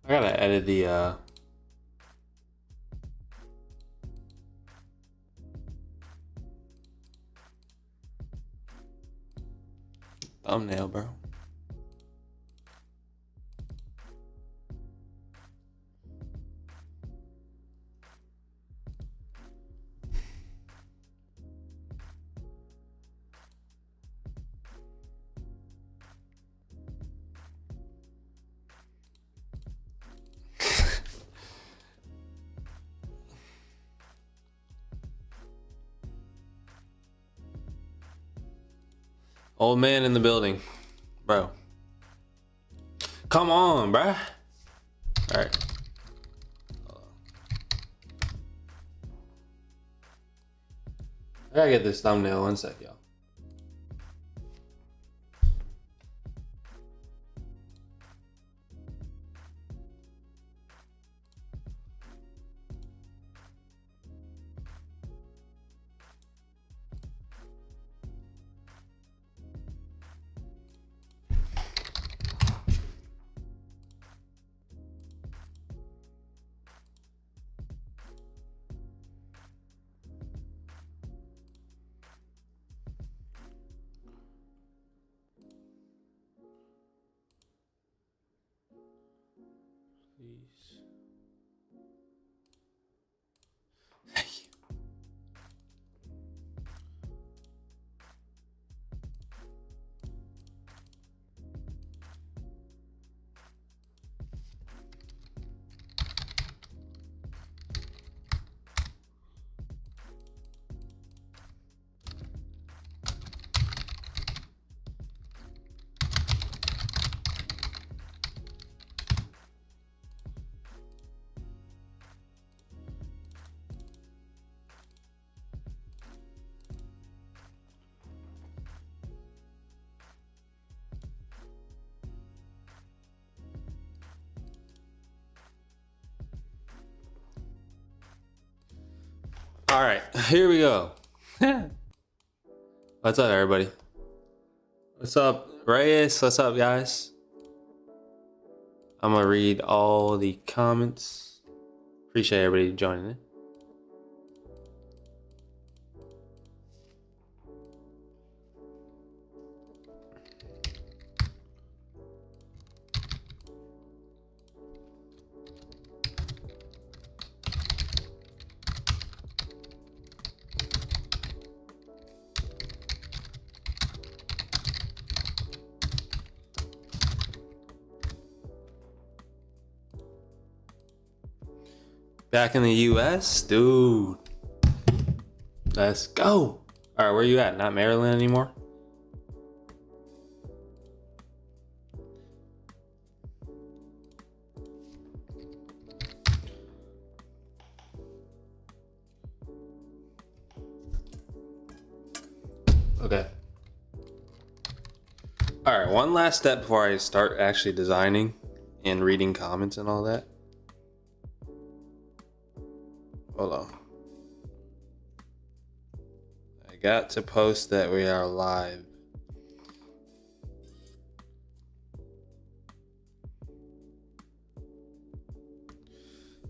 I gotta edit the thumbnail, bro. Old man in the building, bro. Come on, bro. All right. I gotta get this thumbnail. 1 sec, y'all. Please. Thank you. All right, here we go. What's up, everybody? What's up, Reyes? What's up, guys? I'm gonna read all the comments. Appreciate everybody joining in. Back in the US, dude. Let's go. All right, where you at? Not Maryland anymore? Okay. All right, one last step before I start actually designing and reading comments and all that. Hold on. I got to post that we are live.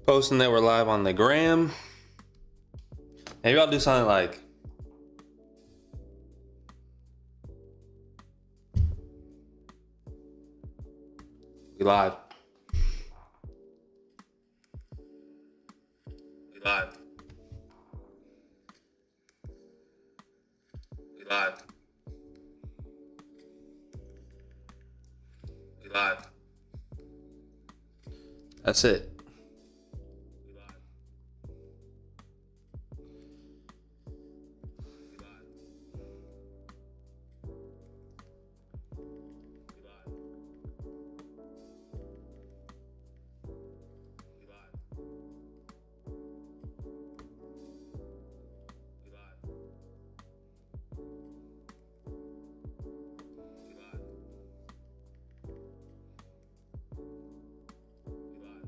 Posting that we're live on the gram. Maybe I'll do something like we live. We live. We live. We live. That's it. We live. We live. We live. We live. We live. We live. We live.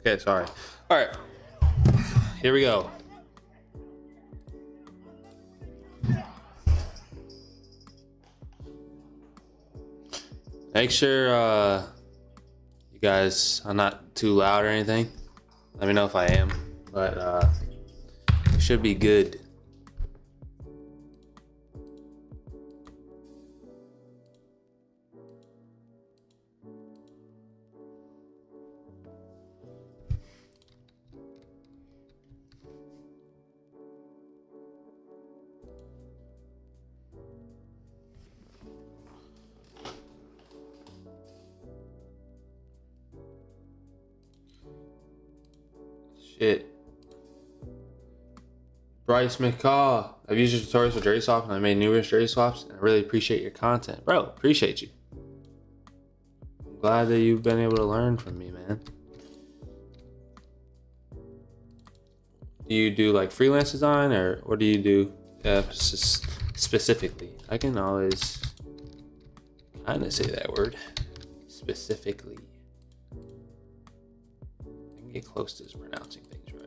Okay, sorry. All right, here we go. Make sure you guys, I'm not too loud or anything. Let me know if I am, but it should be good. Shit. Bryce McCaw. I've used your tutorials for Jerry Swap and I made numerous Jerry Swaps and I really appreciate your content. Bro, appreciate you. I'm glad that you've been able to learn from me, man. Do you do like freelance design or what do you do specifically? I can always kind of say that word. Specifically. I can get close to pronouncing things right.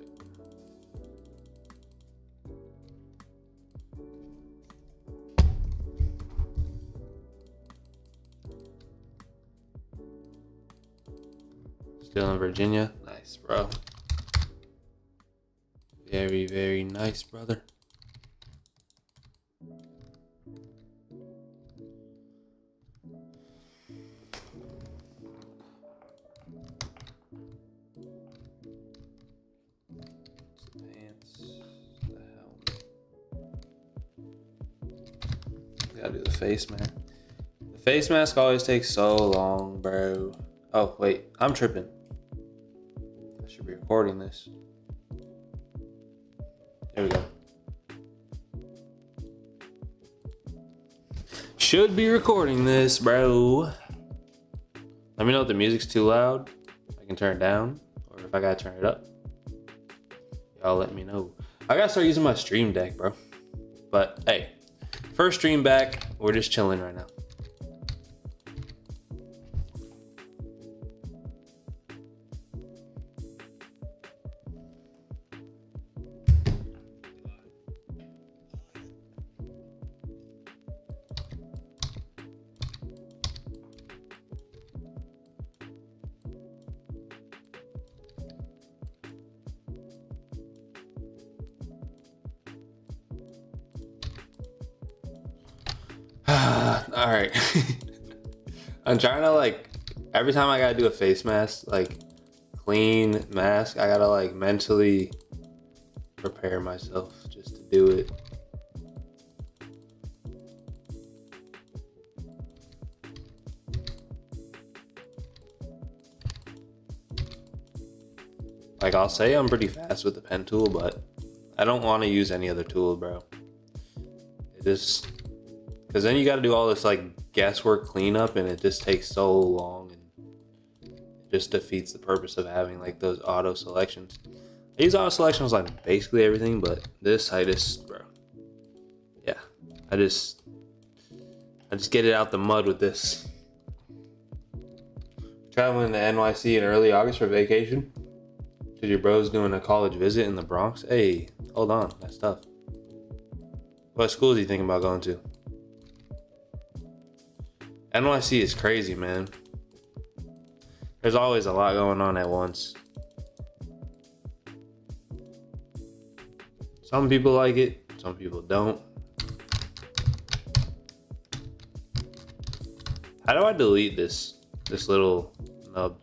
Still in Virginia. Nice, bro. Very, very nice, brother. The pants, the helmet. Gotta do the face mask. The face mask always takes so long, bro. Oh, wait, I'm tripping. I should be recording this. There we go. Should be recording this, bro. Let me know if the music's too loud. I can turn it down, or if I gotta turn it up. Y'all let me know. I gotta start using my Stream Deck, bro. But hey, first stream back. We're just chilling right now. All right. I'm trying to like, every time I gotta do a face mask, like clean mask, I gotta like mentally prepare myself just to do it. Like I'll say I'm pretty fast with the pen tool, but I don't want to use any other tool, bro. It just, because then you got to do all this like guesswork cleanup and it just takes so long and it just defeats the purpose of having like those auto selections. I use auto selections on like basically everything, but this I just, bro, yeah, I just get it out the mud with this. Traveling to NYC in early August for vacation. Did your bros doing a college visit in the Bronx? Hey, hold on, that's tough. What schools are you thinking about going to? NYC is crazy, man. There's always a lot going on at once. Some people like it, some people don't. How do I delete this little nub?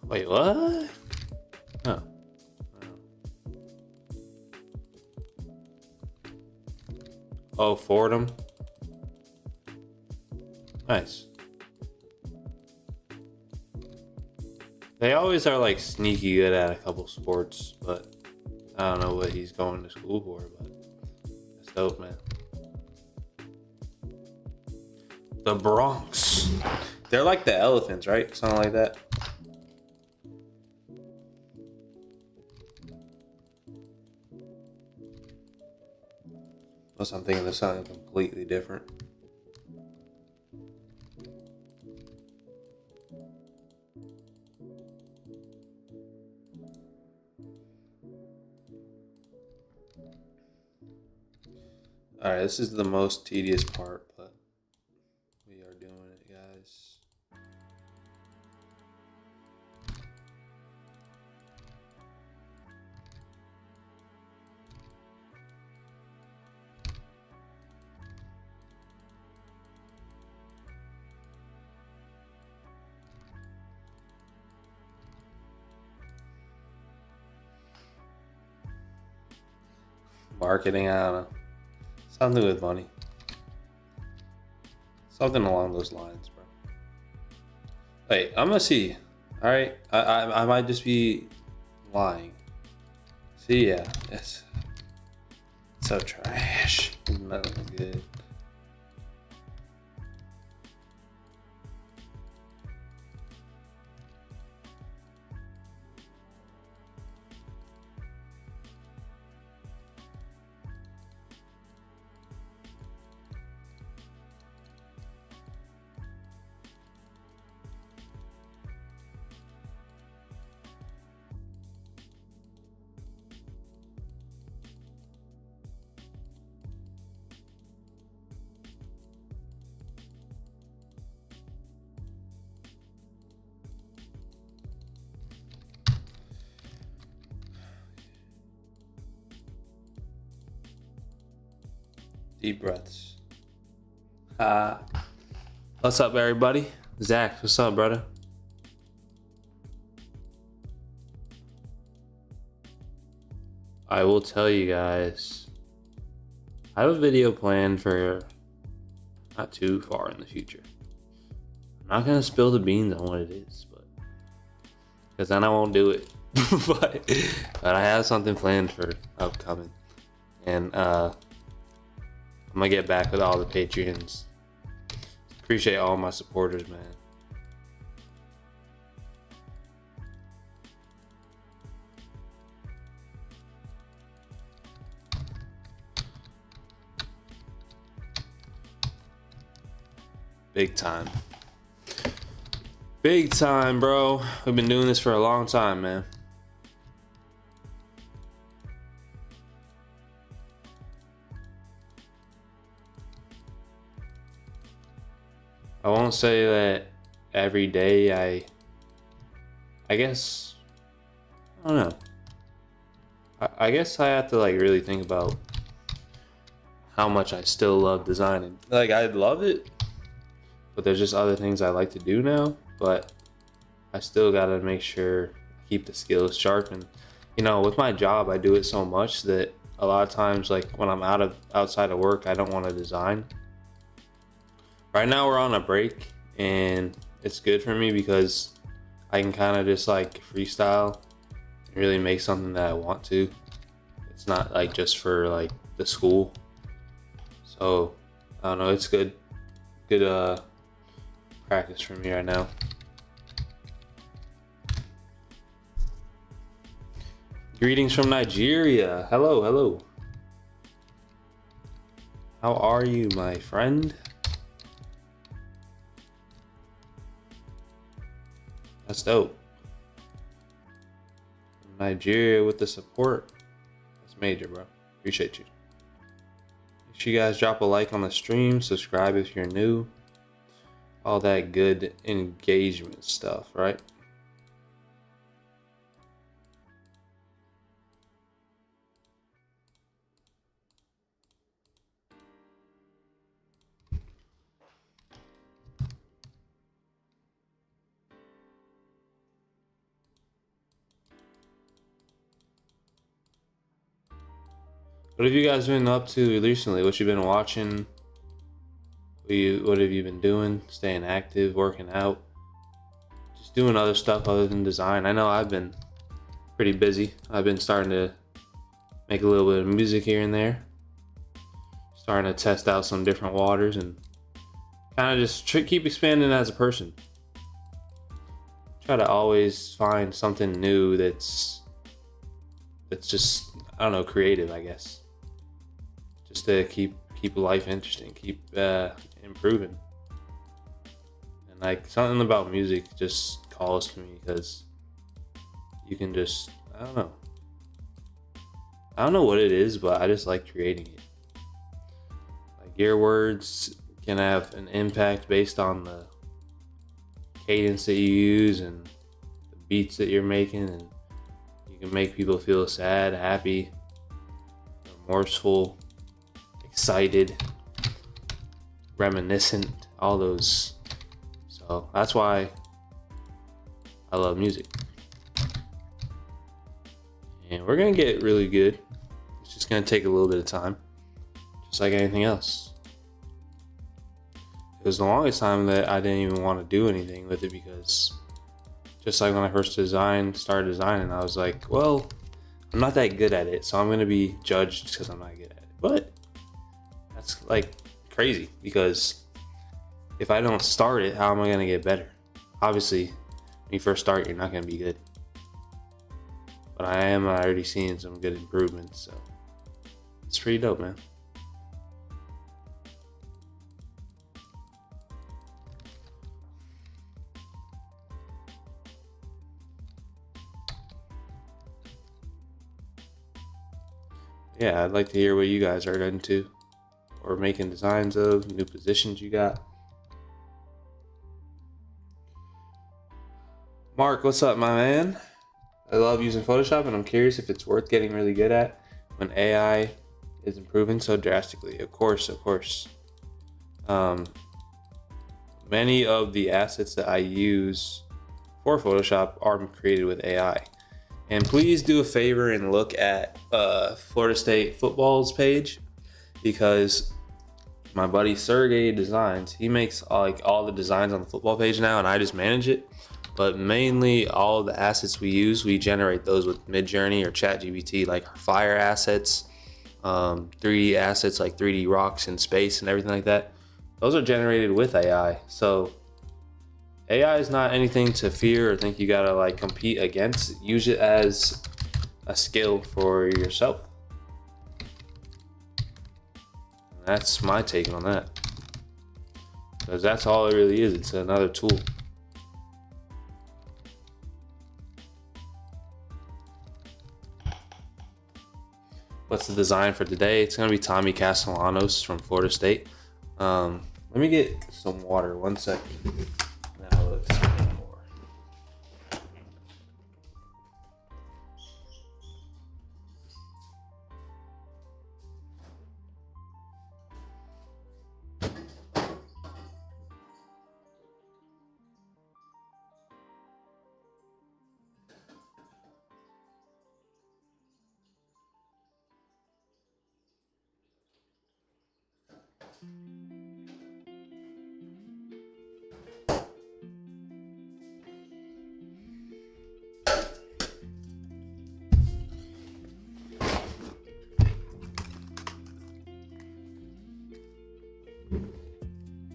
Wait, what? Oh. Oh, Fordham. Nice. They always are like sneaky good at a couple sports, but I don't know what he's going to school for, but that's dope, man. The Bronx. They're like the elephants, right? Something like that. Unless I'm thinking of something completely different. All right, this is the most tedious part, but we are doing it, guys. Marketing, I don't know. Something with money. Something along those lines, bro. Wait, I'm gonna see. All right, I might just be lying. See, yeah, it's so trash. Nothing good. Deep breaths. What's up, everybody? Zach, what's up, brother? I will tell you guys, I have a video planned for not too far in the future. I'm not gonna spill the beans on what it is, but because then I won't do it. but I have something planned for upcoming, and I'm gonna get back with all the Patreons. Appreciate all my supporters, man. Big time. Big time, bro. We've been doing this for a long time, man. I won't say that every day. I guess, I don't know. I guess I have to like really think about how much I still love designing. Like, I love it, but there's just other things I like to do now. But I still gotta make sure I keep the skills sharp. And you know, with my job, I do it so much that a lot of times, like when I'm outside of work, I don't want to design. Right now we're on a break, and it's good for me because I can kind of just like freestyle and really make something that I want to. It's not like just for like the school. So I don't know, it's good practice for me right now. Greetings from Nigeria. Hello, hello. How are you, my friend? That's dope. Nigeria with the support. That's major, bro. Appreciate you. Make sure you guys drop a like on the stream, subscribe if you're new. All that good engagement stuff, right? What have you guys been up to recently? What you been watching? What have you been doing? Staying active, working out, just doing other stuff other than design. I know I've been pretty busy. I've been starting to make a little bit of music here and there. Starting to test out some different waters and kind of just keep expanding as a person. Try to always find something new that's just, I don't know, creative, I guess. Just to keep life interesting, keep improving. And like something about music just calls to me because you can just, I don't know what it is, but I just like creating it. your words can have an impact based on the cadence that you use and the beats that you're making, and you can make people feel sad, happy, remorseful, excited, reminiscent, all those. So that's why I love music. And we're gonna get really good. It's just gonna take a little bit of time, just like anything else. It was the longest time that I didn't even want to do anything with it, because just like when I first started designing, I was like, well, I'm not that good at it, so I'm gonna be judged because I'm not good at it. But that's like crazy, because if I don't start it, how am I gonna get better? Obviously, when you first start, you're not gonna be good. But I am already seeing some good improvements, so it's pretty dope, man. Yeah, I'd like to hear what you guys are into or making designs of, new positions you got. Mark, what's up, my man? I love using Photoshop, and I'm curious if it's worth getting really good at when AI is improving so drastically. Of course. Many of the assets that I use for Photoshop are created with AI. And please do a favor and look at Florida State football's page, because my buddy Sergey Designs, he makes all the designs on the football page now, and I just manage it. But mainly all the assets we use, we generate those with Midjourney or ChatGPT, like our fire assets, 3D assets like 3D rocks in space and everything like that. Those are generated with AI. So AI is not anything to fear or think you gotta like compete against. Use it as a skill for yourself. And that's my take on that, because that's all it really is. It's another tool. What's the design for today? It's gonna be Tommy Castellanos from Florida State. Let me get some water, 1 second. Now let's explain more.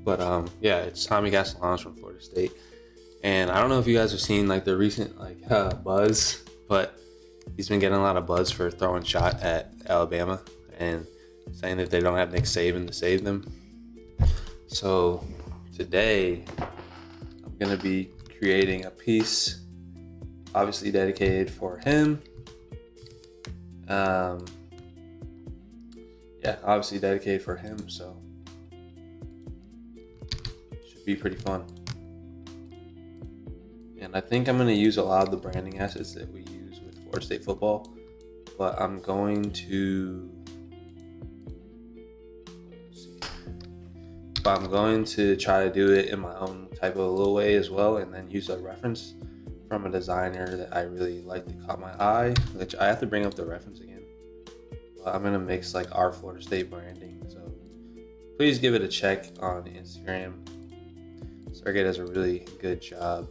But yeah, it's Tommy Castellanos from Florida State. And I don't know if you guys have seen like the recent buzz, but he's been getting a lot of buzz for throwing shot at Alabama and saying that they don't have Nick Saban to save them. So today I'm gonna be creating a piece obviously dedicated for him. Yeah, obviously dedicated for him, so should be pretty fun. And I think I'm going to use a lot of the branding assets that we use with Florida State football, but I'm going to try to do it in my own type of a little way as well, and then use a reference from a designer that I really like that caught my eye, which I have to bring up the reference again. But I'm going to mix like our Florida State branding, so please give it a check on Instagram. Sergey does a really good job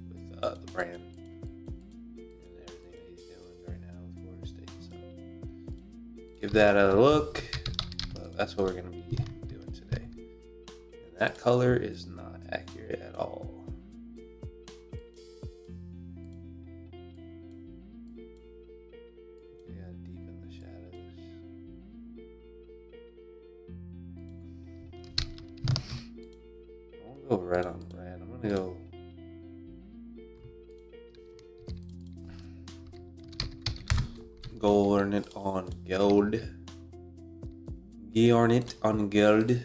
with the brand and everything that he's doing right now with Florida State. So give that a look. But that's what we're going to be doing today. And that color is not accurate at all. We gotta deepen the shadows. I won't go red on red. I'm gonna go golden on gold. Guild on Guild.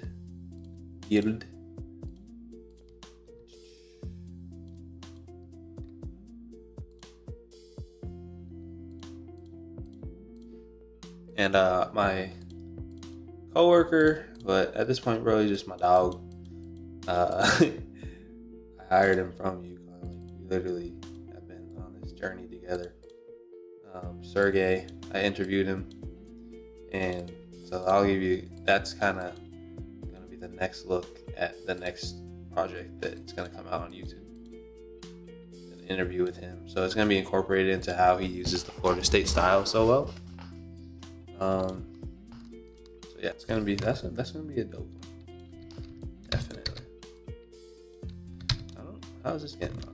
And my coworker, but at this point, bro, he's just my dog. I hired him from you. Like, we literally have been on this journey together. Sergey, I interviewed him, and so I'll give you. That's kind of gonna be the next look at the next project that's gonna come out on YouTube. An interview with him, so it's gonna be incorporated into how he uses the Florida State style so well. So yeah, it's gonna be that's gonna be a dope one. Definitely. I don't know, how is this getting on there?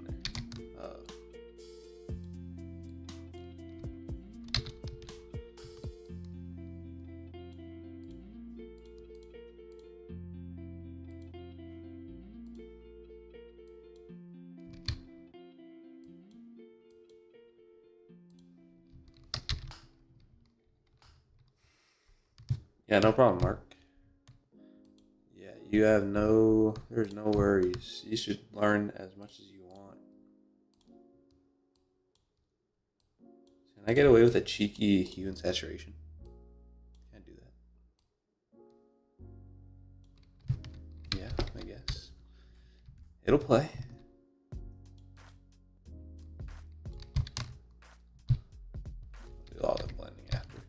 Yeah, no problem, Mark. Yeah, there's no worries. You should learn as much as you want. Can I get away with a cheeky hue and saturation? Can't do that. Yeah, I guess. It'll play. Do all the blending after.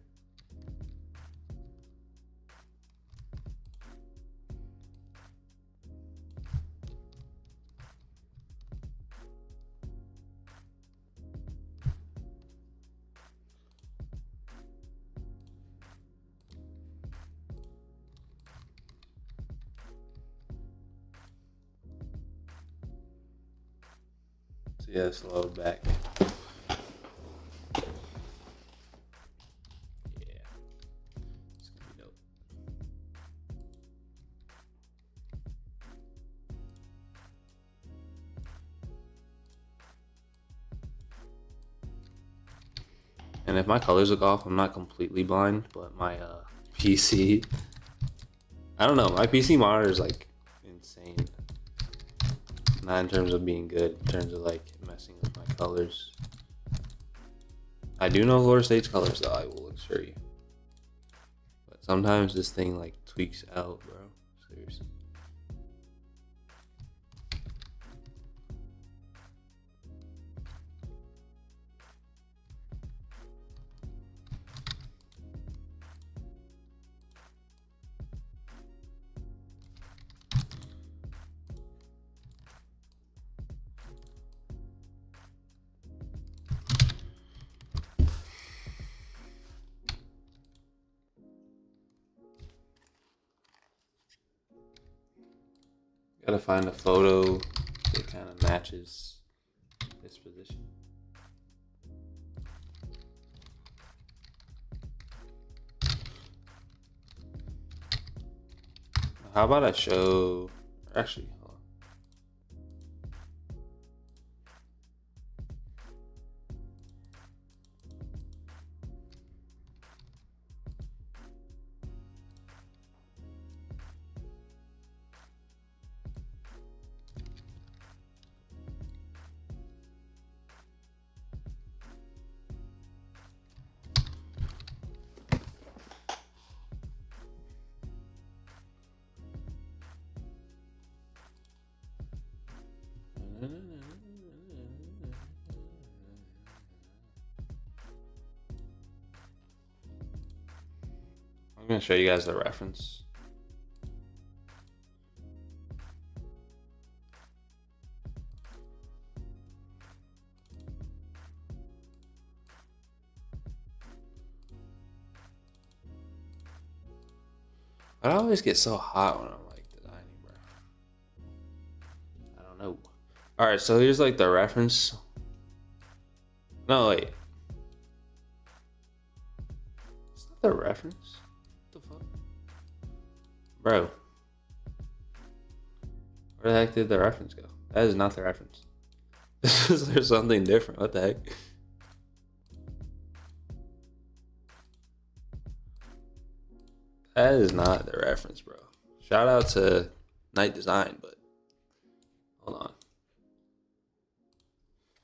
So yeah, let's load back. Yeah, it's gonna be dope. And if my colors look off, I'm not completely blind, but my PC, I don't know, my PC monitor is like insane. Not in terms of being good, in terms of like messing with my colors. I do know Florida State's colors though, I will assure you. But sometimes this thing like tweaks out, bro. Seriously. Gotta find a photo that kind of matches this position. How about I show, actually, hold on. I'm gonna show you guys the reference. I always get so hot when I'm like designing, bro. I don't know. All right, so here's like the reference. No, wait. It's not the reference. What the fuck? Bro. Where the heck did the reference go? That is not the reference. There's something different. What the heck? That is not the reference, bro. Shout out to Night Design, but hold on.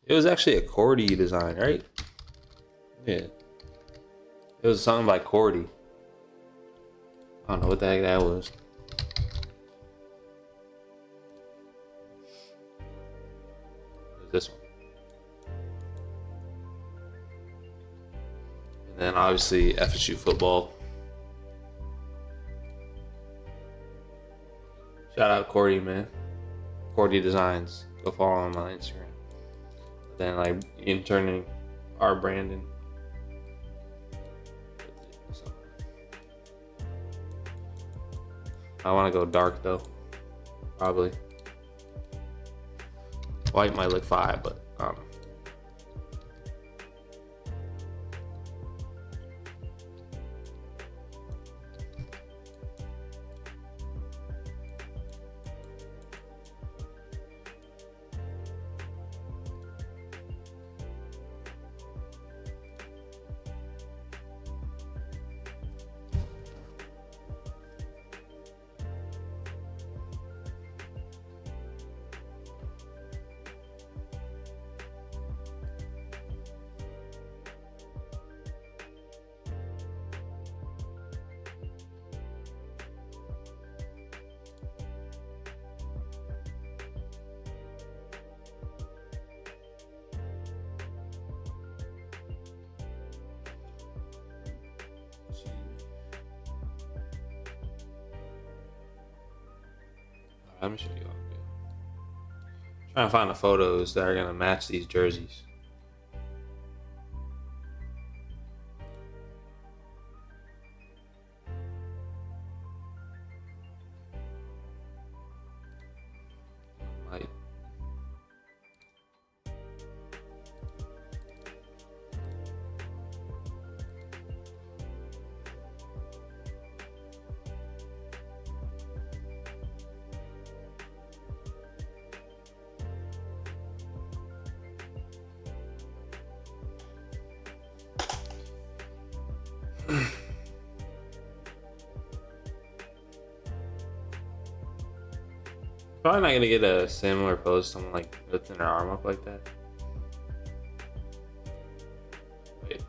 It was actually a Cordy design, right? Yeah. It was something by Cordy. I don't know what the heck that was. It was this one. And then obviously FSU football. Shout out Cordy, man. Cordy Designs. Go follow him on Instagram. Then like interning our Brandon. I want to go dark though. Probably. White might look fine, but let me show you all. Trying to find the photos that are gonna match these jerseys. Might. Probably not gonna get a similar pose, someone like lifting their arm up like that. Wait.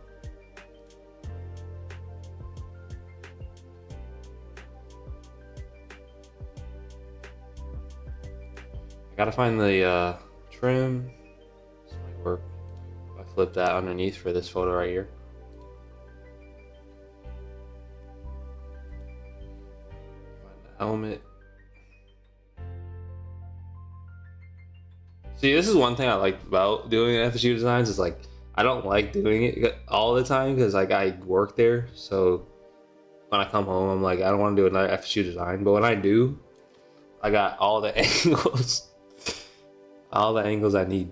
I gotta find the trim. This might work. If I flip that underneath for this photo right here. Find the helmet. See, this is one thing I like about doing FSU designs is like I don't like doing it all the time because like I work there. So when I come home, I'm like I don't want to do another FSU design. But when I do, I got all the angles, all the angles I need.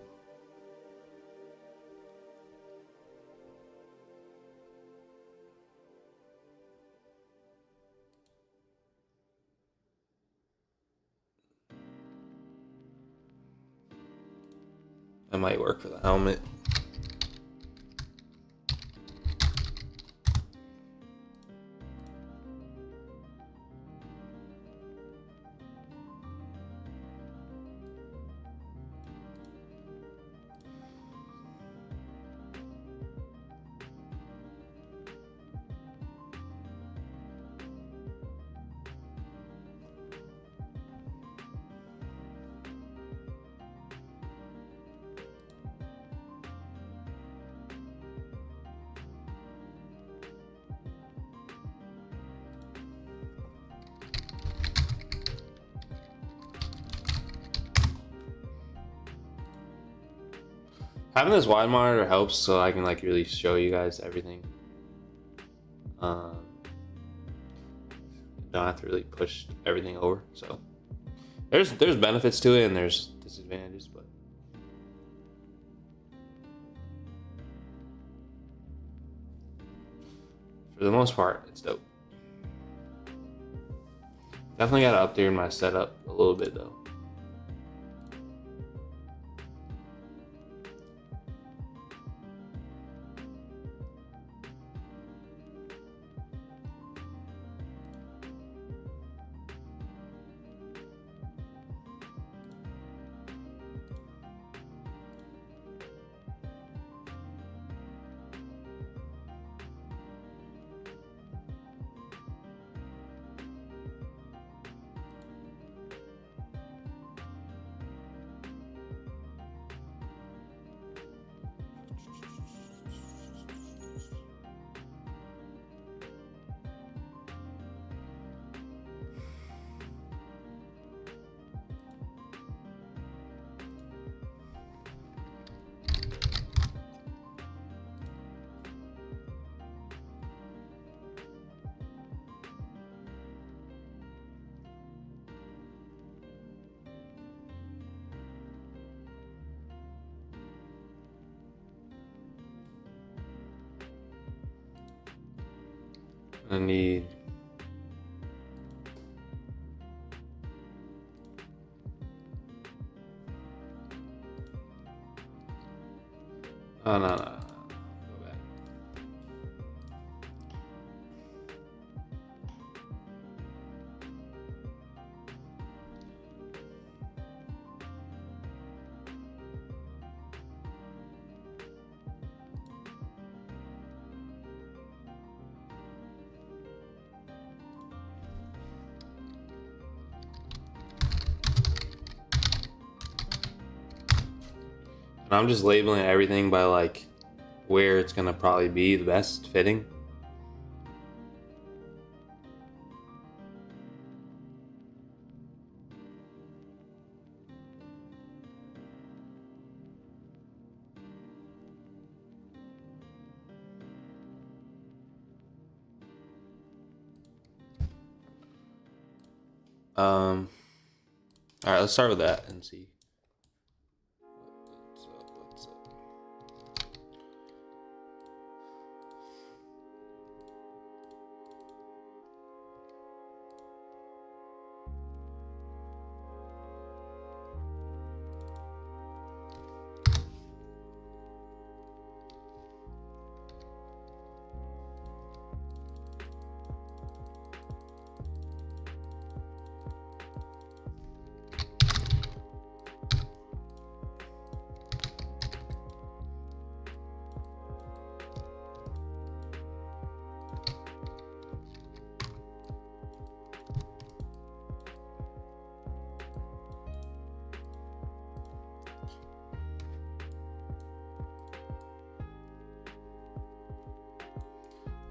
That might work for the helmet. Having this wide monitor helps so I can like really show you guys everything. Don't have to really push everything over. So there's benefits to it and there's disadvantages, but for the most part, it's dope. Definitely gotta update my setup a little bit though. I need no. Go back. And I'm just labeling everything by like where it's gonna probably be the best fitting. All right, let's start with that and see. What's up?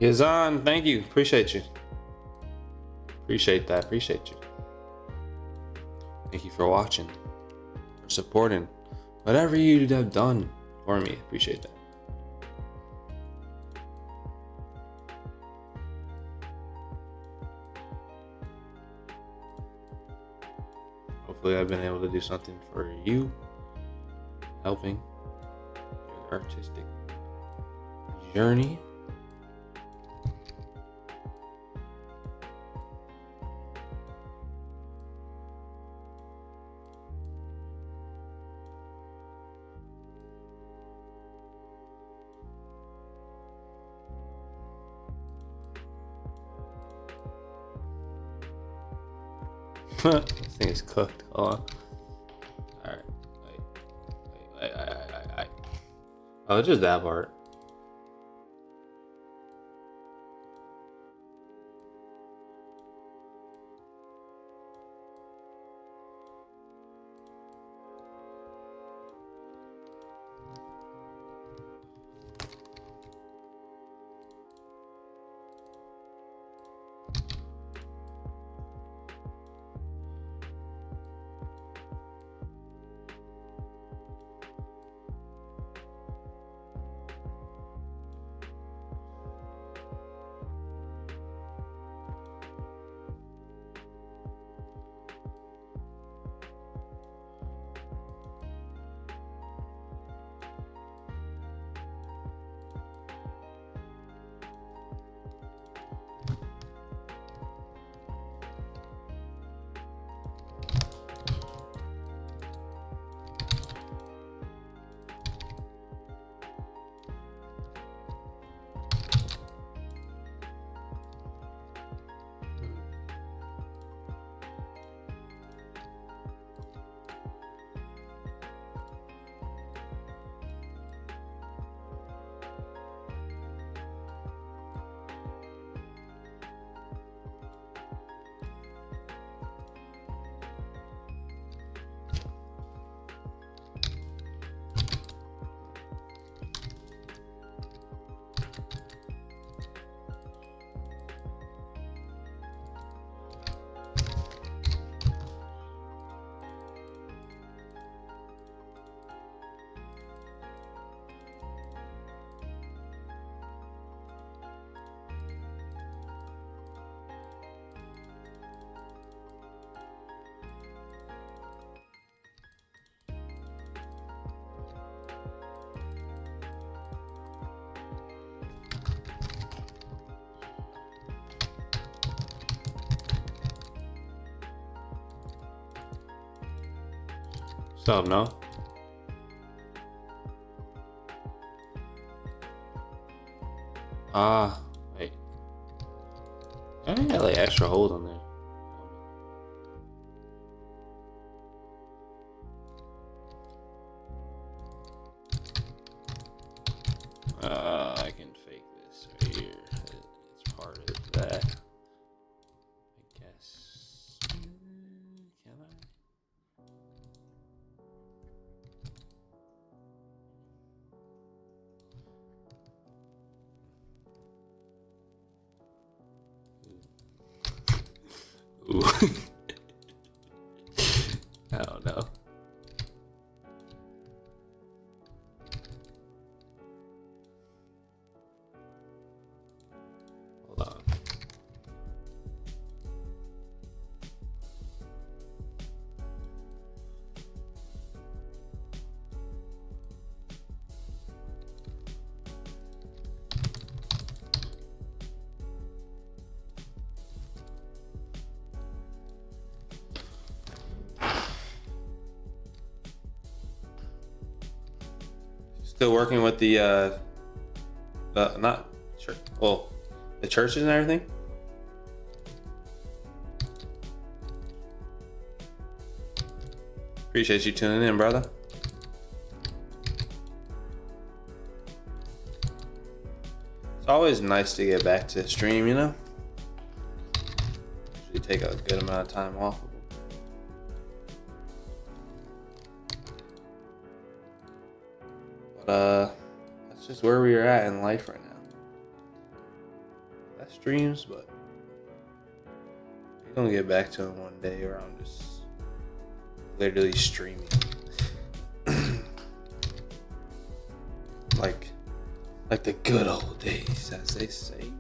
Yazan, thank you. Appreciate you. Appreciate that. Appreciate you. Thank you for watching, for supporting, whatever you have done for me. Appreciate that. Hopefully I've been able to do something for you, helping your artistic journey. This thing is cooked. Hold on. Alright. Wait. Oh, it's just that part. Don't know. Wait. I think I got like extra holes on there. I can fake this right here. It's part of that. I guess. Can I? Ooh. I don't know. Hold on. Still working with the not church, well, the churches and everything. Appreciate you tuning in, brother. It's always nice to get back to the stream, you know. Usually take a good amount of time off. That's just where we are at in life right now. That streams, but we're gonna get back to them one day where I'm just literally streaming. like the good old days, as they say.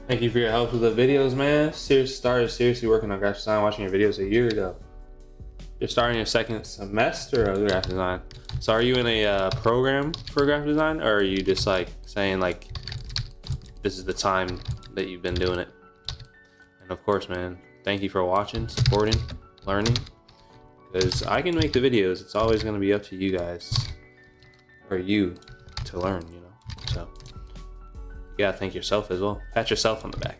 Thank you for your help with the videos, man. Started seriously working on graphic design, watching your videos a year ago. You're starting your second semester of graphic design. So are you in a program for graphic design, or are you just like saying like, this is the time that you've been doing it? And of course, man, thank you for watching, supporting, learning, because I can make the videos. It's always going to be up to you guys, or you, to learn, you know, so. You gotta thank yourself as well. Pat yourself on the back.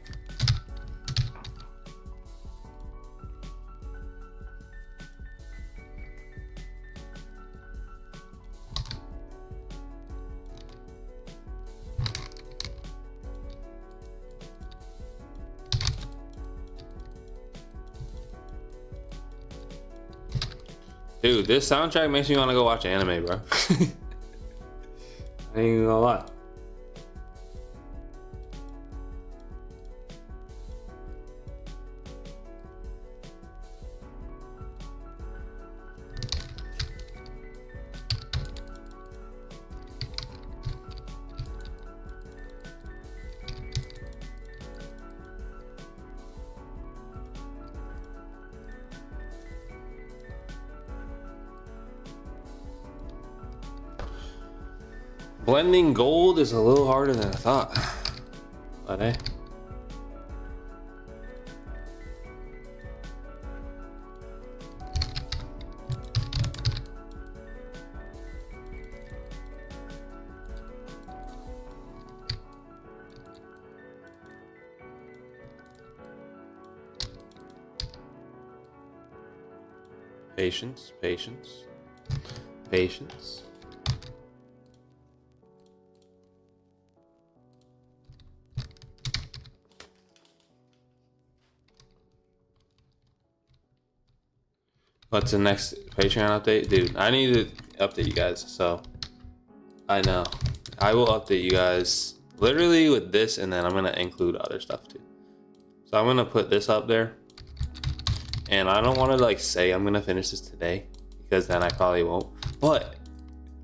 Dude, this soundtrack makes me want to go watch anime, bro. I ain't even gonna lie. Blending gold is a little harder than I thought, but hey. Patience, patience, patience. What's the next Patreon update? Dude, I need to update you guys. So I know I will update you guys literally with this, and then I'm gonna include other stuff too. So I'm gonna put this up there, and I don't want to like say I'm gonna finish this today, because then I probably won't. But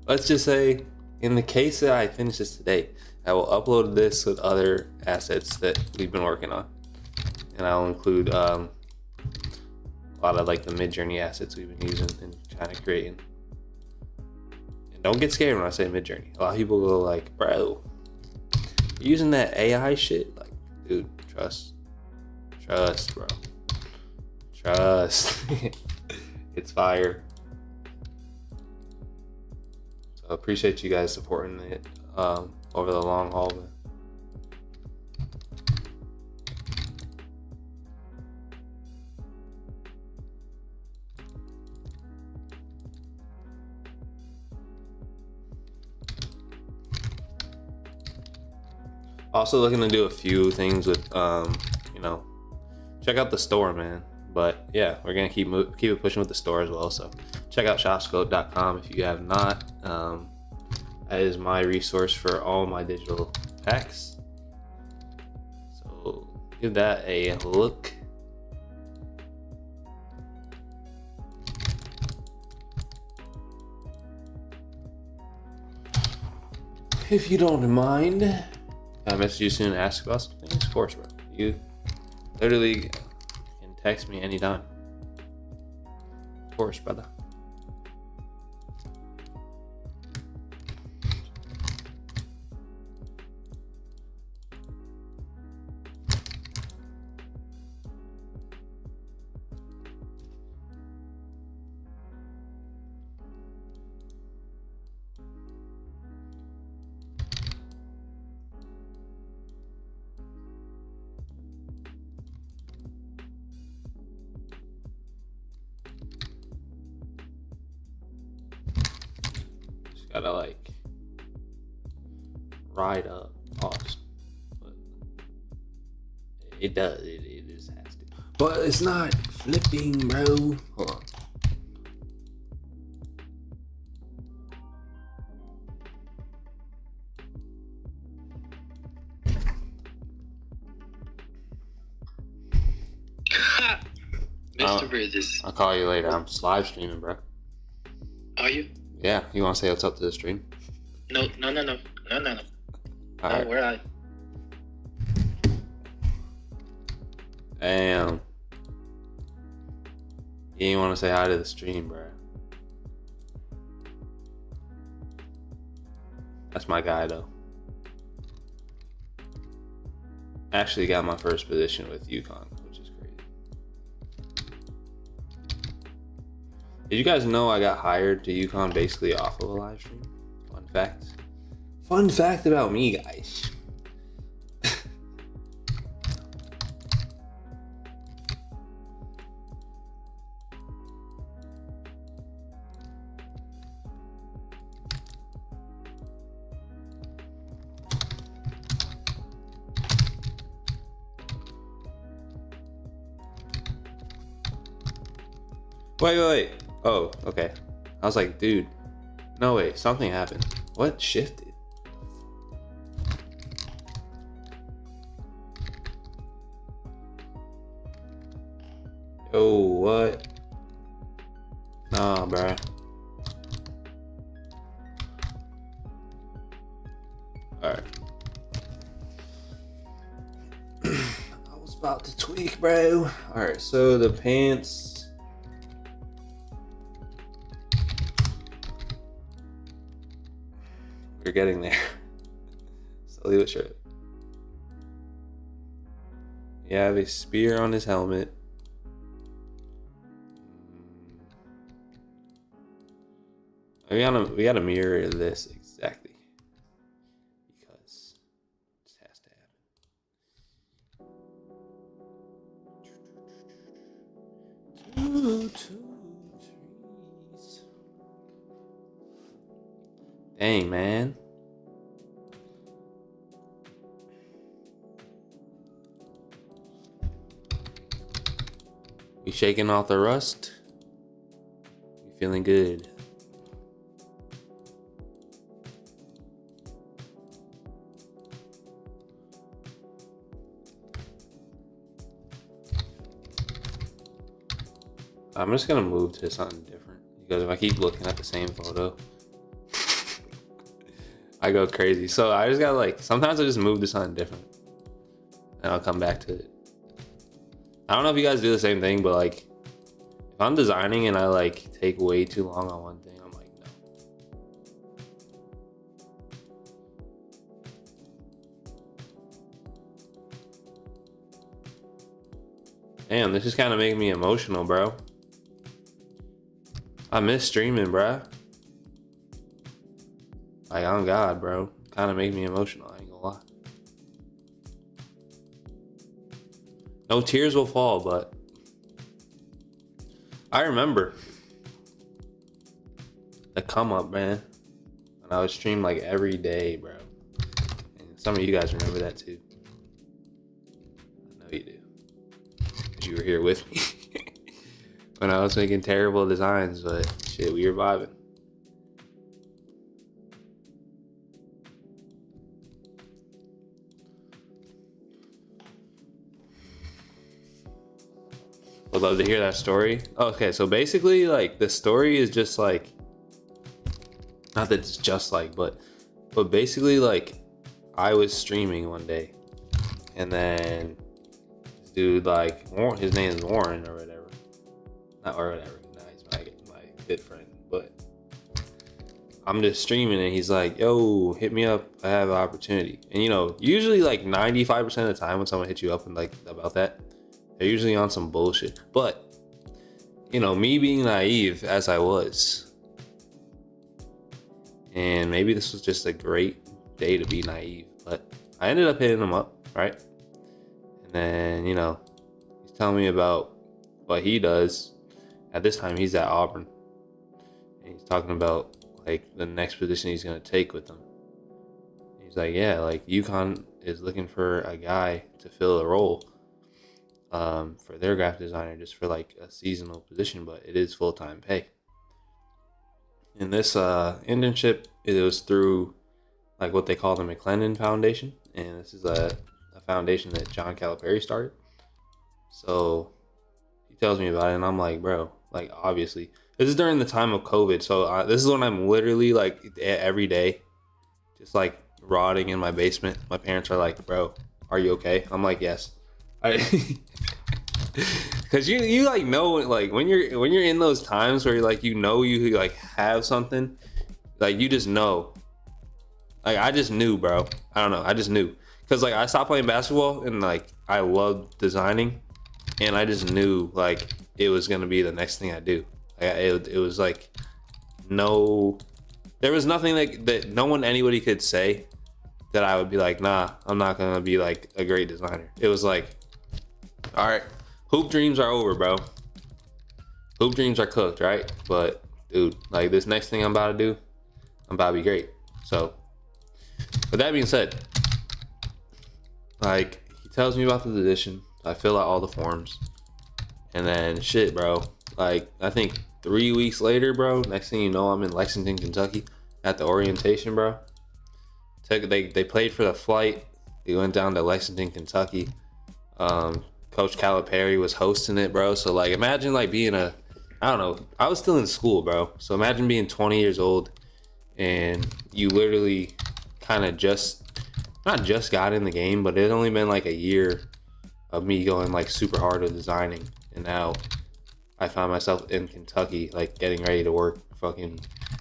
let's just say in the case that I finish this today, I will upload this with other assets that we've been working on, and I'll include a lot of like the Midjourney assets we've been using and kind of creating. And don't get scared when I say Midjourney. A lot of people go like, bro, you're using that AI shit? Like, dude, trust, bro, trust. It's fire. So I appreciate you guys supporting it over the long haul, man. Also looking to do a few things with you know, check out the store, man. But yeah, we're gonna keep it pushing with the store as well. So check out shopscope.com if you have not. That is my resource for all my digital packs. So give that a look. If you don't mind, I'll message you soon and ask about some things. Of course, bro. You literally can text me anytime. Of course, brother. Gotta like ride up, pause, but it does. It just has to. But it's not flipping, bro. Hold on. Mr. Bridges. I'll call you later. I'm live streaming, bro. Are you? Yeah, you want to say what's up to the stream? No. All No, right. where I? Damn. You ain't want to say hi to the stream, bro. That's my guy, though. Actually got my first position with UConn, which is crazy. Did you guys know I got hired to UConn basically off of a live stream? Fun fact. Fun fact about me, guys. Wait. Oh, okay. I was like, dude, no way, something happened. What shifted? Yo, what? Nah, bruh. Alright. I was about to tweak, bro. Alright, so the pants. We're getting there. Slowly but surely. You have a spear on his helmet. We gotta mirror this exactly, because it has to happen. 2, 2, 3s. Dang, man. We shaking off the rust. Feeling good. I'm just gonna move to something different because if I keep looking at the same photo, I go crazy. So I just gotta like, sometimes I just move to something different and I'll come back to it. I don't know if you guys do the same thing, but like if I'm designing and I like take way too long on one thing, I'm like, no. Damn, this is kind of making me emotional, bro. I miss streaming, bro. Like, on God, bro. Kind of make me emotional, I ain't gonna lie. No tears will fall, but I remember the come up, man. And I would stream like every day, bro. And some of you guys remember that too. I know you do. Because you were here with me. When I was making terrible designs, but shit, we were vibing. Would love to hear that story. Okay, so basically, like, the story is just like, not that it's just like, but basically, like, I was streaming one day, and then this dude, like, his name is Warren or whatever. Not or whatever. Nah, he's my good friend. But I'm just streaming and he's like, yo, hit me up. I have an opportunity. And you know, usually like 95% of the time when someone hits you up and like about that, they're usually on some bullshit. But you know, me being naive as I was, and maybe this was just a great day to be naive, but I ended up hitting him up, right? And then, you know, he's telling me about what he does. At this time, he's at Auburn, and he's talking about like the next position he's gonna take with them. He's like, yeah, like UConn is looking for a guy to fill a role for their graphic designer, just for like a seasonal position, but it is full-time pay. And this internship, it was through like what they call the McLennan Foundation, and this is a foundation that John Calipari started. So he tells me about it, and I'm like, bro, like, obviously this is during the time of COVID, so this is when I'm literally like every day just like rotting in my basement. My parents are like, bro, are you okay? I'm like, yes. Because you like know, like when you're in those times where you're like, you know, you like have something, like you just know. Like I just knew, bro. I don't know, I just knew, because like I stopped playing basketball and like I loved designing, and I just knew like it was gonna be the next thing I do. Like it was like there was nothing like that. No one, anybody could say that I would be like, nah, I'm not gonna be like a great designer. It was like, all right, hoop dreams are over, bro. Hoop dreams are cooked, right? But dude, like this next thing I'm about to do, I'm about to be great. So with that being said, like he tells me about the position. I fill out all the forms, and then shit, bro. Like I think 3 weeks later, bro. Next thing you know, I'm in Lexington, Kentucky, at the orientation, bro. They played for the flight. We went down to Lexington, Kentucky. Coach Calipari was hosting it, bro. So like, imagine like being I don't know. I was still in school, bro. So imagine being 20 years old, and you literally kind of not just got in the game, but it had only been like a year of me going like super hard at designing, and now I found myself in Kentucky like getting ready to work fucking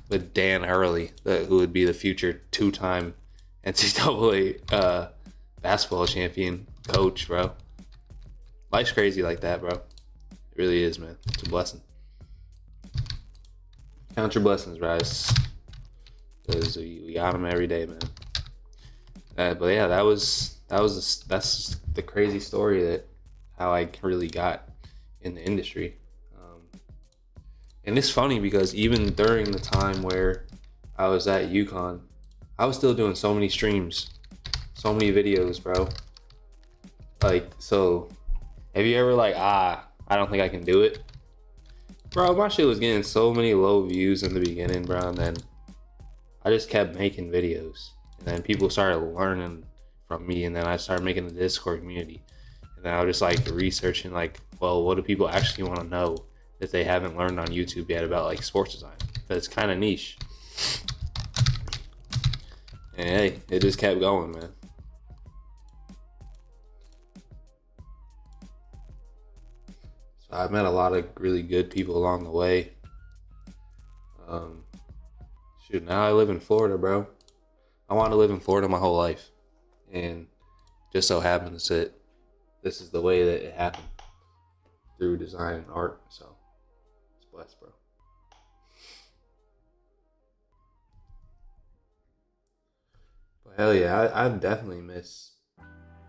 with Dan Hurley, who would be the future 2-time NCAA basketball champion coach, bro. Life's crazy like that, bro. It really is, man. It's a blessing. Count your blessings, guys, because we got them every day, man. But yeah, that's the crazy story, that how I really got in the industry. And it's funny because even during the time where I was at UConn, I was still doing so many streams, so many videos, bro. Like, so have you ever like, I don't think I can do it? Bro, my shit was getting so many low views in the beginning, bro, and then I just kept making videos. And then people started learning from me, and then I started making the Discord community. And then I was just like researching like, well, what do people actually want to know that they haven't learned on YouTube yet about like sports design? But it's kind of niche. And hey, it just kept going, man. So I met a lot of really good people along the way. Shoot, now I live in Florida, bro. I wanted to live in Florida my whole life. And just so happens that this is the way that it happened. Through design and art. So it's blessed, bro. But hell yeah, I definitely miss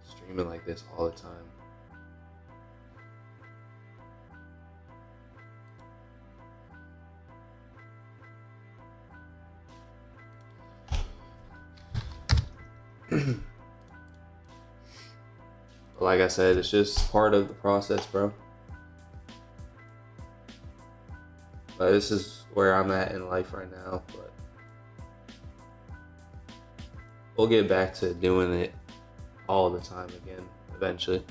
streaming like this all the time. Like I said, it's just part of the process, bro. But this is where I'm at in life right now. But we'll get back to doing it all the time again eventually.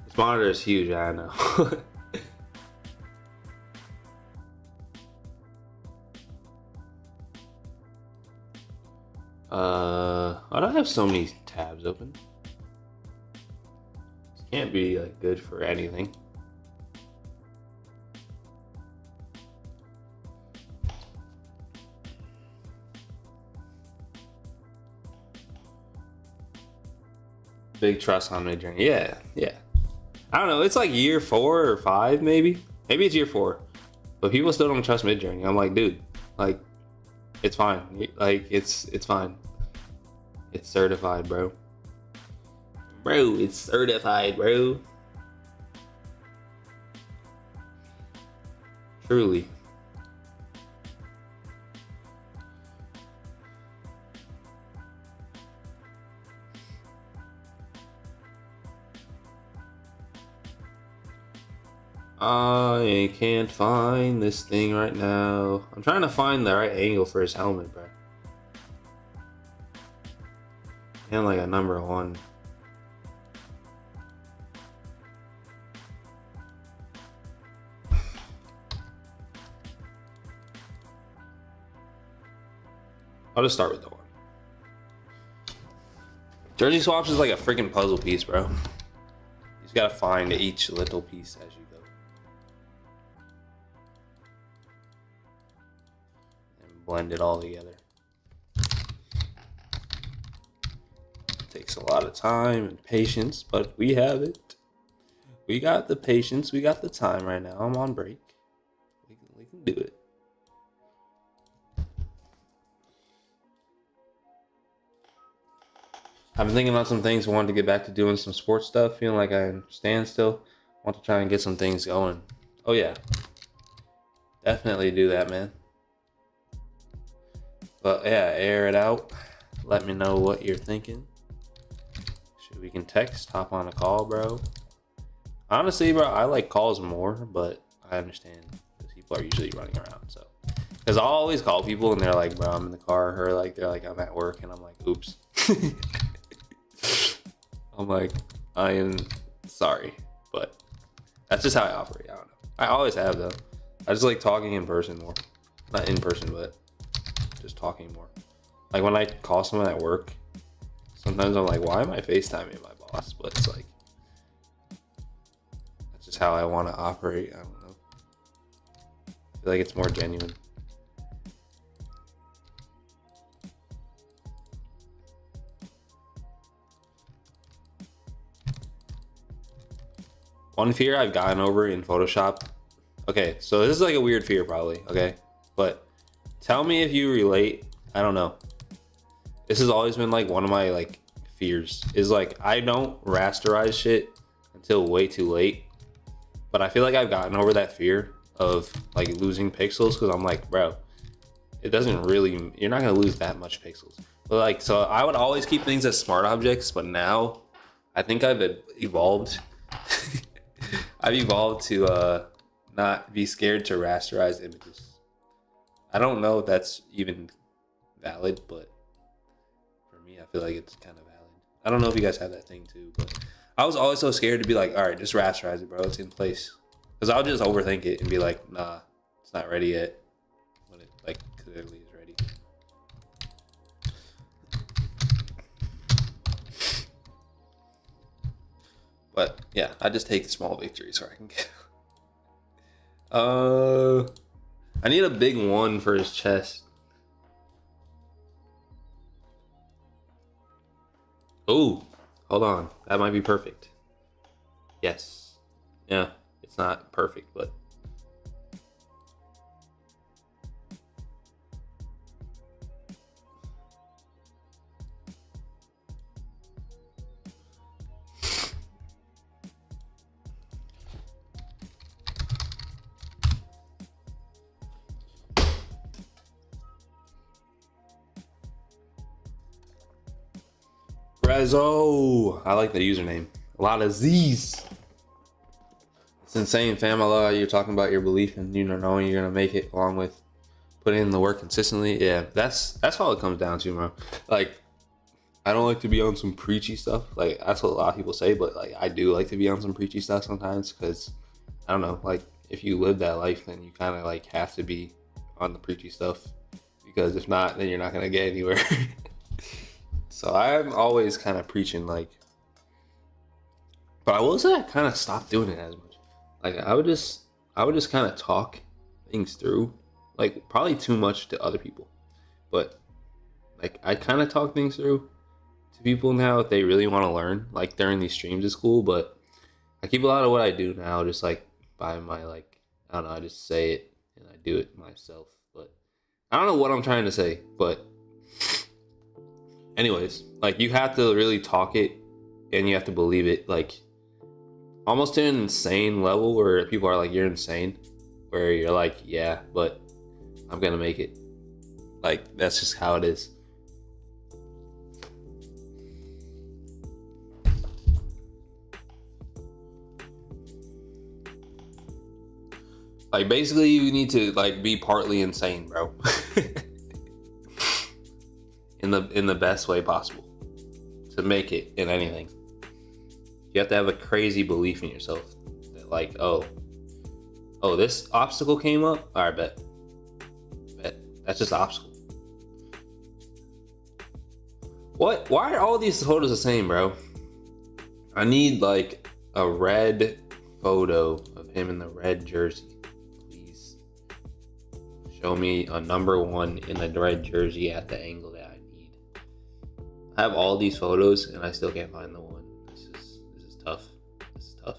This monitor is huge, I know. Why do I have so many tabs open? This can't be like good for anything. Big trust on Midjourney. Yeah. I don't know. It's like year 4 or 5, maybe. Maybe it's year 4, but people still don't trust Midjourney. I'm like, dude, like, it's fine. Like, it's fine. It's certified, bro. Bro, it's certified, bro. Truly. I can't find this thing right now. I'm trying to find the right angle for his helmet, bro. And like a number 1. I'll just start with the 1. Jersey swaps is like a freaking puzzle piece, bro. You just gotta find each little piece as you go. And blend it all together. Takes a lot of time and patience, but we have it. We got the patience, we got the time right now. I'm on break. We can do it. I've been thinking about some things. I wanted to get back to doing some sports stuff. Feeling like I stand still. Want to try and get some things going. Oh yeah. Definitely do that, man. But yeah, air it out. Let me know what you're thinking. We can text, hop on a call, bro. Honestly, bro, I like calls more, but I understand because people are usually running around. So, because I'll always call people and they're like, bro, I'm in the car, or like they're like, I'm at work, and I'm like, oops. I'm like, I am sorry, but that's just how I operate. I don't know. I always have though. I just like talking in person more, not in person, but just talking more. Like when I call someone at work. Sometimes I'm like, why am I FaceTiming my boss? But it's like, that's just how I want to operate. I don't know. I feel like it's more genuine. One fear I've gotten over in Photoshop. Okay, so this is like a weird fear probably, okay? But tell me if you relate. I don't know. This has always been like one of my like fears is like I don't rasterize shit until way too late. But I feel like I've gotten over that fear of like losing pixels because I'm like, bro, it doesn't really, you're not gonna lose that much pixels. But like, so I would always keep things as smart objects, but now I think I've evolved. I've evolved to not be scared to rasterize images. I don't know if that's even valid, but for me, I feel like it's kind of valid. I don't know if you guys have that thing too, but I was always so scared to be like, all right, just rasterize it, bro. It's in place. Because I'll just overthink it and be like, nah, it's not ready yet. When it like clearly is ready. But yeah, I just take small victories so I can get. I need a big one for his chest. Oh, hold on. That might be perfect. Yes. Yeah, it's not perfect, but. Rezo. I like the username. A lot of Z's. It's insane, fam. I love how you're talking about your belief and knowing you're gonna make it, along with putting in the work consistently. Yeah, that's all it comes down to, bro. Like, I don't like to be on some preachy stuff. Like, that's what a lot of people say, but like I do like to be on some preachy stuff sometimes because I don't know, like if you live that life, then you kind of like have to be on the preachy stuff because if not, then you're not gonna get anywhere. So I'm always kind of preaching, like, but I will say I kind of stopped doing it as much. Like I would just kind of talk things through, like probably too much to other people, but like I kind of talk things through to people now if they really want to learn, like during these streams is cool. But I keep a lot of what I do now just like by my like, I don't know, I just say it and I do it myself. But I don't know what I'm trying to say, but anyways, like you have to really talk it and you have to believe it, like almost to an insane level where people are like, you're insane, where you're like, yeah, but I'm gonna make it. Like that's just how it is. Like basically you need to like be partly insane, bro. in the best way possible to make it in anything. You have to have a crazy belief in yourself that like, oh, this obstacle came up. All right, bet. That's just an obstacle. What? Why are all these photos the same, bro? I need like a red photo of him in the red jersey. Please show me a #1 in the red jersey at the angle that I need. I have all these photos and I still can't find the one. This is tough. This is tough.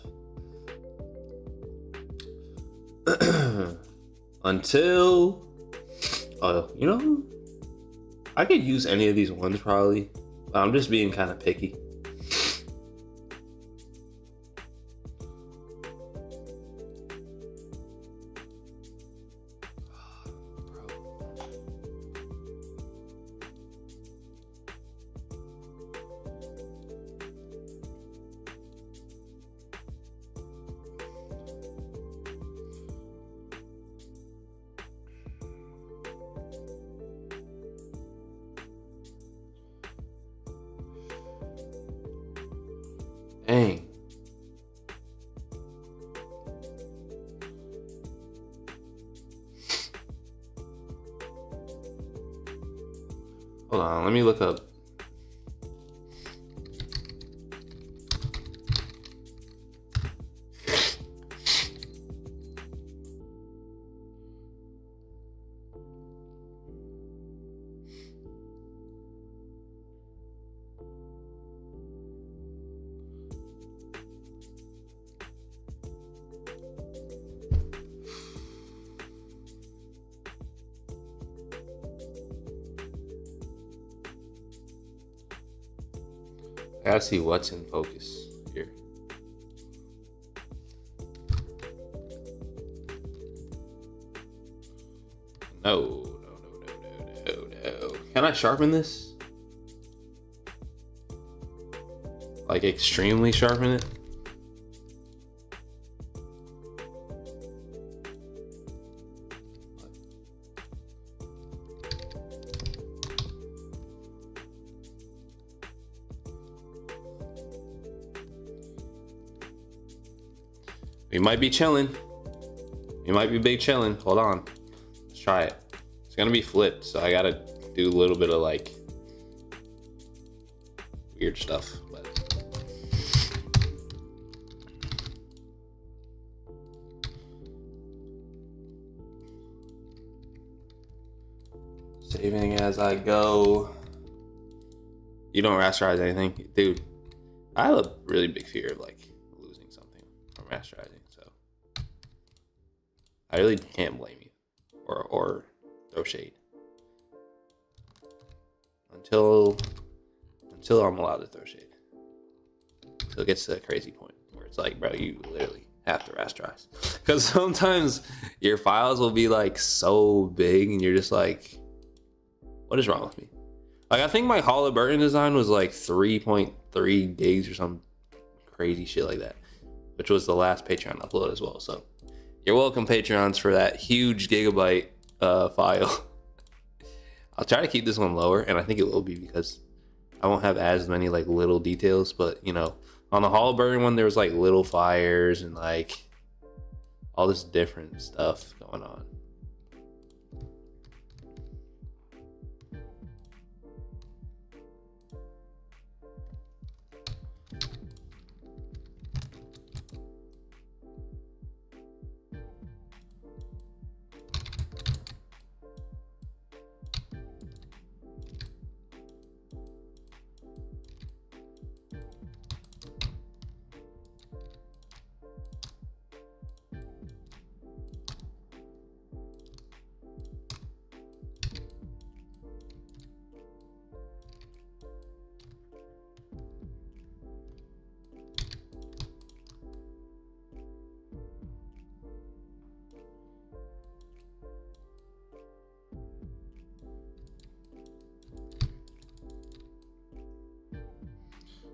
Until, you know, I could use any of these ones probably, but I'm just being kind of picky. Dang. Hold on, let me look up. I gotta see what's in focus here. No. Can I sharpen this? Like extremely sharpen it? We might be chilling. We might be big chilling. Hold on. Let's try it. It's gonna be flipped, so I gotta do a little bit of like weird stuff. But saving as I go. You don't rasterize anything, dude. I have a really big fear of like losing something from rasterizing. I really can't blame you or throw shade until I'm allowed to throw shade. So it gets to a crazy point where it's like, bro, you literally have to rasterize, because sometimes your files will be like so big and you're just like, what is wrong with me? Like, I think my Halliburton design was like 3.3 gigs or some crazy shit like that, which was the last Patreon upload as well. So you're welcome, Patreons, for that huge gigabyte file. I'll try to keep this one lower, and I think it will be because I won't have as many like little details. But you know, on the Halliburton one, there was like little fires and like all this different stuff going on.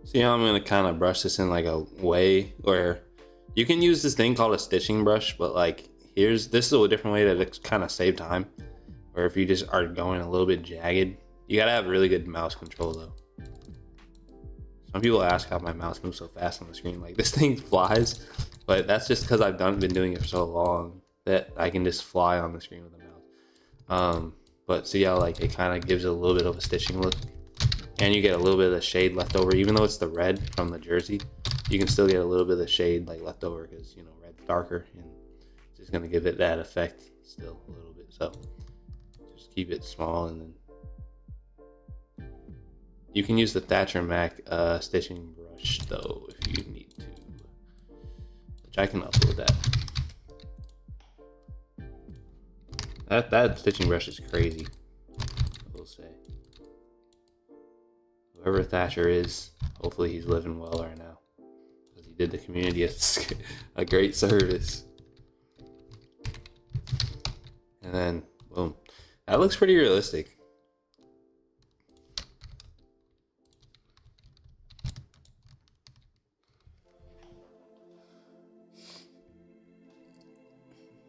See how I'm gonna kind of brush this in like a way where you can use this thing called a stitching brush, but like this is a different way to kind of save time. Or if you just are going a little bit jagged, you gotta have really good mouse control though. Some people ask how my mouse moves so fast on the screen. Like, this thing flies, but that's just because I've been doing it for so long that I can just fly on the screen with the mouse. But see how like it kind of gives it a little bit of a stitching look, and you get a little bit of the shade left over. Even though it's the red from the jersey, you can still get a little bit of the shade like left over because, you know, red's darker, and it's just gonna give it that effect still a little bit. So just keep it small, and then you can use the Thatcher Mac stitching brush though if you need to, which I can upload that. That stitching brush is crazy, I will say. Whoever Thatcher is, hopefully he's living well right now, because he did the community a great service. And then boom, that looks pretty realistic.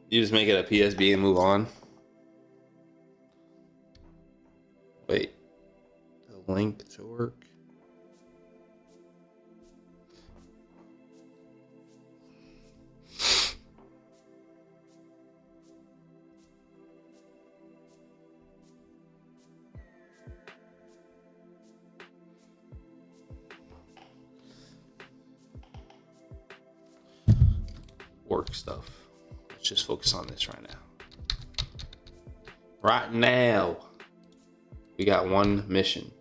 You just make it a PSB and move on. Wait, the link to work. Work stuff. Let's just focus on this right now. Right now, we got one mission.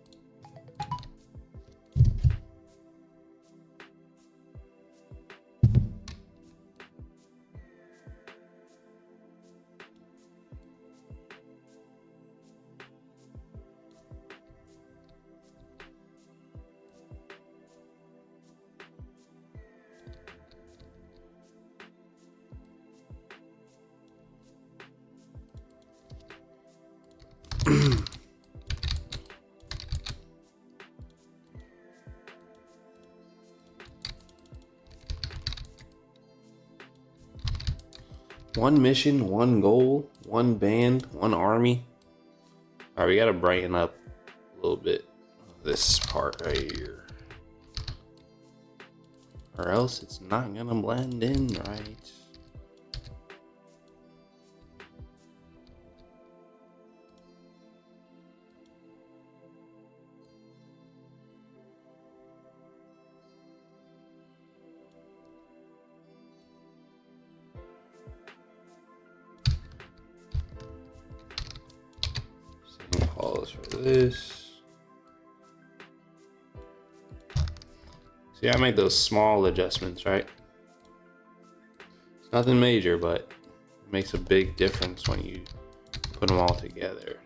one mission, one goal, one band, one army. All right, we gotta brighten up a little bit of this part right here, or else it's not gonna blend in right. Same pause for this. See, I made those small adjustments, right? It's nothing major, but it makes a big difference when you put them all together.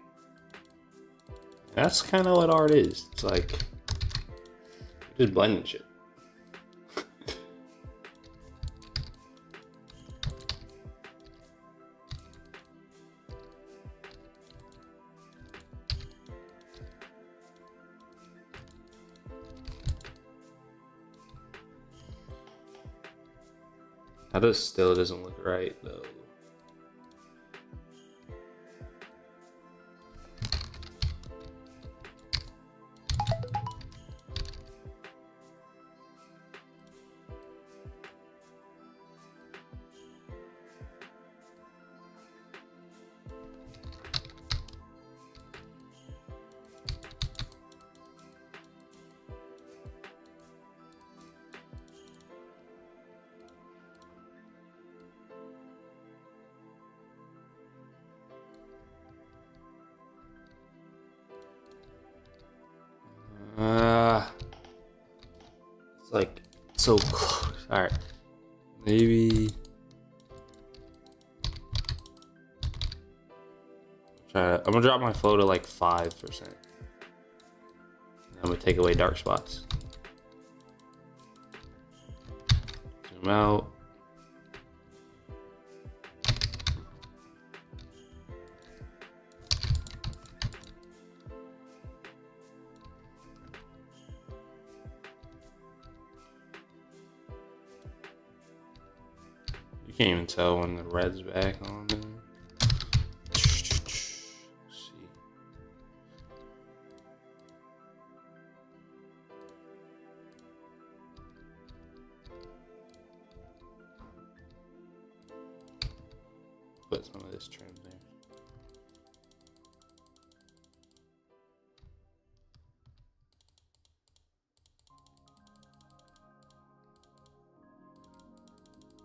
That's kind of what art is. It's like just blending shit. That just still doesn't look right though. It's like so close. All right, maybe I'm gonna drop my flow to like 5%. I'm gonna take away dark spots. Zoom out. You can't even tell when the red's back on there. See. Put some of this trim there.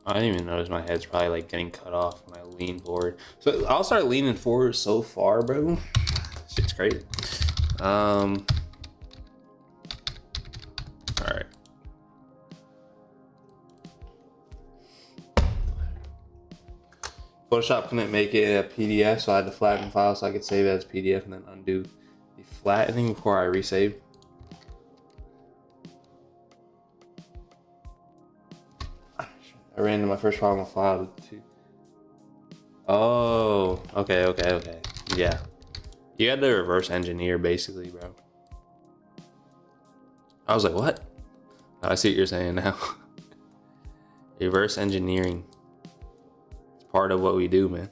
I didn't even notice my head's probably like getting cut off when I lean forward. So I'll start leaning forward so far, bro. Shit's crazy. All right. Photoshop couldn't make it a PDF, so I had to flatten the file so I could save it as PDF and then undo the flattening before I resave. I ran into my first problem with file too. Oh, okay. Yeah. You had to reverse engineer basically, bro. I was like, what? I see what you're saying now. Reverse engineering. It's part of what we do, man.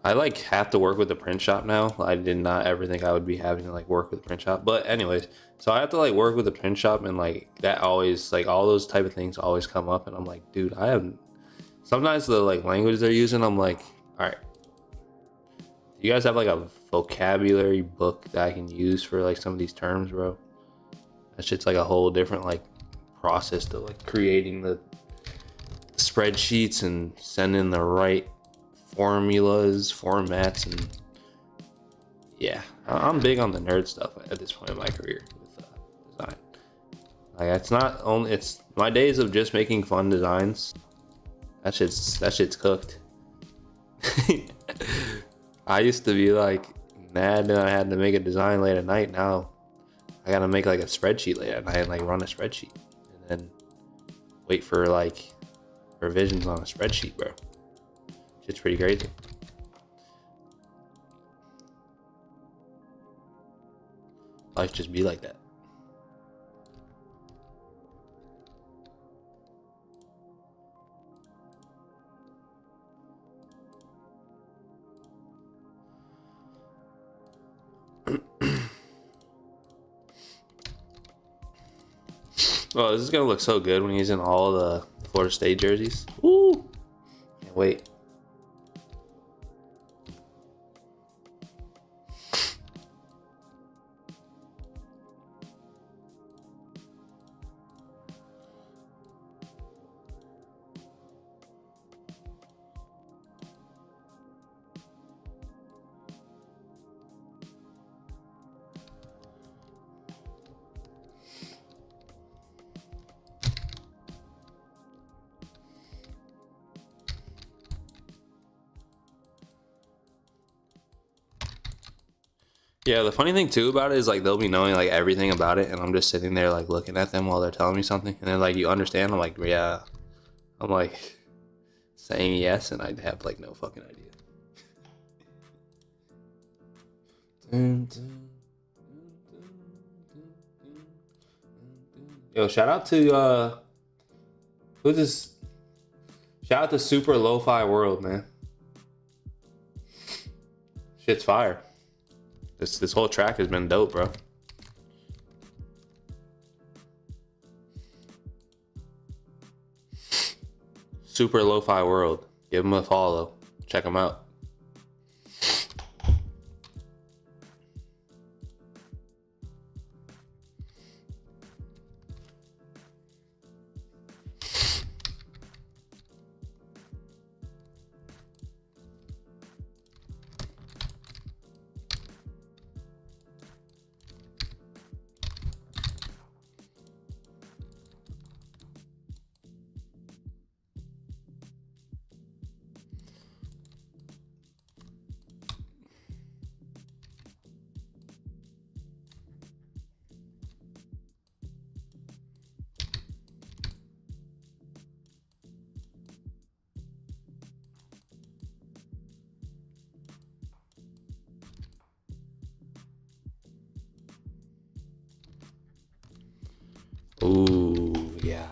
I like have to work with the print shop now. I did not ever think I would be having to like work with the print shop. But anyways, so I have to like work with the print shop, and like that always, like all those type of things always come up, and I'm like, dude, I have sometimes the like language they're using, I'm like, all right, do you guys have like a vocabulary book that I can use for like some of these terms, bro? That shit's like a whole different like process to like creating the spreadsheets and sending the right formulas, formats, and yeah, I'm big on the nerd stuff at this point in my career with design. Like it's not only, it's my days of just making fun designs. That shit's cooked. I used to be like mad that I had to make a design late at night. Now I gotta make like a spreadsheet late at night and like run a spreadsheet and then wait for like revisions on a spreadsheet, bro. It's pretty crazy. Life just be like that. Oh, this is gonna look so good when he's in all the Florida State jerseys. Woo! Can't wait. Yeah, the funny thing too about it is like they'll be knowing like everything about it, and I'm just sitting there like looking at them while they're telling me something, and then like you understand. I'm like, yeah. I'm like saying yes, and I'd have like no fucking idea. Yo, shout out to who's this? Shout out to Super Lo-Fi World, man. Shit's fire. This whole track has been dope, bro. Super Lo-Fi World. Give him a follow. Check him out. Ooh, yeah.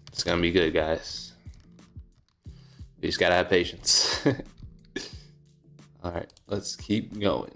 It's gonna be good, guys. You just gotta have patience. All right, let's keep going.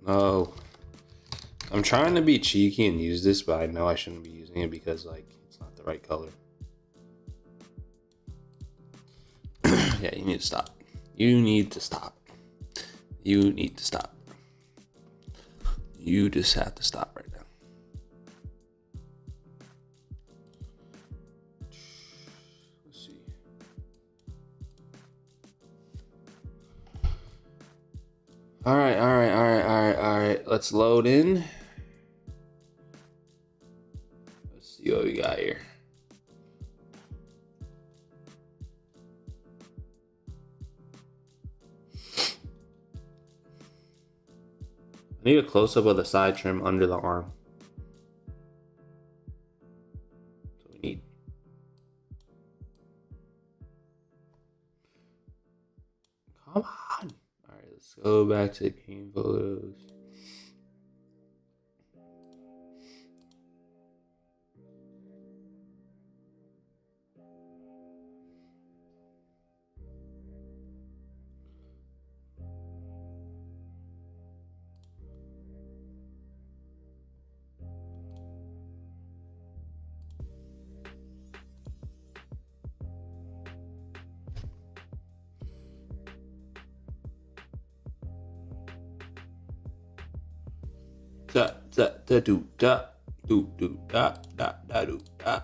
Oh, I'm trying to be cheeky and use this, but I know I shouldn't be using it because like it's not the right color. Yeah, you need to stop. You need to stop. You need to stop. You just have to stop right now. Let's see. All right. Let's load in. Let's see what we got here. I need a close-up of the side trim under the arm. That's what we need. Come on. All right, let's go back to game photos. Da. Do do da da da do da.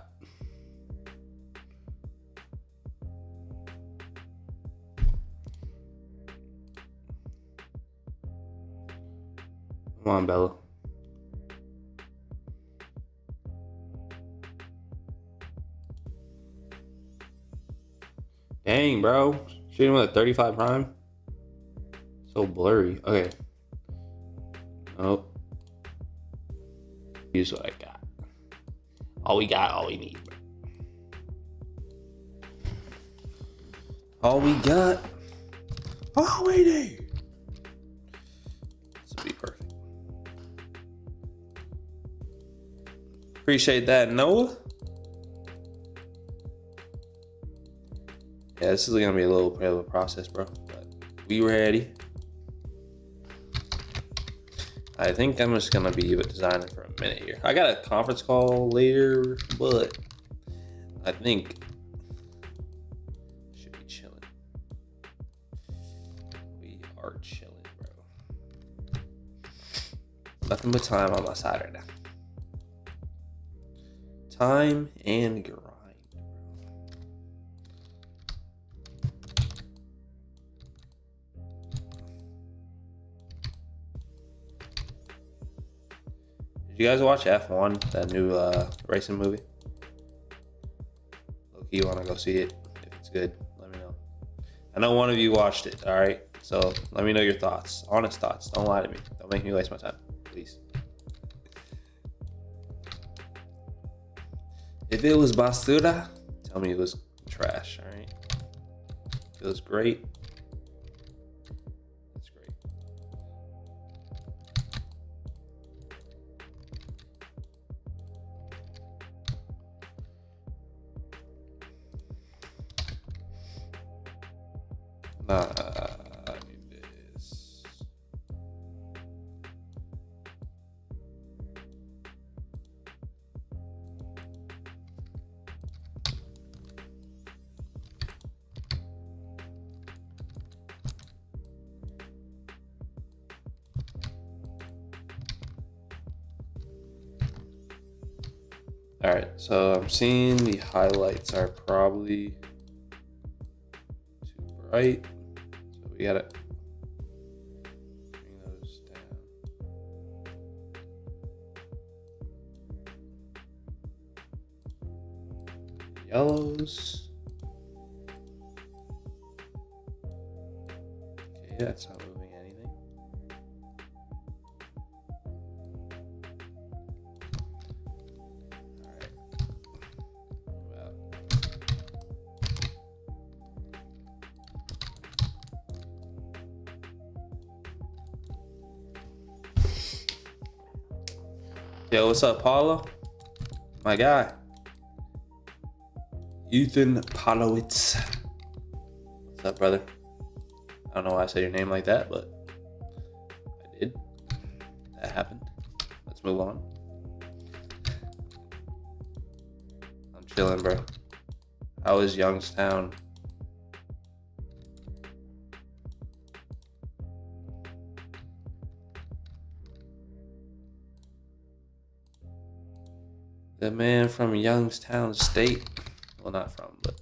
Come on, Bella. Dang, bro. Shooting with a 35 prime. So blurry. Okay. Nope. Use what I got. All we got, all we need. All we got, all we need. This will be perfect. Appreciate that, Noah. Yeah, this is gonna be a little bit of a process, bro. But we ready. I think I'm just gonna be designing for a minute here. I got a conference call later, but I think should be chilling. We are chilling, bro. Nothing but time on my side right now. Time and grind. Did you guys watch F1, that new racing movie? Loki, you want to go see it? If it's good, let me know. I know one of you watched it, all right? So let me know your thoughts, honest thoughts. Don't lie to me. Don't make me waste my time, please. If it was basura, tell me it was trash, all right? If it was great, it's great. This. All right, so I'm seeing the highlights are probably too bright. So we gotta bring those down. Yellows. Okay, that's not moving anything. All right. Move out. Yo, what's up, Paulo? My guy. Ethan Polowitz. What's up, brother? I don't know why I said your name like that, but I did. That happened. Let's move on. I'm chilling, bro. How is Youngstown? The man from Youngstown State. Well, not from, but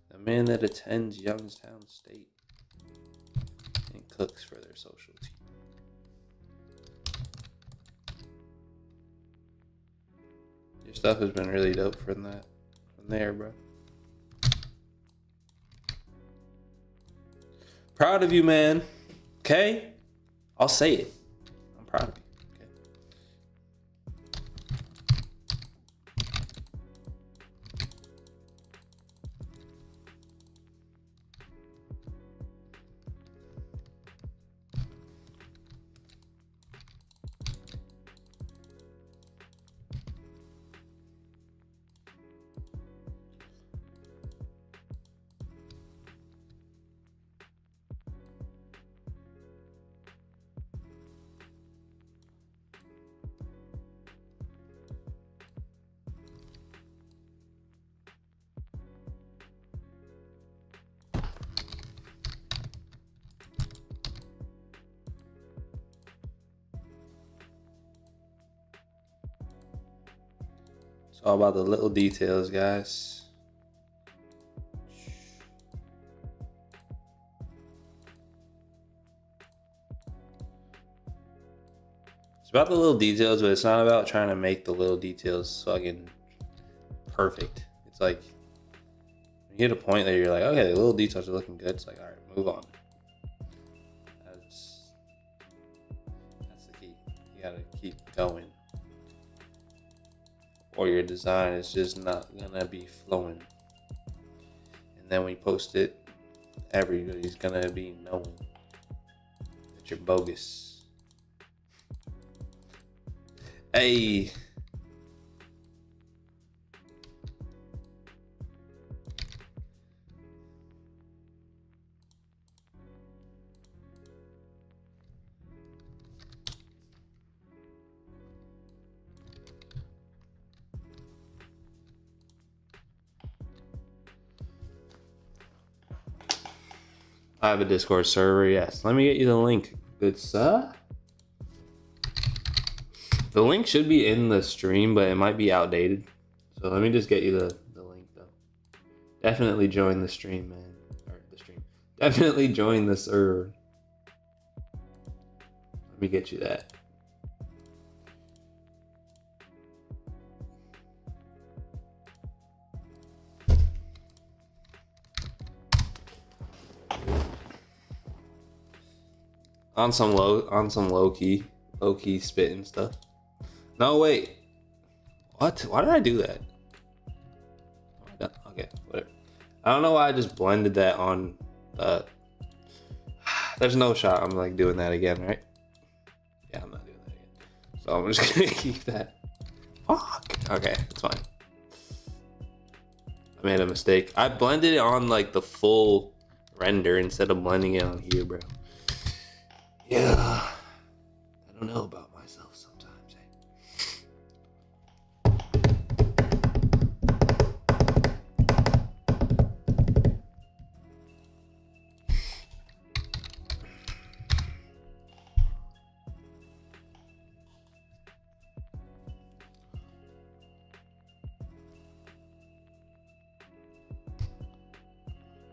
the man that attends Youngstown State and cooks for their social team. Your stuff has been really dope from there, bro. Proud of you, man. Okay? I'll say it. I'm proud of you. all about the little details, guys. It's about the little details, but it's not about trying to make the little details fucking perfect. It's like you get a point that you're like, okay, the little details are looking good. It's like, all right, move on. That's the key. You gotta keep going, or your design is just not gonna be flowing. And then when you post it, everybody's gonna be knowing that you're bogus. Hey. I have a Discord server, yes. Let me get you the link, good sir. The link should be in the stream, but it might be outdated. So let me just get you the link, though. Definitely join the stream, man. Or the stream. Definitely join the server. Let me get you that. On some low key spitting stuff. No, wait. What? Why did I do that? Okay, whatever. I don't know why I just blended that on. There's no shot I'm like doing that again, right? Yeah, I'm not doing that again. So I'm just gonna keep that. Fuck. Okay, it's fine. I made a mistake. I blended it on like the full render instead of blending it on here, bro. Yeah, I don't know about myself sometimes.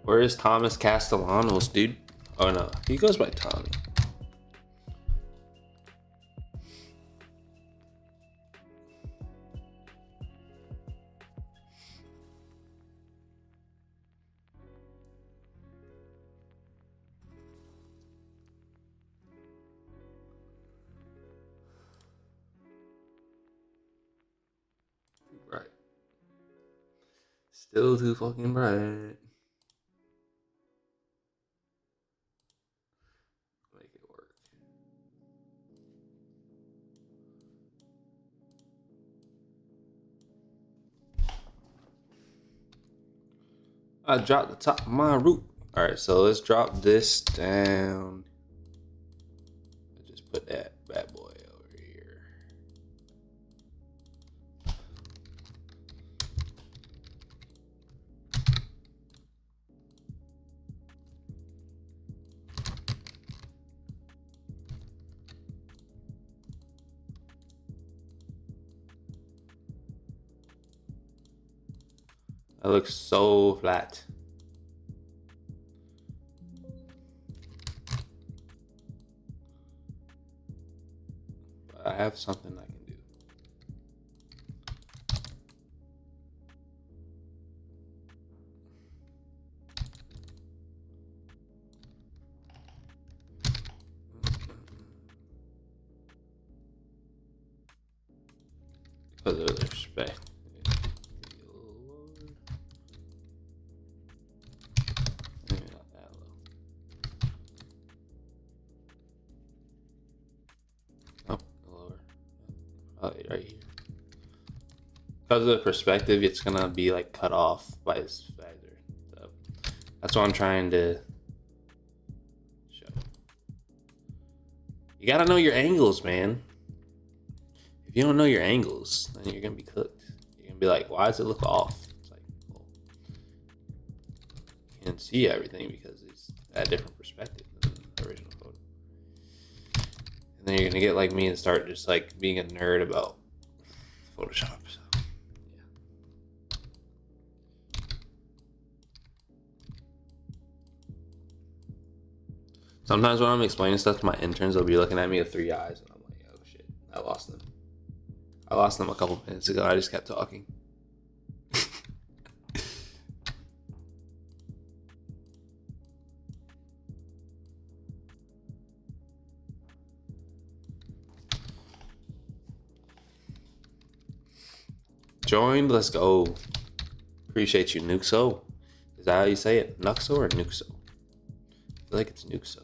Where is Thomas Castellanos, dude? Oh no, he goes by Tommy. Bright. Still too fucking bright. Make it work. I dropped the top of my root. Alright, so let's drop this down. Let's just put that bad boy over here. That looks so flat. But I have something I can do. Because of the respect. Right here. Because of the perspective, it's gonna be like cut off by this visor. So that's what I'm trying to show. You gotta know your angles, man. If you don't know your angles, then you're gonna be cooked. You're gonna be like, why does it look off? It's like, well, you can't see everything because it's at a different perspective than the original photo. And then you're gonna get like me and start just like being a nerd about Photoshop. So, yeah. Sometimes when I'm explaining stuff to my interns, they'll be looking at me with three eyes, and I'm like, oh shit, I lost them. I lost them a couple minutes ago. I just kept talking. Joined, let's go. Appreciate you, Nuxo. Is that how you say it? Nuxo or Nuxo? I feel like it's Nuxo.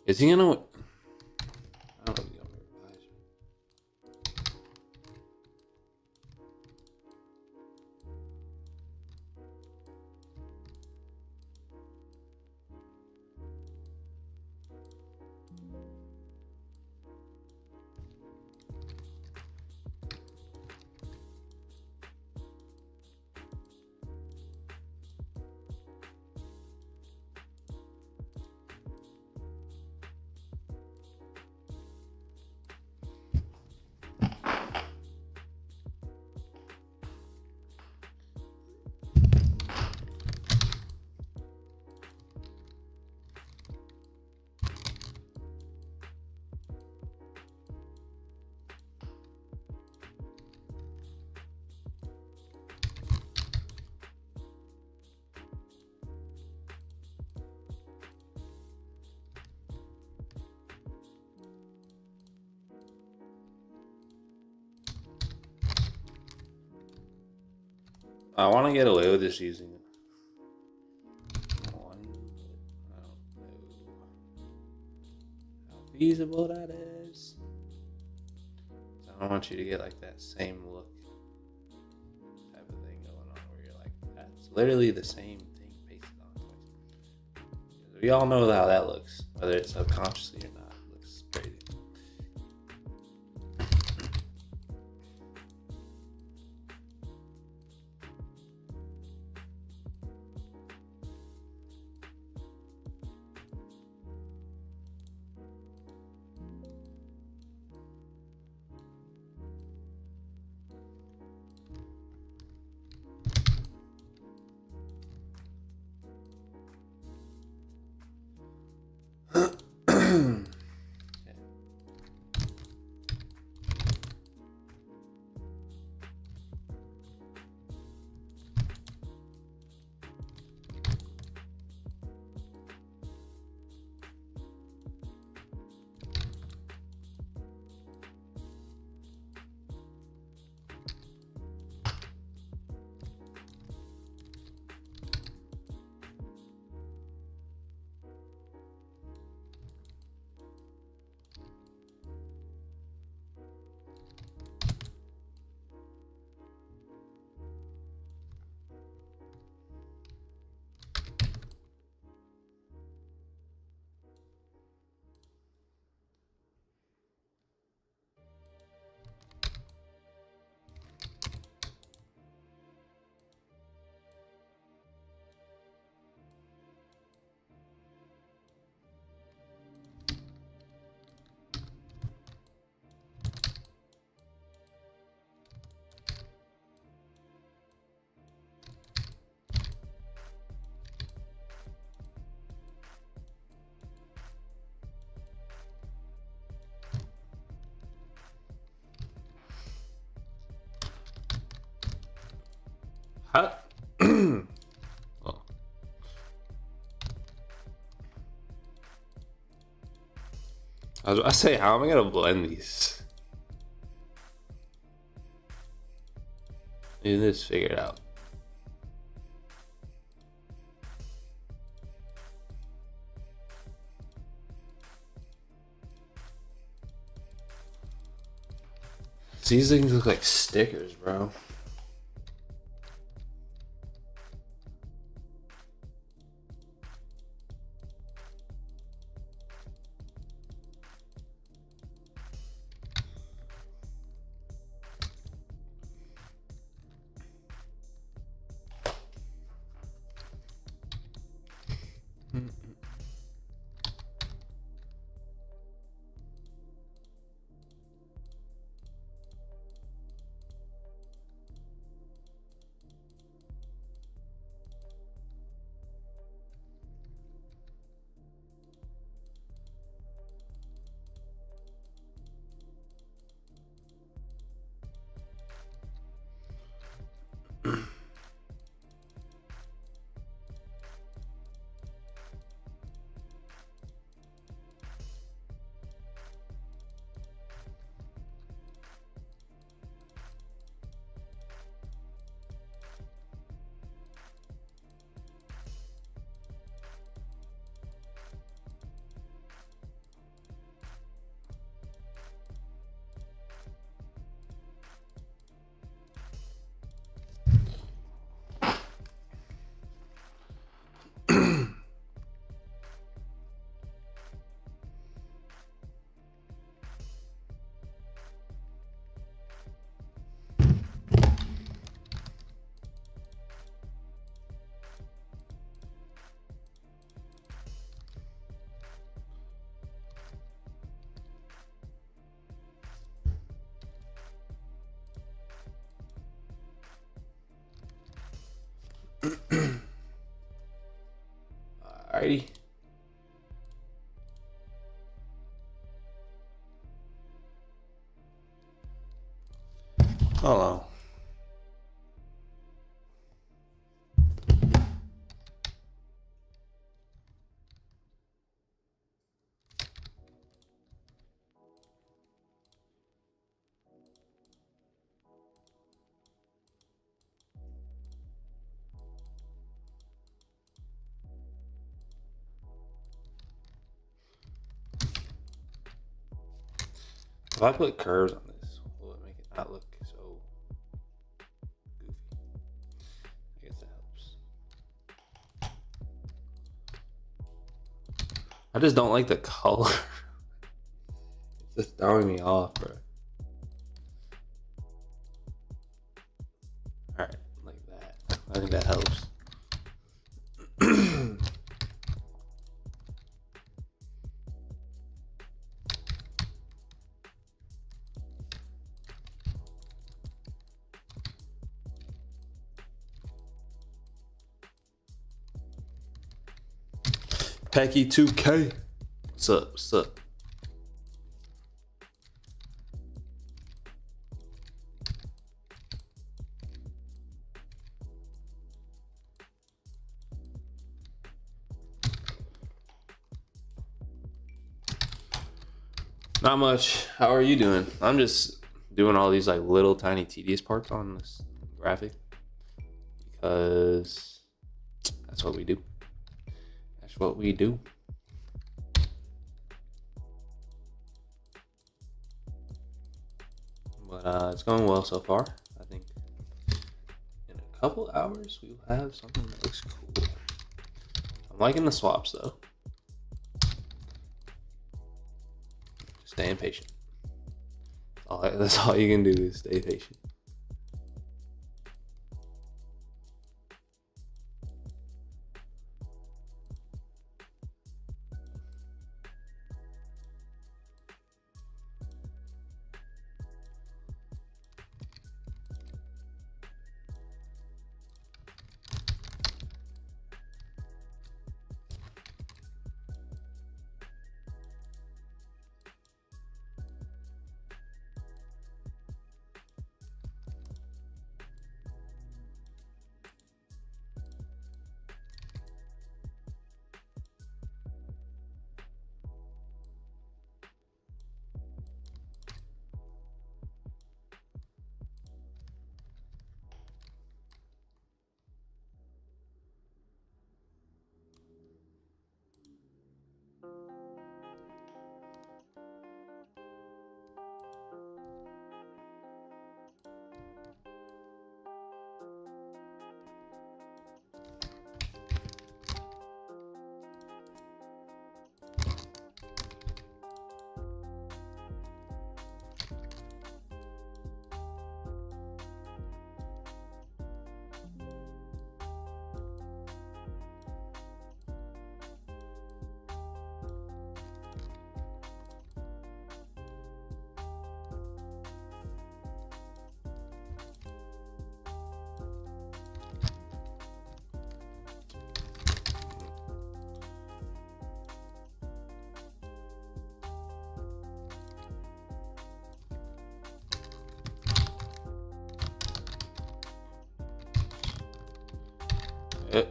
Is he gonna? I don't know if he's gonna revise. I want to get away with just using one. I don't know how feasible that is. So I don't want you to get like that same look type of thing going on where you're like, that's literally the same thing pasted on twice. We all know how that looks, whether it's subconsciously or not. It looks crazy. How? Oh. I was about to say, how am I gonna blend these? You just figure it out. These things look like stickers, bro. Alrighty. Hold on. If I put curves on this, will it make it not look so goofy? I guess that helps. I just don't like the color. It's just throwing me off, bro. Alright, like that. I think that helps. Pecky 2K. What's up? What's up? Not much. How are you doing? I'm just doing all these like little tiny tedious parts on this graphic because that's what we do. That's what we do. But it's going well so far. I think in a couple hours we will have something that looks cool. I'm liking the swaps though. Just staying patient. That's all you can do is stay patient.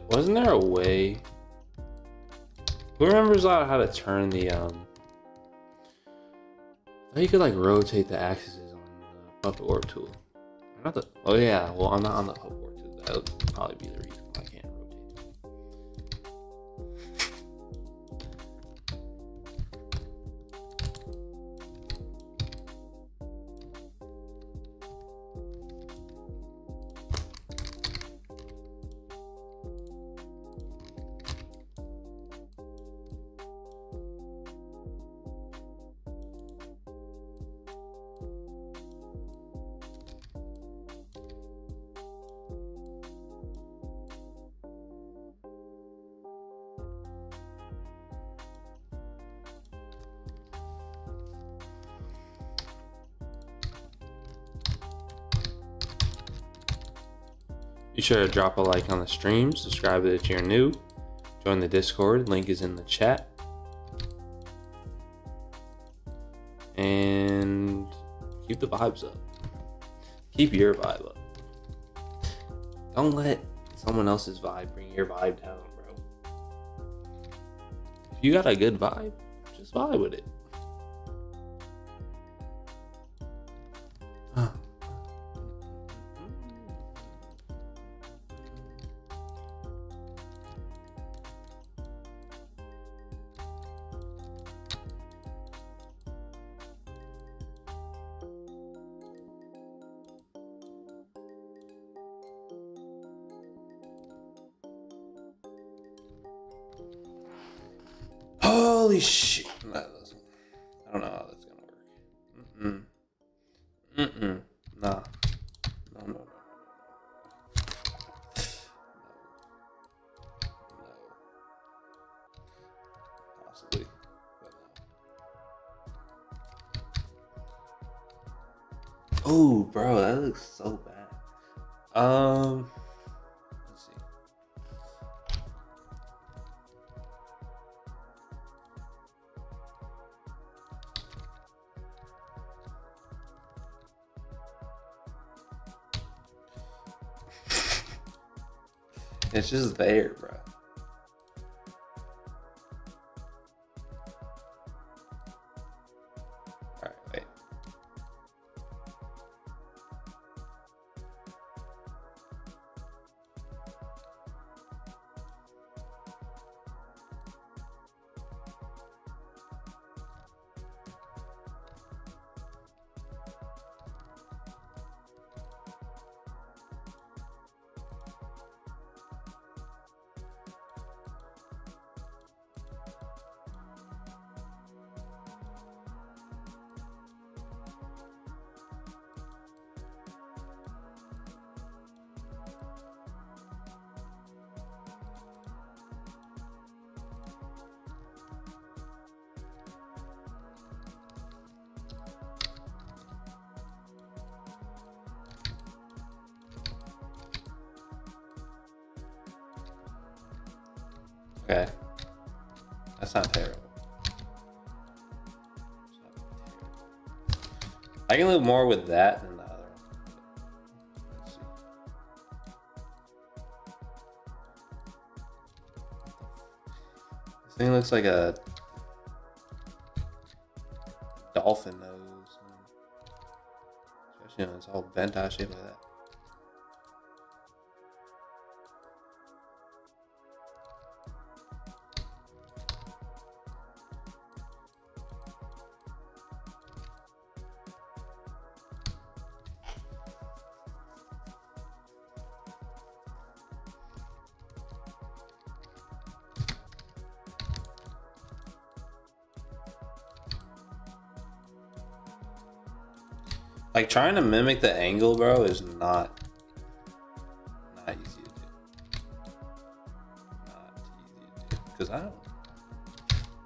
Wasn't there a way? Who remembers how to turn the I thought you could like rotate the axes on the puppet warp tool. Not the. Oh yeah. Well, I'm not on the puppet warp tool. That would probably be the reason why I can't rotate. Be sure to drop a like on the stream, subscribe if you're new, join the Discord, link is in the chat, and keep the vibes up. Keep your vibe up. Don't let someone else's vibe bring your vibe down, bro. If you got a good vibe, just vibe with it. Holy shit. I don't know how that's gonna work. Nah. No. Possibly. But no. Oh, bro, that looks so bad. Let's see. It's just there, bro. Alright, wait. Okay. That's not terrible. I can live more with that than the other one. Let's see. This thing looks like a dolphin nose. Especially when it's all bent out shaped like that. Like trying to mimic the angle, bro, is not easy to do. Not easy to do. Because I don't.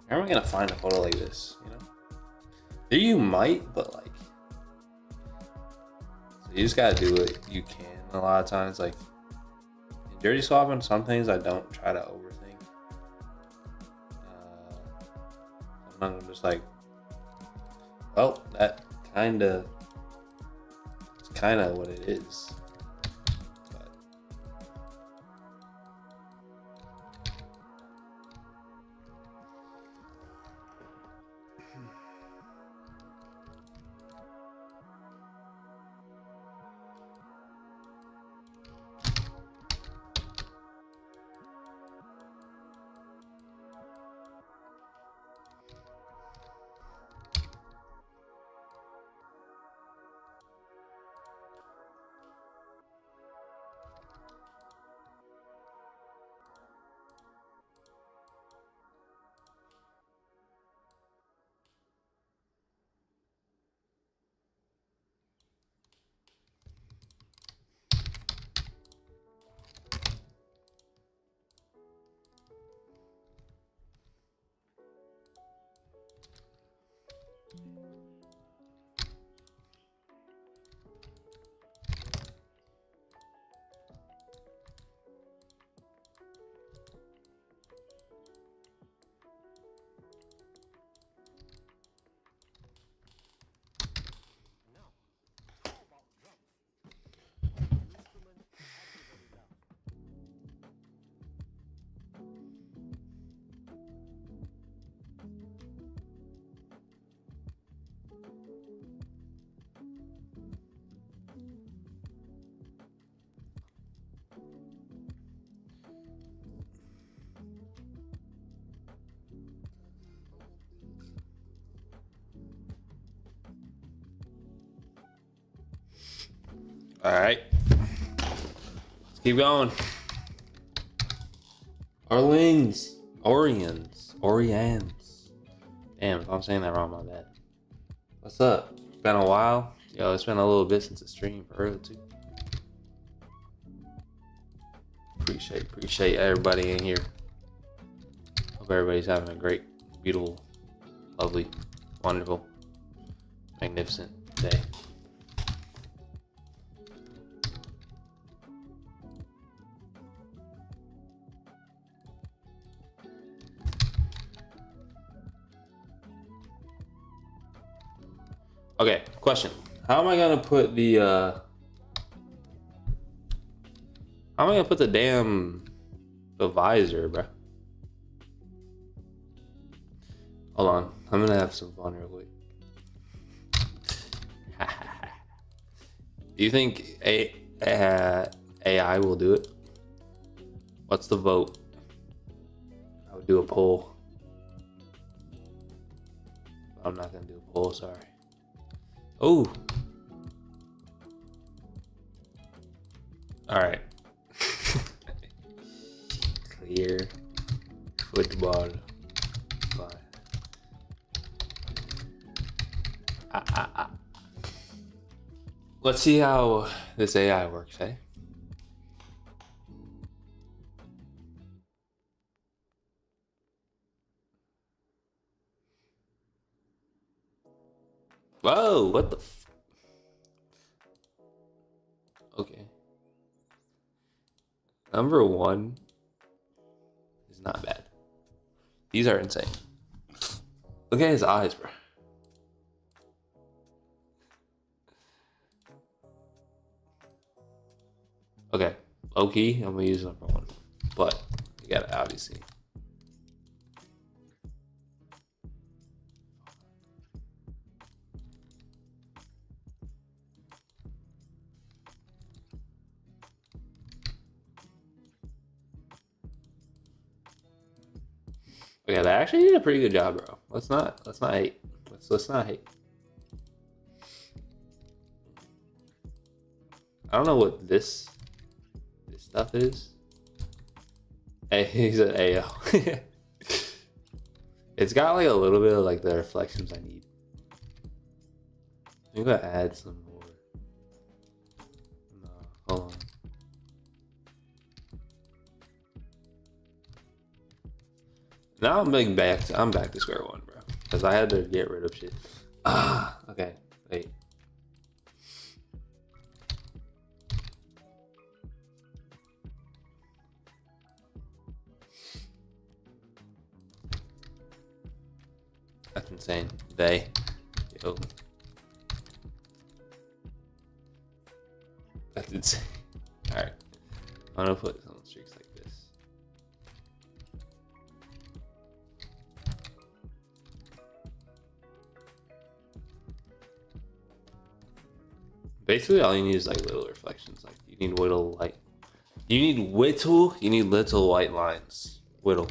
How am I gonna find a photo like this? You know? You might, but like, so you just gotta do what you can. A lot of times, like in dirty swapping, some things I don't try to overthink. Sometimes I'm just like, well, that kind of what it is. But All right. Let's keep going. Orleans. Orians. Damn, if I'm saying that wrong, my bad. What's up? It's been a while. Yo, it's been a little bit since the stream for real too. Appreciate everybody in here. Hope everybody's having a great, beautiful, lovely, wonderful, magnificent day. Okay, question. How am I gonna put the how am I gonna put the damn visor, bro? Hold on, I'm gonna have some fun real quick. Do you think AI will do it? What's the vote? I would do a poll. I'm not gonna do a poll, sorry. Oh. All right. Clear football. Fine. Let's see how this AI works, eh? Whoa, what the okay. Number 1 is not bad. These are insane. Look at his eyes, bro. Okay, low key, I'm gonna use number 1, but you gotta obviously. Okay, they actually did a pretty good job, bro. Let's not hate. Let's not hate. I don't know what this stuff is. Hey, he's an AO. It's got like a little bit of like the reflections I need. I'm gonna add some more. No, hold on. Now I'm back to square one, bro. Because I had to get rid of shit. Okay, wait. That's insane. Yo. That's insane. Alright. I'm gonna put some streaks like this. Basically, all you need is like little reflections. Like you need little light. You need little white lines. Whittle.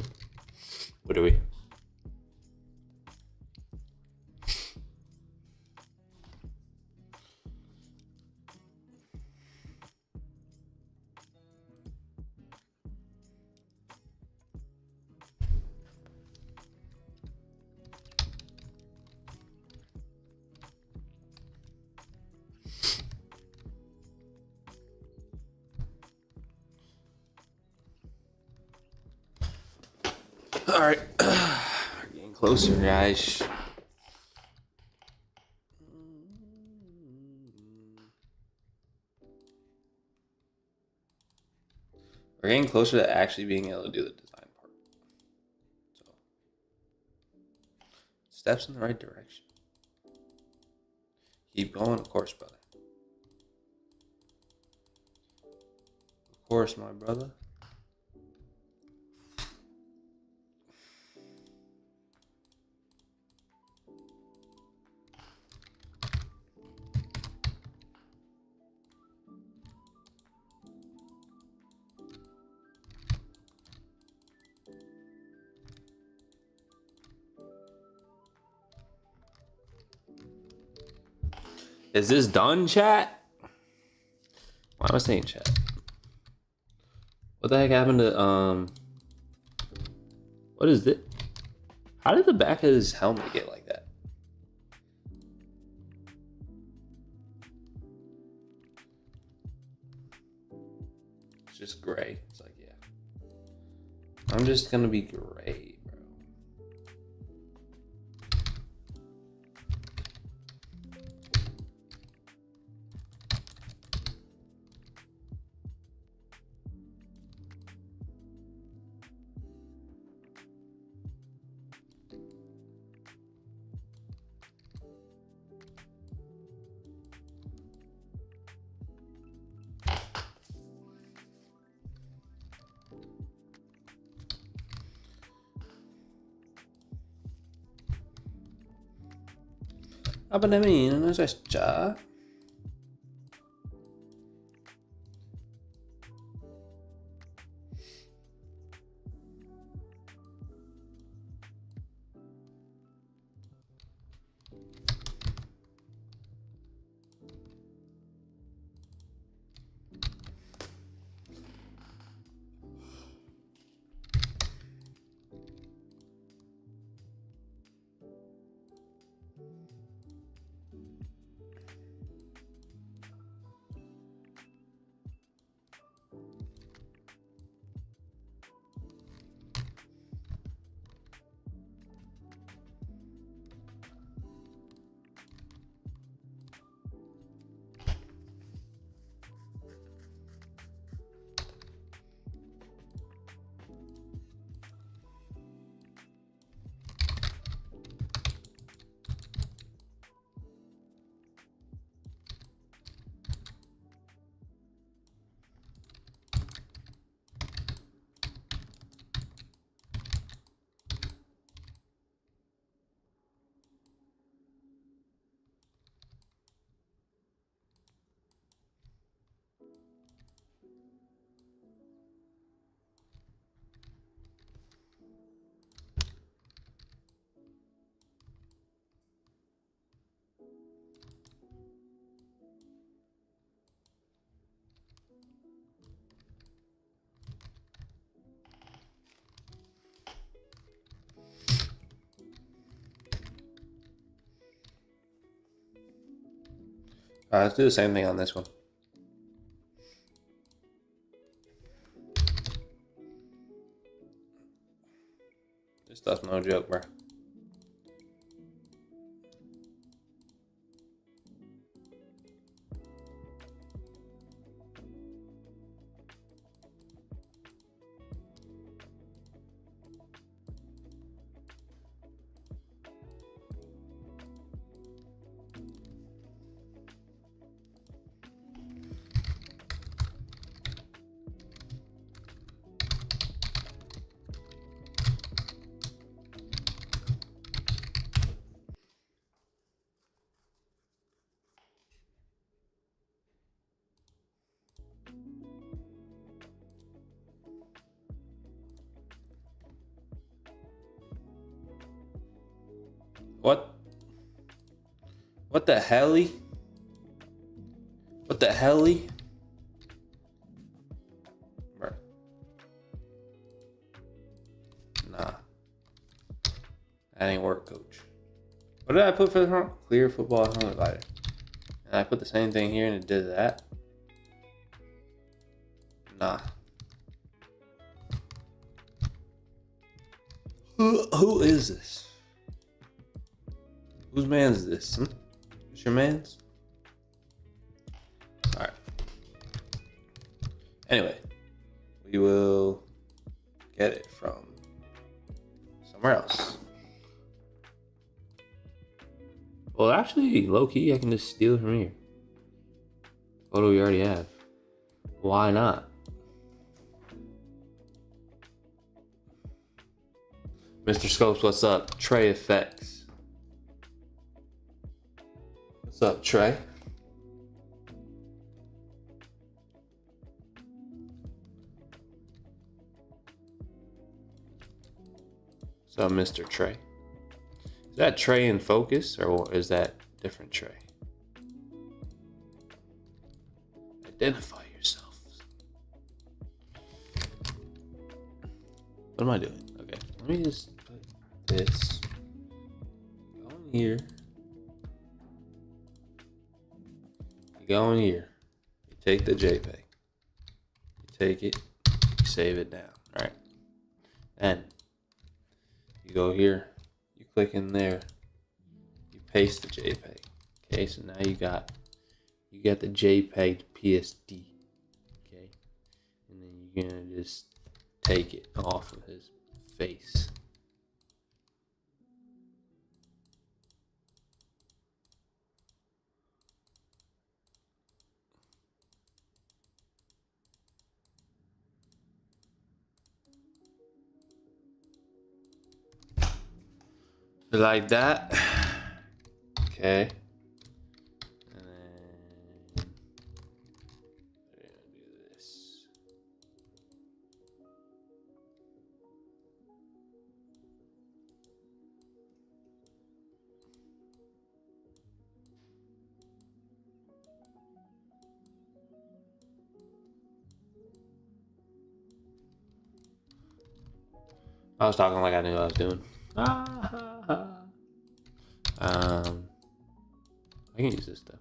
What do we? All right, we're getting closer, guys. We're getting closer to actually being able to do the design part. So, steps in the right direction. Keep going, of course, brother. Of course, my brother. Is this done, chat? gonna stay in chat. What the heck happened to what is it? How did the back of his helmet get like that? It's just gray. It's like, yeah. I'm just gonna be gray, bro. Apa namanya? No es ya. Let's do the same thing on this one. This stuff's no joke, bro. What? What the helly? What the helly? Bruh. Nah. That ain't work, coach. What did I put for the front? Clear football helmet lighter. And I put the same thing here and it did that? Nah. Who is this? Whose man's is this? It's your man's? Alright. Anyway, we will get it from somewhere else. Well, actually, low-key, I can just steal it from here. Photo we already have. Why not? Mr. Scopes, what's up? Trey Effects. What's up, Trey? What's up, Mr. Trey? Is that Trey in focus or is that different Trey? Identify yourself. What am I doing? Okay, let me just put this on here. You go in here. You take the JPEG. You take it. You save it down. All right. Then you go here. You click in there. You paste the JPEG. Okay, so now you got the JPEG to PSD. Okay, and then you're gonna just take it off of his face. Like that. Okay. And then we're gonna do this. I was talking like I knew what I was doing. I can use this stuff.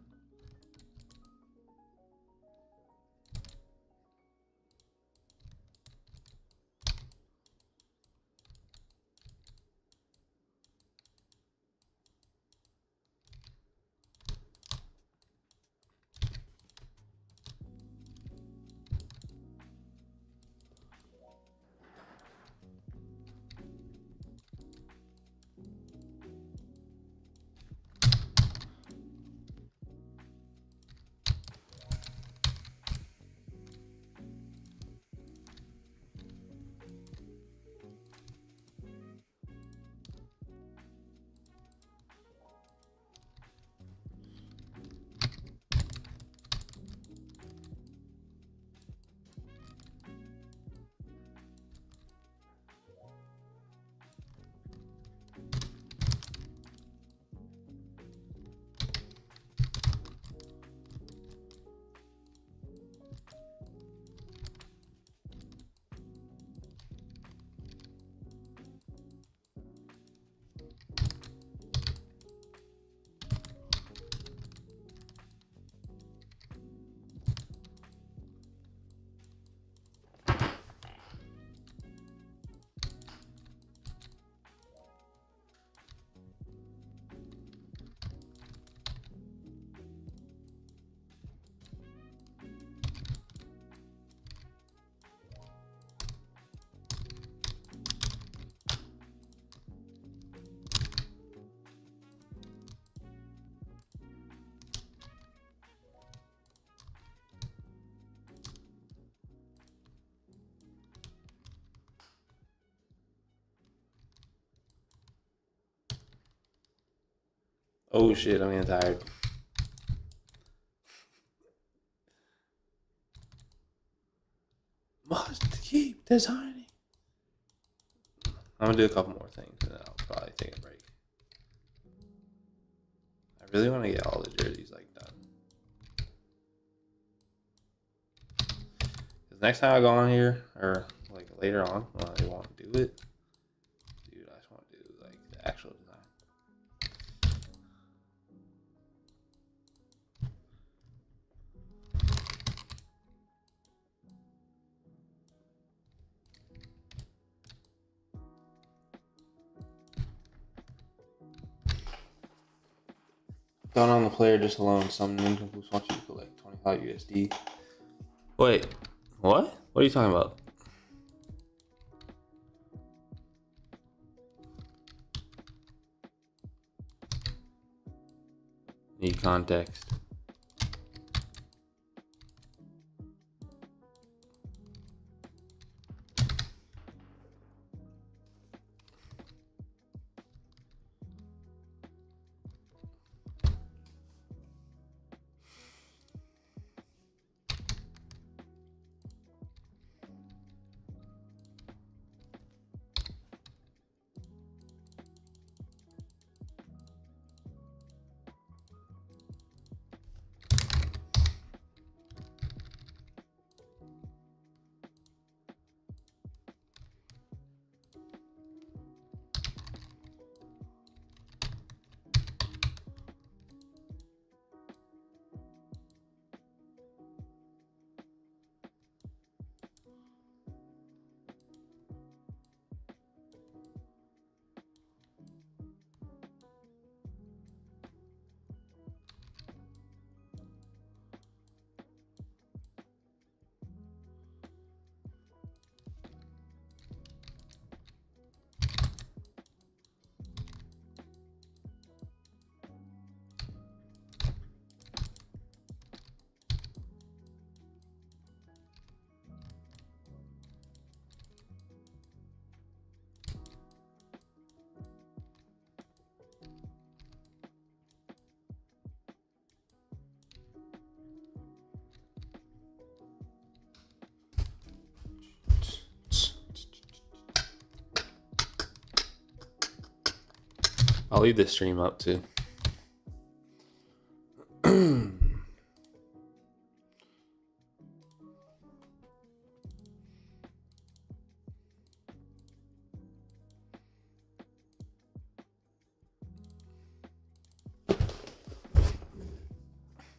Oh shit, I'm getting tired. Must keep designing. I'm gonna do a couple more things and then I'll probably take a break. I really want to get all the jerseys like done. Cause next time I go on here, or like later on when I want to do it, dude, I just want to do like the actual design. Done on the player just alone. Some nincompoops want you to collect 25 USD. Wait, what? What are you talking about? Need context. I'll leave this stream up too.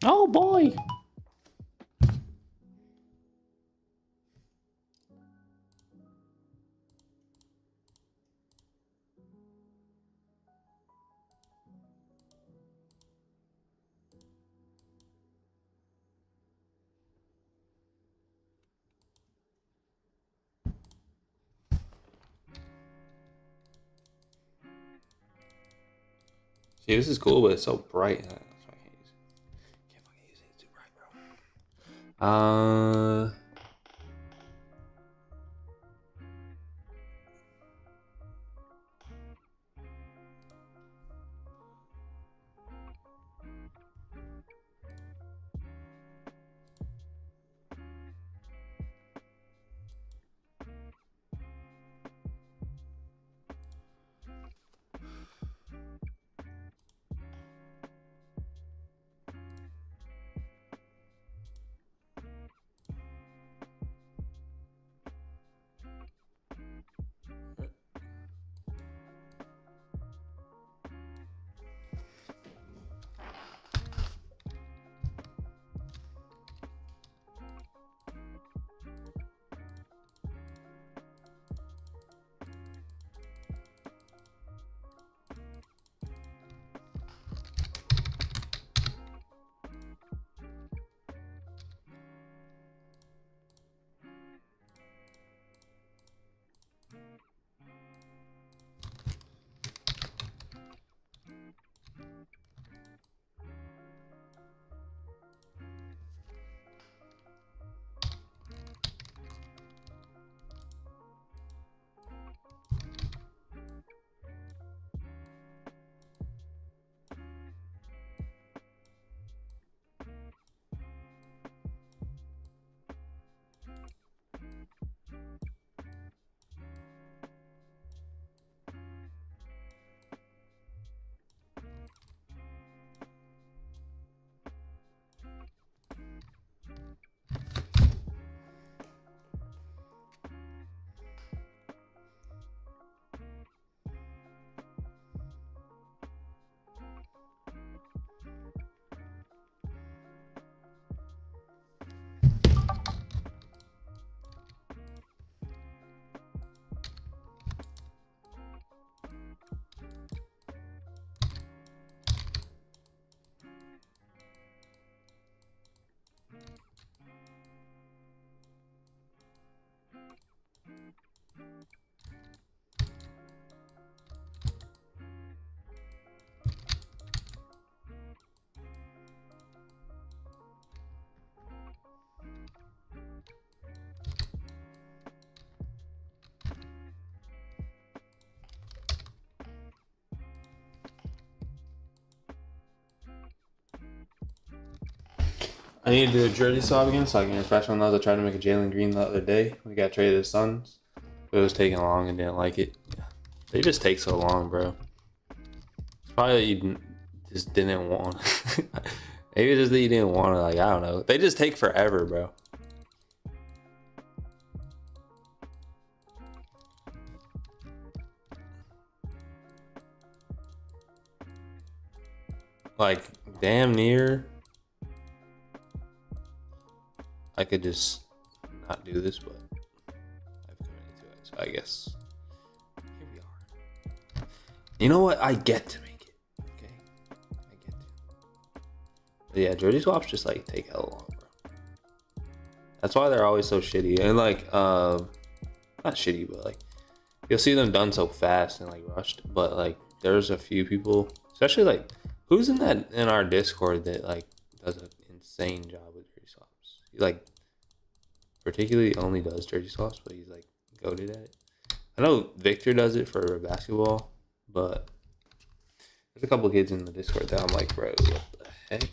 Oh boy. See, this is cool, but it's so bright. That's why I can't use it. Can't fucking use it. It's too bright, bro. I need to do a jersey swap again so I can refresh on those. I tried to make a Jalen Green the other day. We got traded to the Suns. But it was taking long and didn't like it. They just take so long, bro. It's probably that you just didn't want. Maybe it's just that you didn't want to, like, I don't know. They just take forever, bro. Like, damn near. I could just not do this, but I've committed to it, so I guess here we are. You know what? I get to make it. Okay, I get to. But yeah, jersey swaps just like take hella long, bro. That's why they're always so shitty. And like, not shitty, but like you'll see them done so fast and like rushed. But like, there's a few people, especially like who's in our Discord that like does an insane job with jersey swaps. He like particularly only does jersey swaps, but he's like goated at it. I know Victor does it for basketball, but there's a couple kids in the Discord that I'm like, bro, what the heck?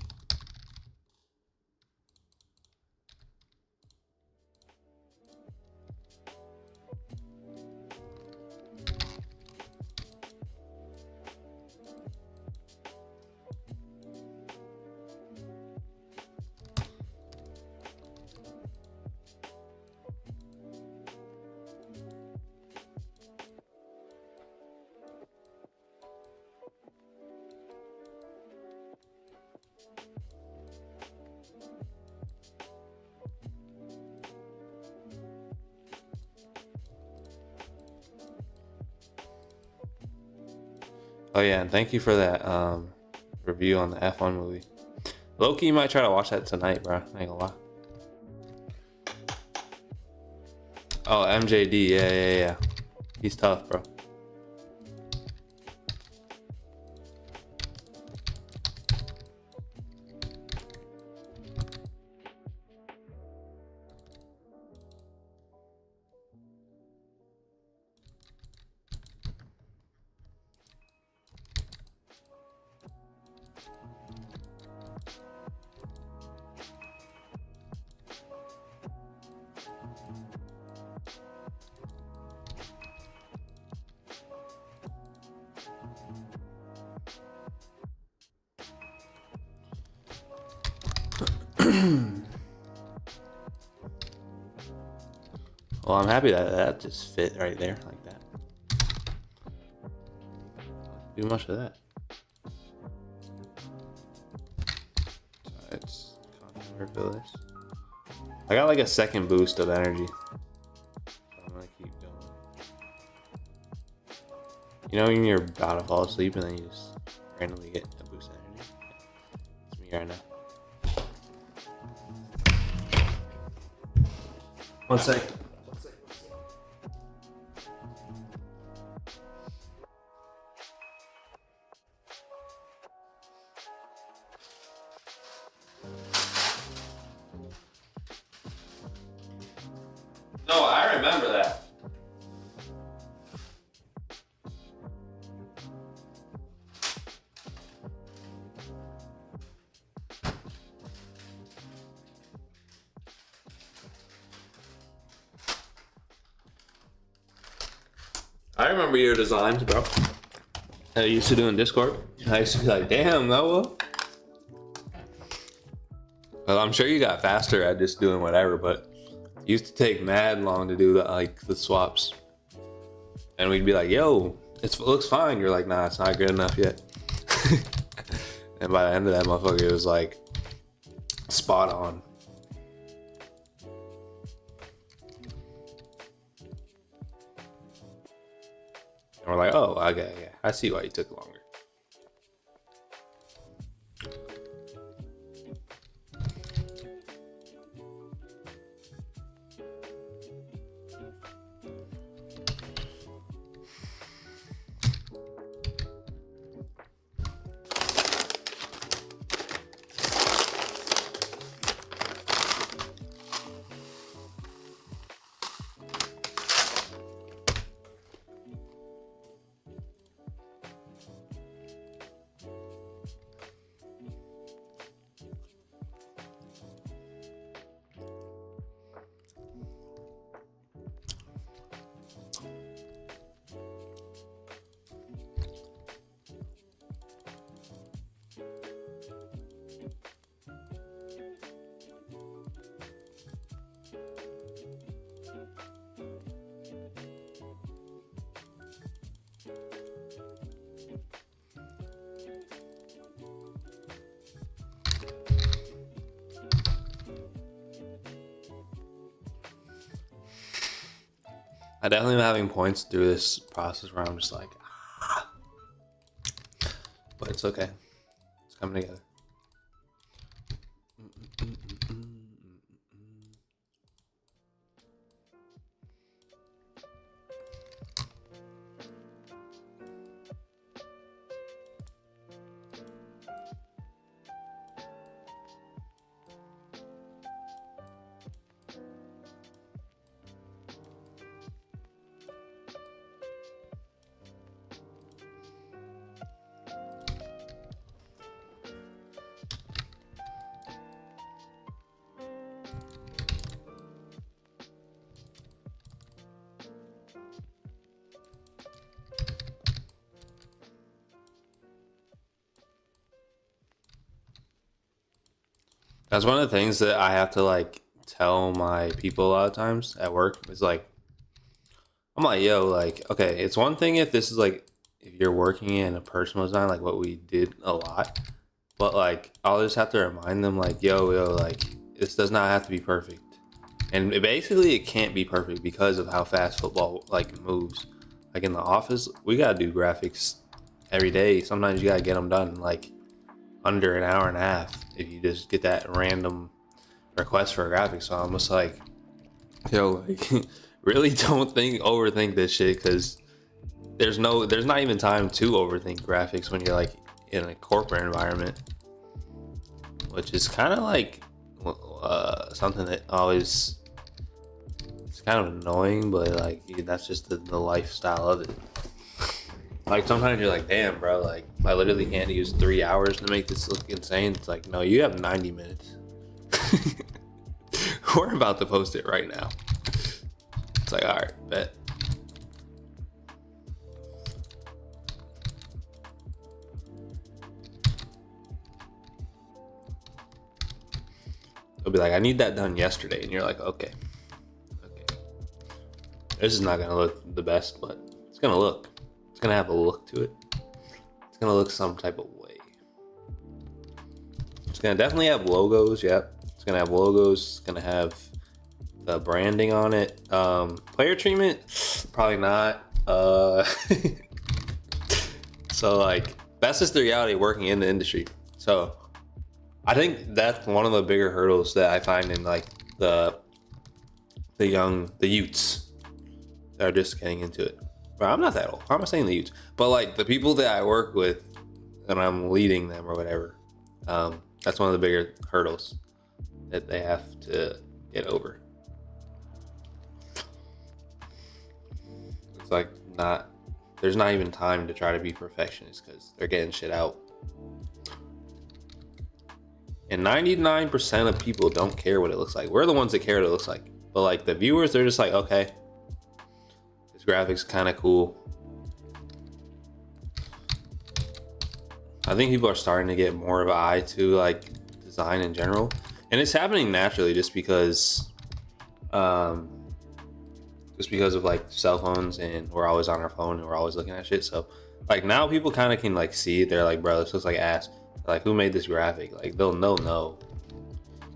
Oh yeah, and thank you for that review on the F1 movie. Loki, you might try to watch that tonight, bro. I ain't gonna lie. Oh, MJD, yeah. He's tough, bro. Well, I'm happy that that just fit right there like that. Do much of that. So it's content fillers. I got like a second boost of energy. So I'm gonna keep going. You know when you're about to fall asleep and then you just randomly get a boost of energy? It's me right now. One sec. No, I remember that. I remember your designs, bro. I used to do in Discord. I used to be like, damn, Noah. Well, I'm sure you got faster at just doing whatever, but it used to take mad long to do the swaps. And we'd be like, yo, it looks fine. You're like, nah, it's not good enough yet. And by the end of that motherfucker, it was like spot on. And we're like, oh, okay, yeah, I see why you took longer. I definitely am having points through this process where I'm just like, ah. But it's okay. It's coming together. That's one of the things that I have to like tell my people a lot of times at work is like, I'm like, yo, like, okay, it's one thing if this is like, if you're working in a personal design, like what we did a lot, but like, I'll just have to remind them like, yo, like, this does not have to be perfect. And basically it can't be perfect because of how fast football like moves. Like in the office, we gotta do graphics every day. Sometimes you gotta get them done like under an hour and a half if you just get that random request for a graphic. So I'm just like, yo, like, really don't overthink this shit, because there's not even time to overthink graphics when you're like in a corporate environment, which is kind of like something that always, it's kind of annoying, but like that's just the lifestyle of it. Like sometimes you're like, damn, bro, like I literally can't use 3 hours to make this look insane. It's like, no, you have 90 minutes. We're about to post it right now. It's like, all right, bet. They'll be like, I need that done yesterday. And you're like, okay. This is not gonna look the best, but it's gonna look. It's gonna have a look to it. It's gonna look some type of way. It's gonna definitely have logos, yep. It's gonna have logos, it's gonna have the branding on it. Player treatment, probably not. So like, that's just the reality of working in the industry. So I think that's one of the bigger hurdles that I find in like the youths that are just getting into it. Well, I'm not that old. How am I saying the youths? But like the people that I work with and I'm leading them or whatever, that's one of the bigger hurdles that they have to get over. It's like there's not even time to try to be perfectionist because they're getting shit out. And 99% of people don't care what it looks like. We're the ones that care what it looks like. But like the viewers, they're just like, okay, this graphic's kind of cool. I think people are starting to get more of an eye to like design in general. And it's happening naturally just because of like cell phones, and we're always on our phone and we're always looking at shit. So like now people kind of can like see it. They're like, bro, this looks like ass. Like, who made this graphic? Like, they'll know.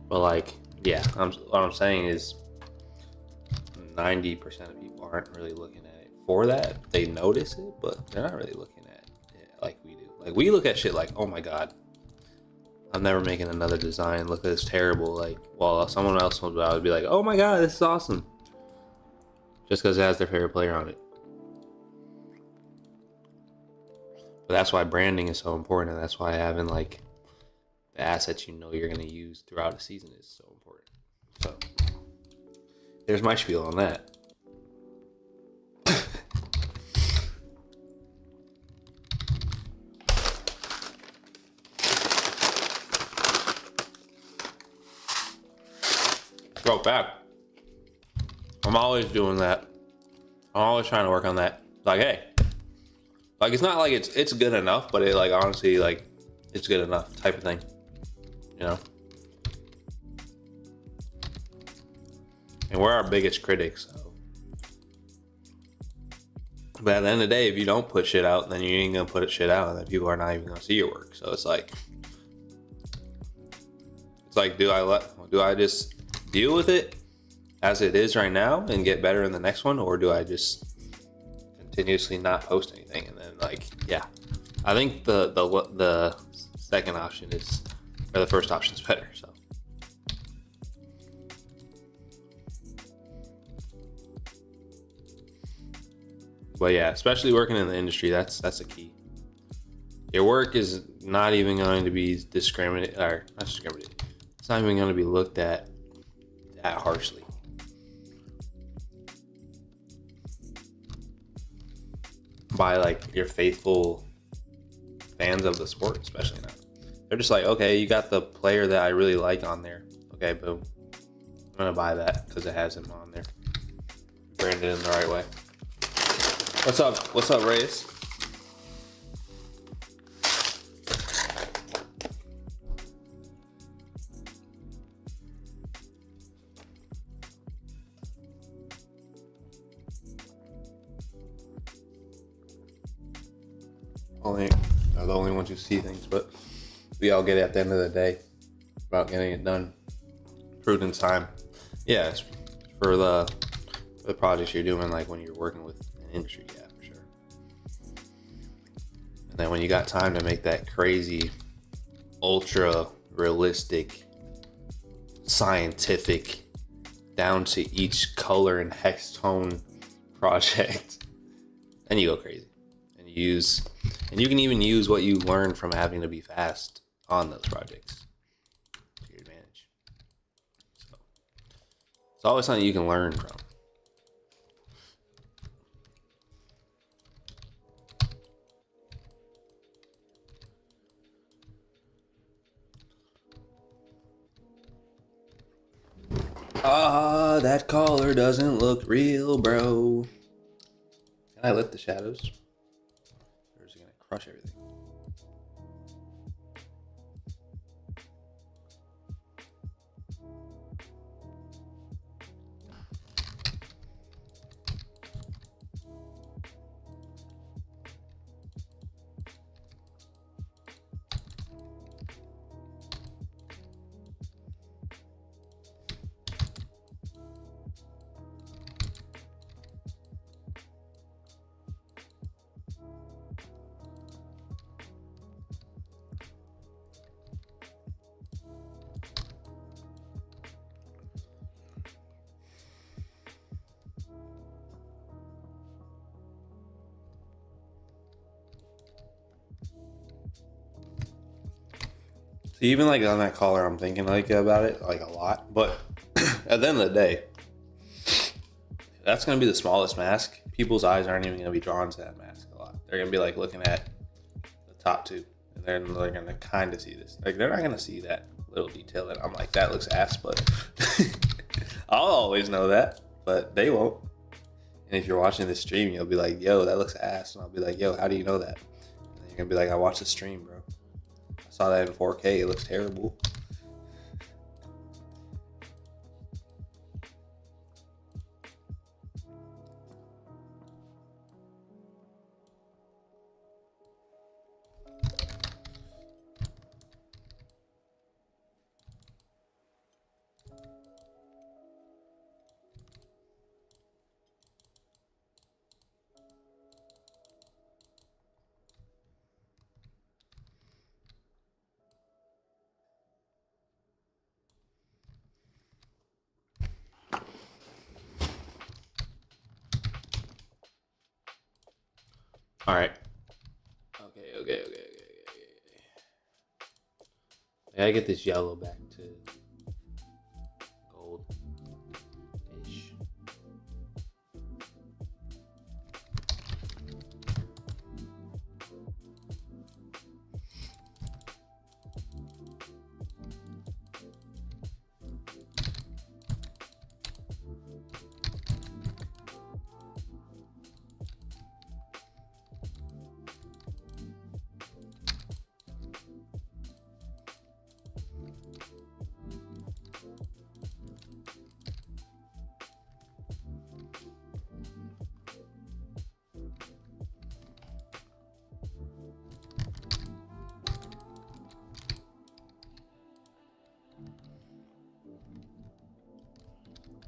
But like, yeah, what I'm saying is 90% of people aren't really looking at it for that. They notice it, but they're not really looking at it like we do. Like, we look at shit like, oh my god, I'm never making another design. Look at this terrible. Like, while someone else would be like, oh my god, this is awesome, just because it has their favorite player on it. But that's why branding is so important, and that's why having like the assets you're going to use throughout a season is so important. So there's my spiel on that. Bro, fact. I'm always doing that. I'm always trying to work on that. Like, hey, like it's not like it's good enough, but it like honestly like it's good enough type of thing, you know. And we're our biggest critics. So. But at the end of the day, if you don't put shit out, then you ain't gonna put shit out, and then people are not even gonna see your work. So it's like do I just deal with it as it is right now and get better in the next one, or do I just continuously not post anything? And then like, yeah, I think the second option is, or the first option is better. So but yeah, especially working in the industry, that's a key. Your work is not even going to be discriminated, or not discriminated, it's not even going to be looked at that harshly. By like your faithful fans of the sport, especially now. They're just like, okay, you got the player that I really like on there. Okay, boom. I'm gonna buy that because it has him on there. Branded in the right way. What's up? What's up, Reyes? Are the only ones who see things, but we all get it at the end of the day about getting it done. Prudent time. Yeah, it's for the projects you're doing, like when you're working with an industry, yeah, for sure. And then when you got time to make that crazy, ultra realistic, scientific, down to each color and hex tone project, then you go crazy. And you can even use what you learned from having to be fast on those projects to your advantage. So it's always something you can learn from. That color doesn't look real, bro. Can I lift the shadows? Or is it gonna crush everything? So even like on that collar, I'm thinking like about it like a lot. But at the end of the day, that's gonna be the smallest mask. People's eyes aren't even gonna be drawn to that mask a lot. They're gonna be like looking at the top two, and then they're gonna kind of see this. Like they're not gonna see that little detail that I'm like, that looks ass, but I'll always know that, but they won't. And if you're watching this stream, you'll be like, yo, that looks ass. And I'll be like, yo, how do you know that? And then you're gonna be like, I watched the stream, bro. I saw that in 4K. It looks terrible. All right. Okay. I gotta get this yellow back to gold-ish.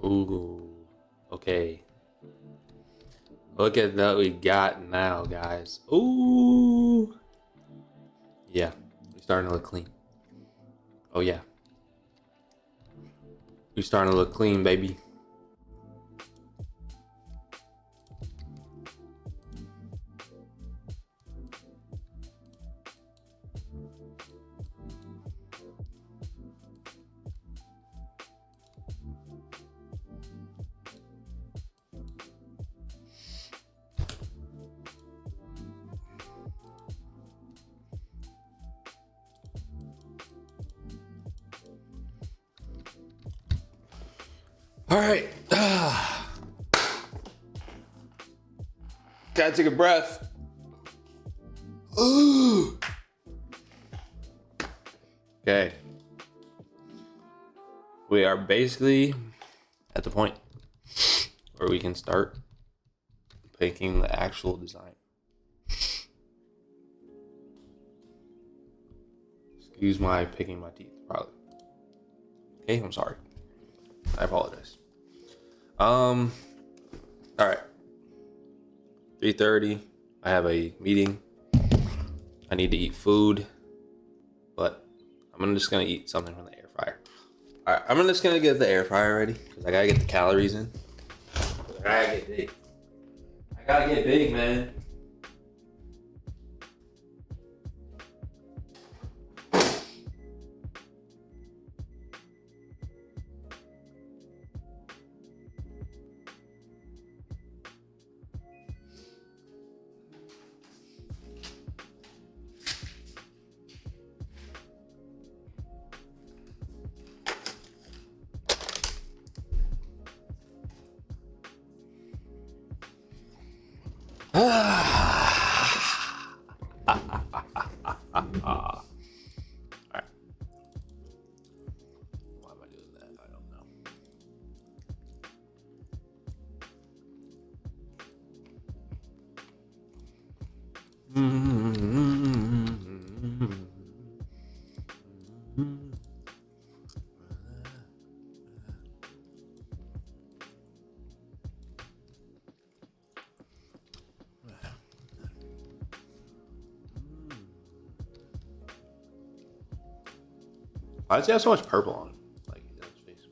Ooh, okay. Look at that we got now, guys. Ooh. Yeah, we're starting to look clean. Oh yeah. We're starting to look clean, baby. All right. Gotta take a breath. Ooh. Okay. We are basically at the point where we can start picking the actual design. Excuse my picking my teeth, probably. Okay, I'm sorry. I apologize. All right. 3:30. I have a meeting. I need to eat food, but I'm just gonna eat something from the air fryer. All right, I'm just gonna get the air fryer ready because I gotta get the calories in. I gotta get big. I gotta get big, man. Alright. Why am I doing that? I don't know. Why does he have so much purple on him? Like in his face.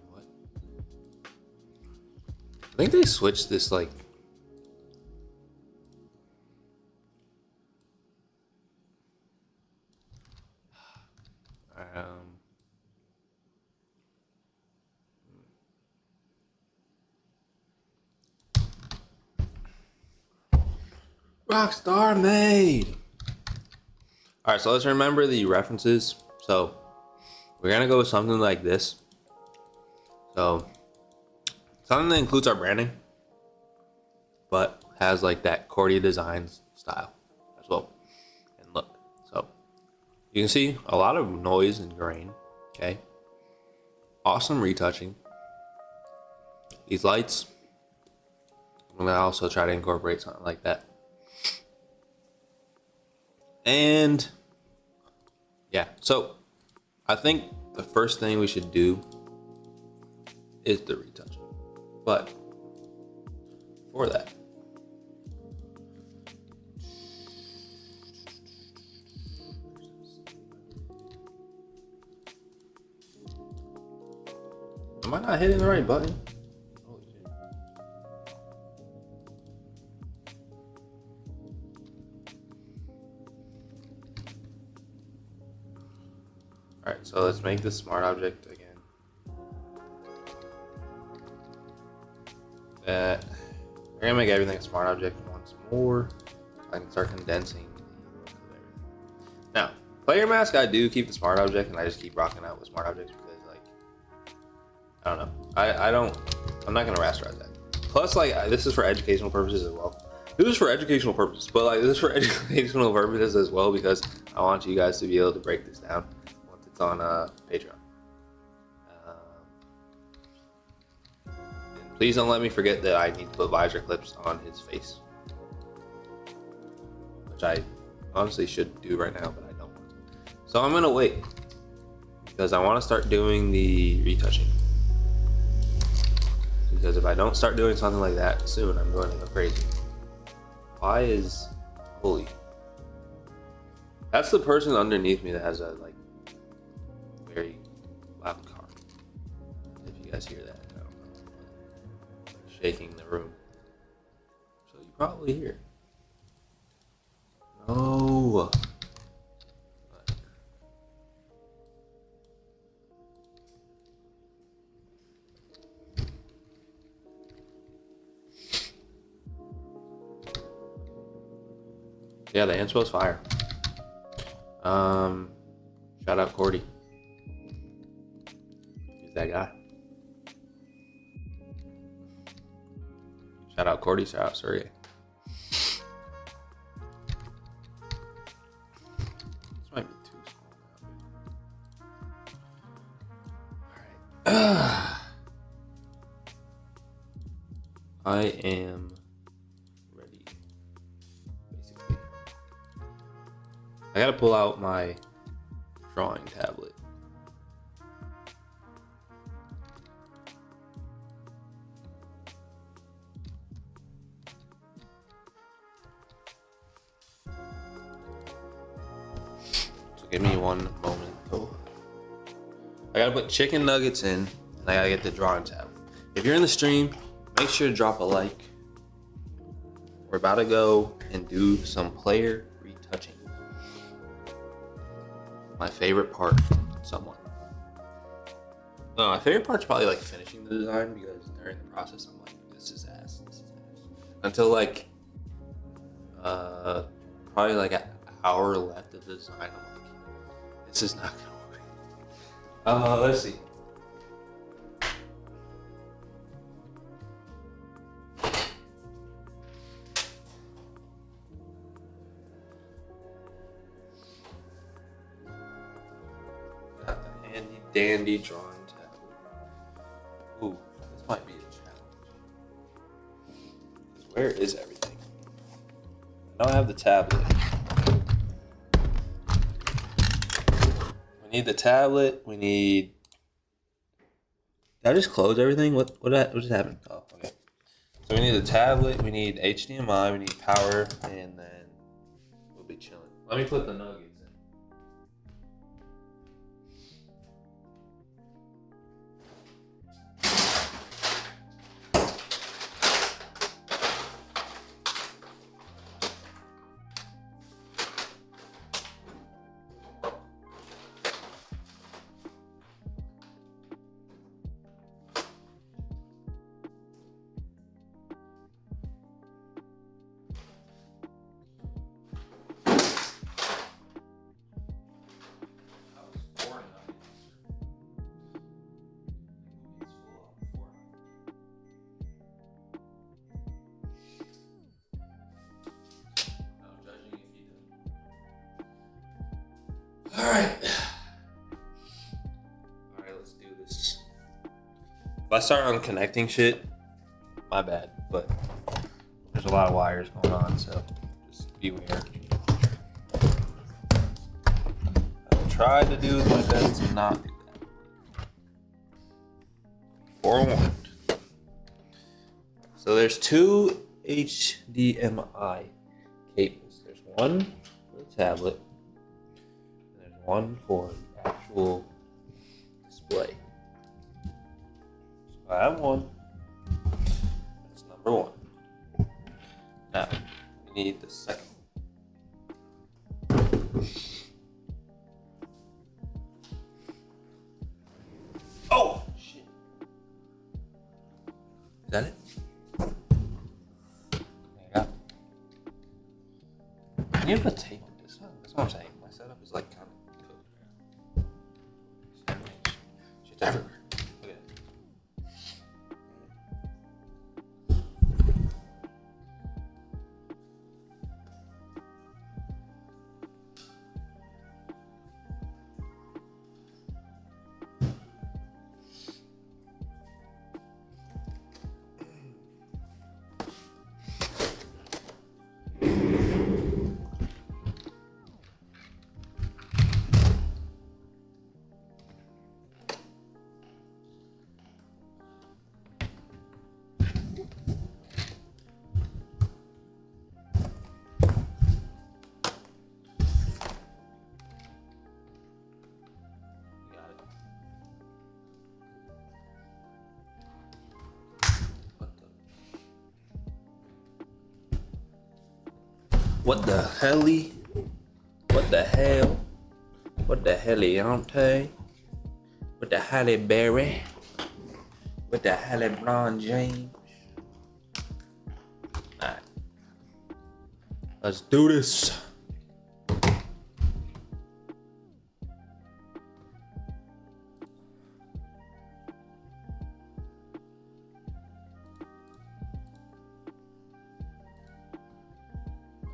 What? I think they switched this like. Rockstar made. All right, so let's remember the references. So we're gonna go with something like this. So something that includes our branding, but has like that Cordy Designs style as well. And look, so you can see a lot of noise and grain. Okay, awesome retouching. These lights, I'm gonna also try to incorporate something like that. And yeah, so I think the first thing we should do is the retouching. But for that, am I not hitting the right button? Holy shit. All right, so let's make this smart object again. That we're gonna make everything a smart object once more. I can start condensing the look of everything. Now, player mask, I do keep the smart object, and I just keep rocking out with smart objects because, like, I don't know. I'm not gonna rasterize that. Plus, like, this is for educational purposes as well. This is for educational purposes, but like, this is for educational purposes as well because I want you guys to be able to break this down once it's on Patreon. Please don't let me forget that I need to put visor clips on his face. Which I honestly should do right now, but I don't want to. So I'm gonna wait. Because I want to start doing the retouching. Because if I don't start doing something like that soon, I'm going to go crazy. Why is... Holy... That's the person underneath me that has a, like, very loud car. If you guys hear that. Shaking the room, so you probably hear. No. Yeah, the Answell's fire. Shout out Cordy. He's that guy. Shout out Cordy, shout out Surrey. This might be too small. Alright. I am ready. Basically. I gotta pull out my drawing tablet. Give me one moment. Oh. I gotta put chicken nuggets in, and I gotta get the drawing tab. If you're in the stream, make sure to drop a like. We're about to go and do some player retouching. My favorite part, somewhat. No, my favorite part's probably like finishing the design, because during the process I'm like, this is ass. Until like probably like an hour left of the design, I'm like, this is not gonna work. Let's see. Got the handy dandy drawing tablet. Ooh, this might be a challenge. Where is everything? I know I have the tablet. We need the tablet. We need. Did I just close everything? What just happened? Oh, okay. So we need the tablet. We need HDMI. We need power, and then we'll be chilling. Let me put the nuggets in. Alright, let's do this. If I start unconnecting shit, my bad, but there's a lot of wires going on, so just beware. I'll try to do my best to not do that. Forewarned. So there's two HDMI cables. There's one for the tablet, one for the actual display. So I have one. That's number one. Now, we need the second one. Oh, shit. Is that it? Yeah. I need to put tape on this. That's what I'm saying. My setup is like kind of shit's everywhere. Look at it. What the helly? What the hell? What the heliante? What the Halle Berry? What the Halle Bron James? Alright. Let's do this.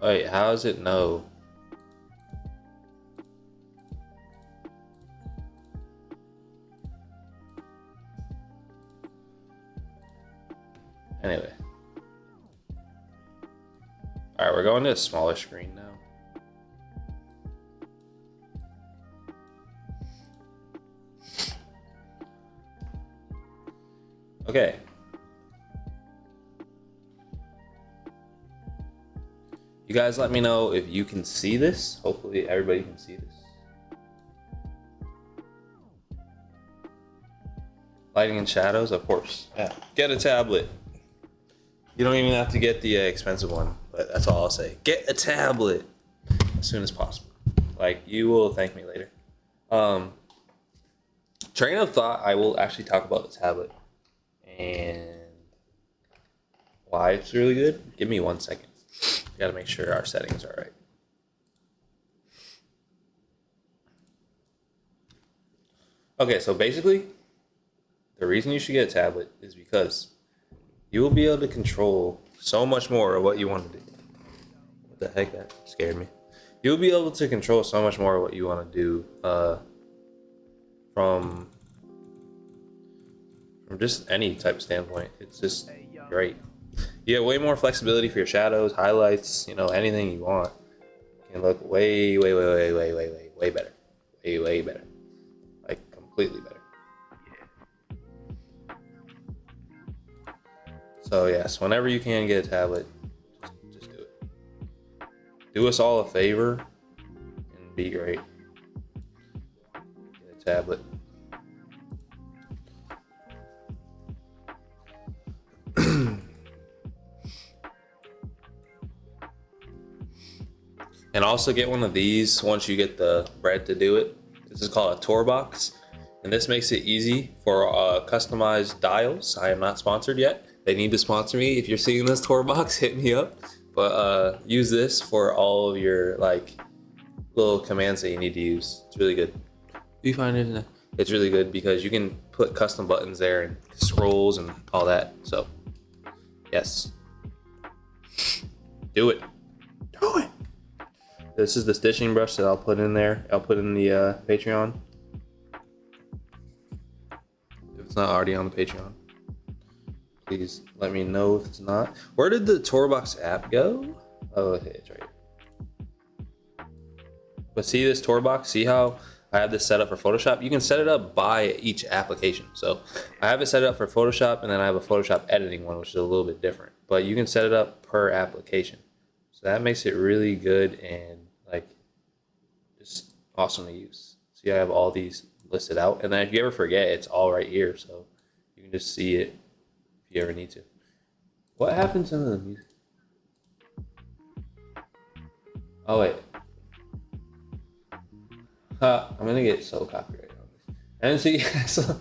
Wait, how does it know? Anyway. Alright, we're going to a smaller screen now. Okay. You guys let me know if you can see this. Hopefully everybody can see this. Lighting and shadows, of course. Yeah. Get a tablet. You don't even have to get the expensive one, but that's all I'll say. Get a tablet as soon as possible. Like, you will thank me later. Train of thought, I will actually talk about the tablet and why it's really good. Give me 1 second. Gotta make sure our settings are right. Okay, so basically, the reason you should get a tablet is because you will be able to control so much more of what you want to do. What the heck? That scared me. You'll be able to control so much more of what you want to do from just any type of standpoint. It's just great. You have way more flexibility for your shadows, highlights, anything you want. You can look way better. Way better. Like, completely better. So yes, whenever you can get a tablet, just do it. Do us all a favor and be great. Get a tablet. And also get one of these once you get the bread to do it. This is called a tour box, and this makes it easy for customized dials. I am not sponsored yet. They need to sponsor me. If you're seeing this tour box, hit me up. But use this for all of your little commands that you need to use. It's really good. Do you find it? It's really good because you can put custom buttons there and scrolls and all that. So yes, do it. Do it. This is the stitching brush that I'll put in there. I'll put in the Patreon. If it's not already on the Patreon, please let me know if it's not. Where did the Tourbox app go? Oh, okay, it's right here. But see this Tourbox? See how I have this set up for Photoshop? You can set it up by each application. So I have it set up for Photoshop, and then I have a Photoshop editing one, which is a little bit different. But you can set it up per application. So that makes it really good and just awesome to use. See, I have all these listed out, and then if you ever forget, it's all right here, so you can just see it if you ever need to. What happened to the music? Oh wait, I'm gonna get so copyrighted on this. And see, so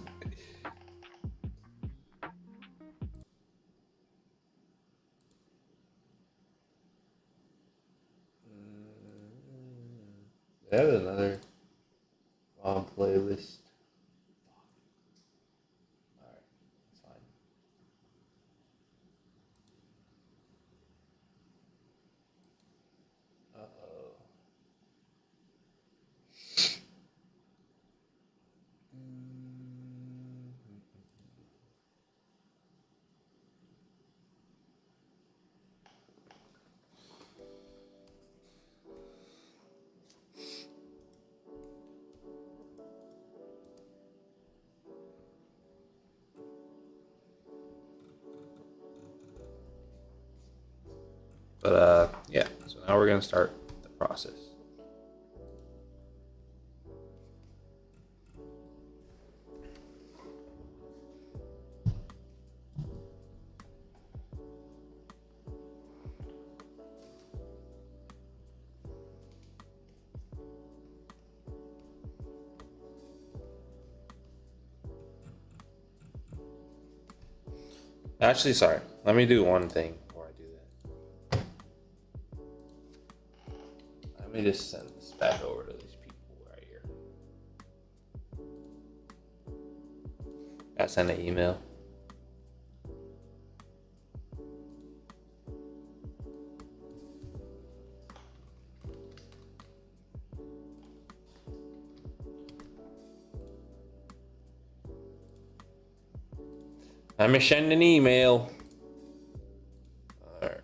I have another playlist. Alright, that's fine. Uh-oh. But yeah, so now we're gonna start the process. Actually, sorry, let me do one thing before I do that. Let me just send this back over to these people right here. I send an email. Let me send an email. All right.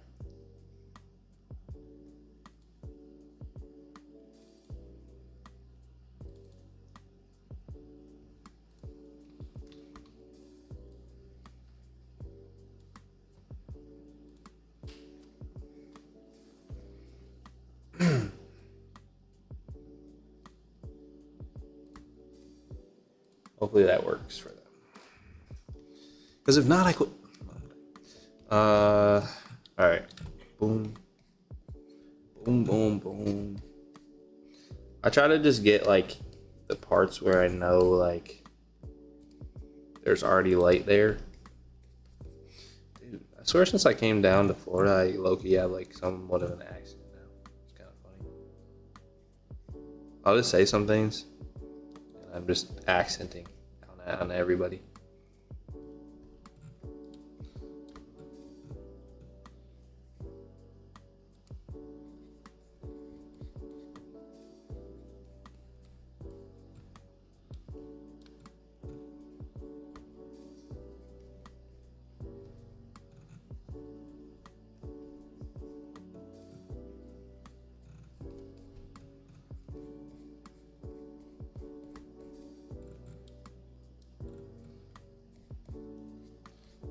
Hopefully that works for them. Because if not, I could. All right. Boom. Boom, boom, boom. I try to just get like the parts where I know like there's already light there. Dude, I swear since I came down to Florida, I low-key have like somewhat of an accent now. It's kind of funny. I'll just say some things, and I'm just accenting on everybody.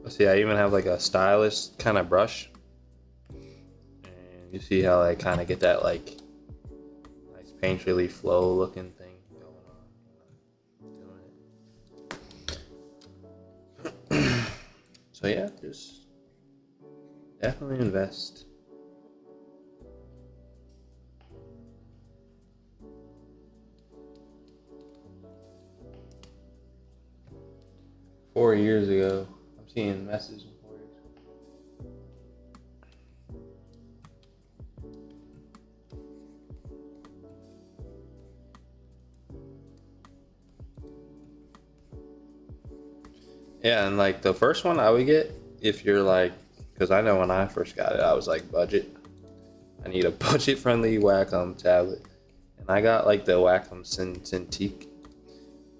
See, I even have like a stylish kind of brush, and you see how I kind of get that like nice painterly flow looking thing going on. Doing it. So yeah, just definitely invest. Four years ago. Seeing messages in 4 years. Yeah, and like the first one I would get, if you're like, because I know when I first got it, I was like, budget. I need a budget-friendly Wacom tablet, and I got like the Wacom Cintiq.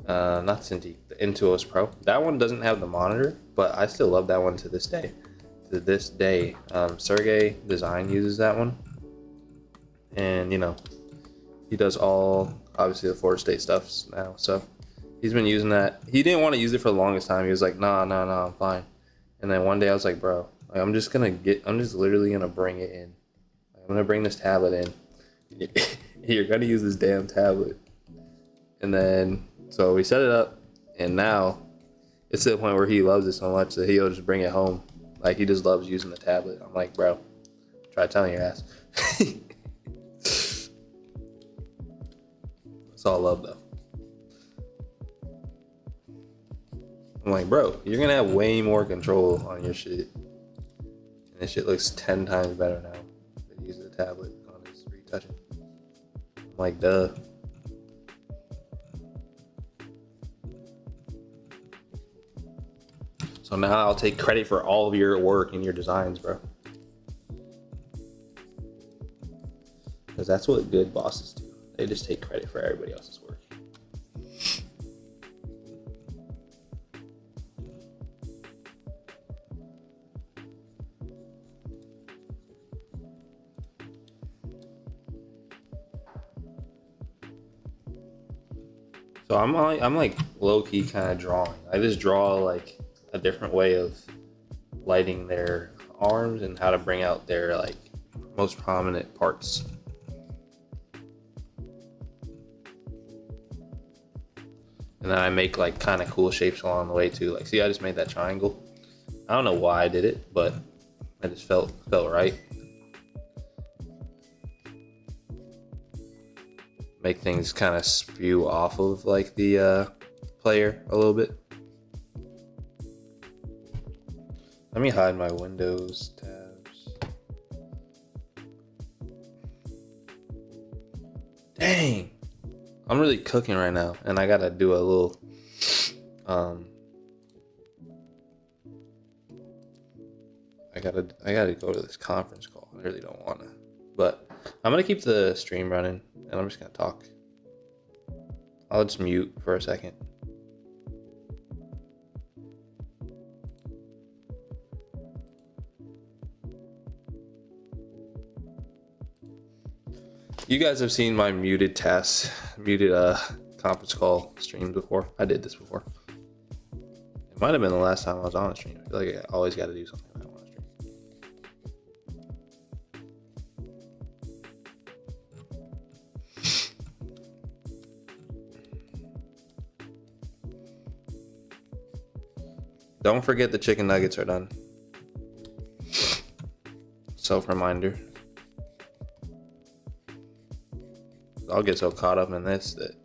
Not Cintiq, the Intuos Pro. That one doesn't have the monitor, but I still love that one to this day. Sergey Design uses that one, and you know, he does all obviously the Florida State stuff now. So he's been using that. He didn't want to use it for the longest time. He was like, no, I'm fine. And then one day I was like, bro, like, I'm just literally gonna bring it in. I'm gonna bring this tablet in. You're gonna use this damn tablet, and then. So we set it up, and now it's to the point where he loves it so much that he'll just bring it home. Like, he just loves using the tablet. I'm like, bro, try telling your ass. It's all love, though. I'm like, bro, you're going to have way more control on your shit. And this shit looks 10 times better now than using the tablet on his retouching. I'm like, duh. So now I'll take credit for all of your work and your designs, bro. Because that's what good bosses do. They just take credit for everybody else's work. So I'm like low-key kind of drawing. I just draw like a different way of lighting their arms and how to bring out their like most prominent parts. And then I make like kind of cool shapes along the way too. Like, see, I just made that triangle. I don't know why I did it, but I just felt right. Make things kind of spew off of like the player a little bit. Let me hide my Windows tabs. Dang. I'm really cooking right now, and I gotta do a little I gotta go to this conference call. I really don't wanna. But I'm gonna keep the stream running, and I'm just gonna talk. I'll just mute for a second. You guys have seen my muted conference call streams before. I did this before. It might have been the last time I was on a stream. I feel like I always got to do something when I want to stream. Don't forget the chicken nuggets are done. Self-reminder. I'll get so caught up in this that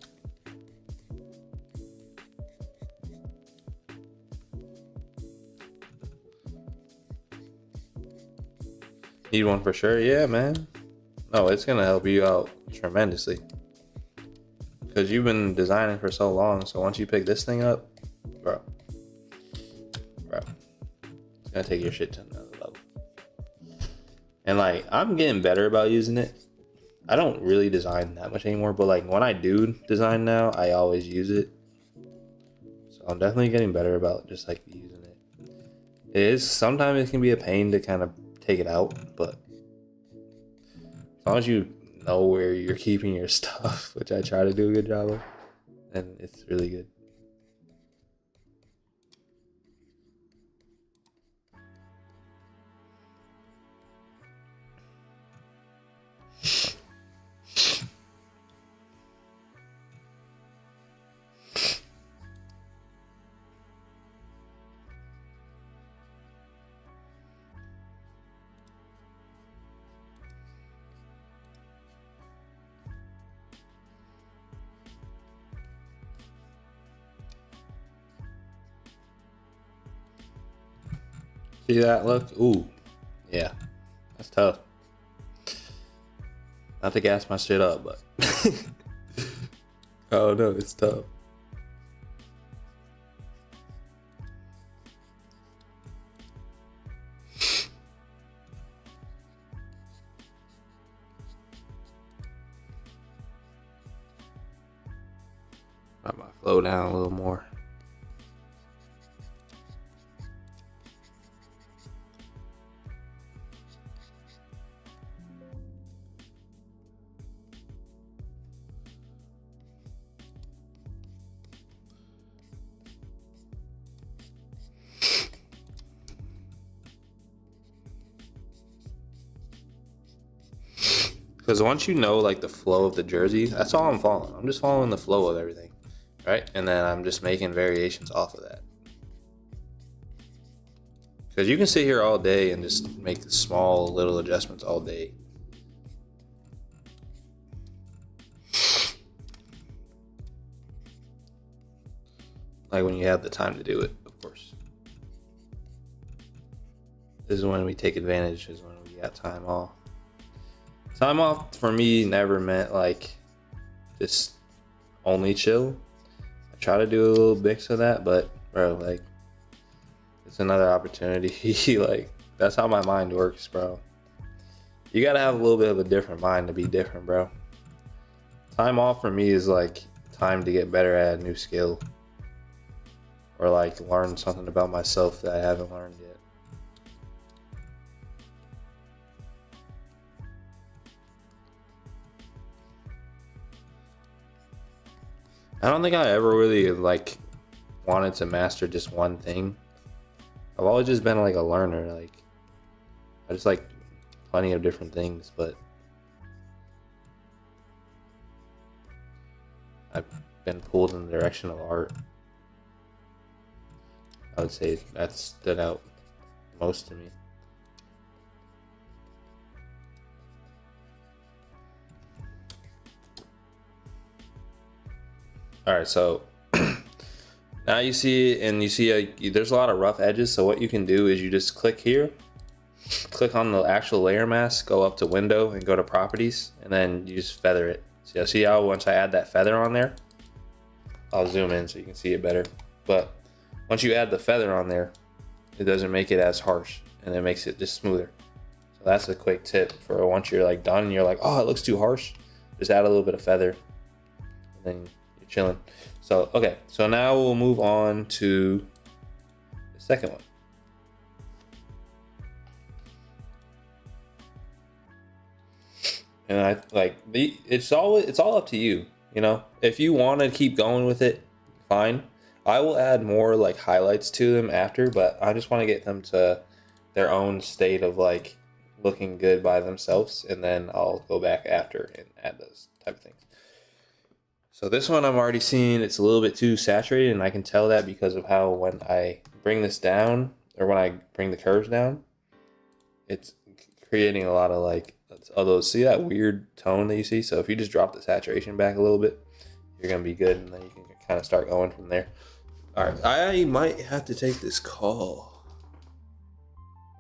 need one for sure. Yeah, man. No, it's gonna help you out tremendously because you've been designing for so long. So once you pick this thing up, bro, it's gonna take your shit to another level. And like, I'm getting better about using it. I don't really design that much anymore, but like when I do design now, I always use it. So I'm definitely getting better about just like using it. It is, sometimes it can be a pain to kind of take it out, but as long as you know where you're keeping your stuff, which I try to do a good job of, then it's really good. See that look? Ooh, yeah, that's tough. Not to gas my shit up, but oh no, it's tough. I might flow down a little more. Because once you know like the flow of the jersey, that's all I'm following. I'm just following the flow of everything, right? And then I'm just making variations off of that. Because you can sit here all day and just make small little adjustments all day. Like when you have the time to do it, of course. This is when we take advantage, is when we got time off. Time off for me never meant like just only chill. I try to do a little mix of that, but bro, like it's another opportunity. Like that's how my mind works, bro. You gotta have a little bit of a different mind to be different, bro. Time off for me is like time to get better at a new skill or like learn something about myself that I haven't learned yet. I don't think I ever really like wanted to master just one thing. I've always just been like a learner. Like I just like plenty of different things, but I've been pulled in the direction of art. I would say that stood out most to me. All right, so now you see, and you see there's a lot of rough edges. So what you can do is you just click here, click on the actual layer mask, go up to window and go to properties, and then you just feather it. So see how once I add that feather on there, I'll zoom in so you can see it better. But once you add the feather on there, it doesn't make it as harsh and it makes it just smoother. So that's a quick tip for once you're like done and you're like, oh, it looks too harsh. Just add a little bit of feather and then you're chilling. So, okay. So now we'll move on to the second one. And I like it's all up to you, you know. If you want to keep going with it, fine. I will add more like highlights to them after, but I just want to get them to their own state of like looking good by themselves, and then I'll go back after and add those type of things. So this one I'm already seeing it's a little bit too saturated, and I can tell that because of how when I bring this down, or when I bring the curves down, it's creating a lot of like of those, see that weird tone that you see? So if you just drop the saturation back a little bit, you're gonna be good, and then you can kind of start going from there. All right, I might have to take this call.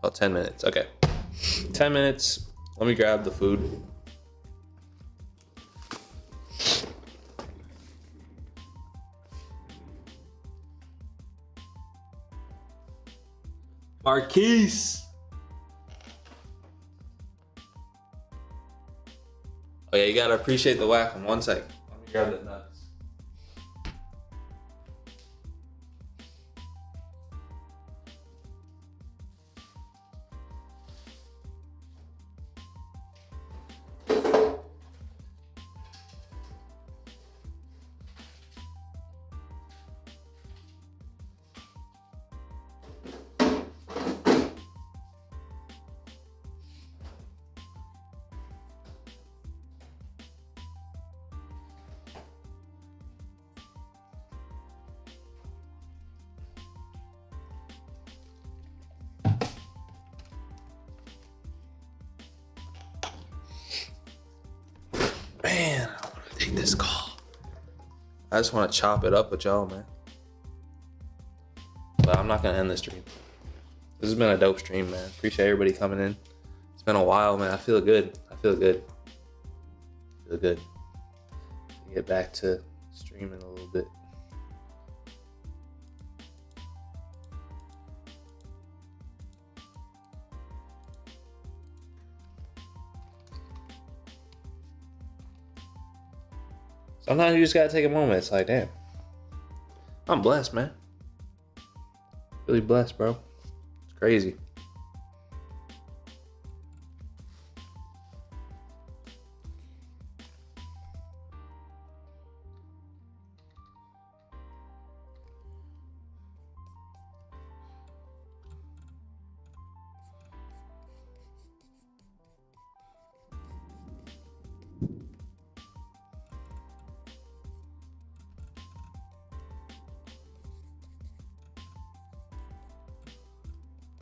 Oh, 10 minutes, okay. 10 minutes, let me grab the food. Marquise! Oh yeah, you gotta appreciate the whack. 1 sec. Let me grab the nuts. Man, I want to take this call. I just want to chop it up with y'all, man. But I'm not going to end the stream. This has been a dope stream, man. Appreciate everybody coming in. It's been a while, man. I feel good. I feel good. I feel good. Get back to streaming a little bit. Sometimes you just gotta take a moment. It's like, damn, I'm blessed, man. Really blessed, bro. It's crazy.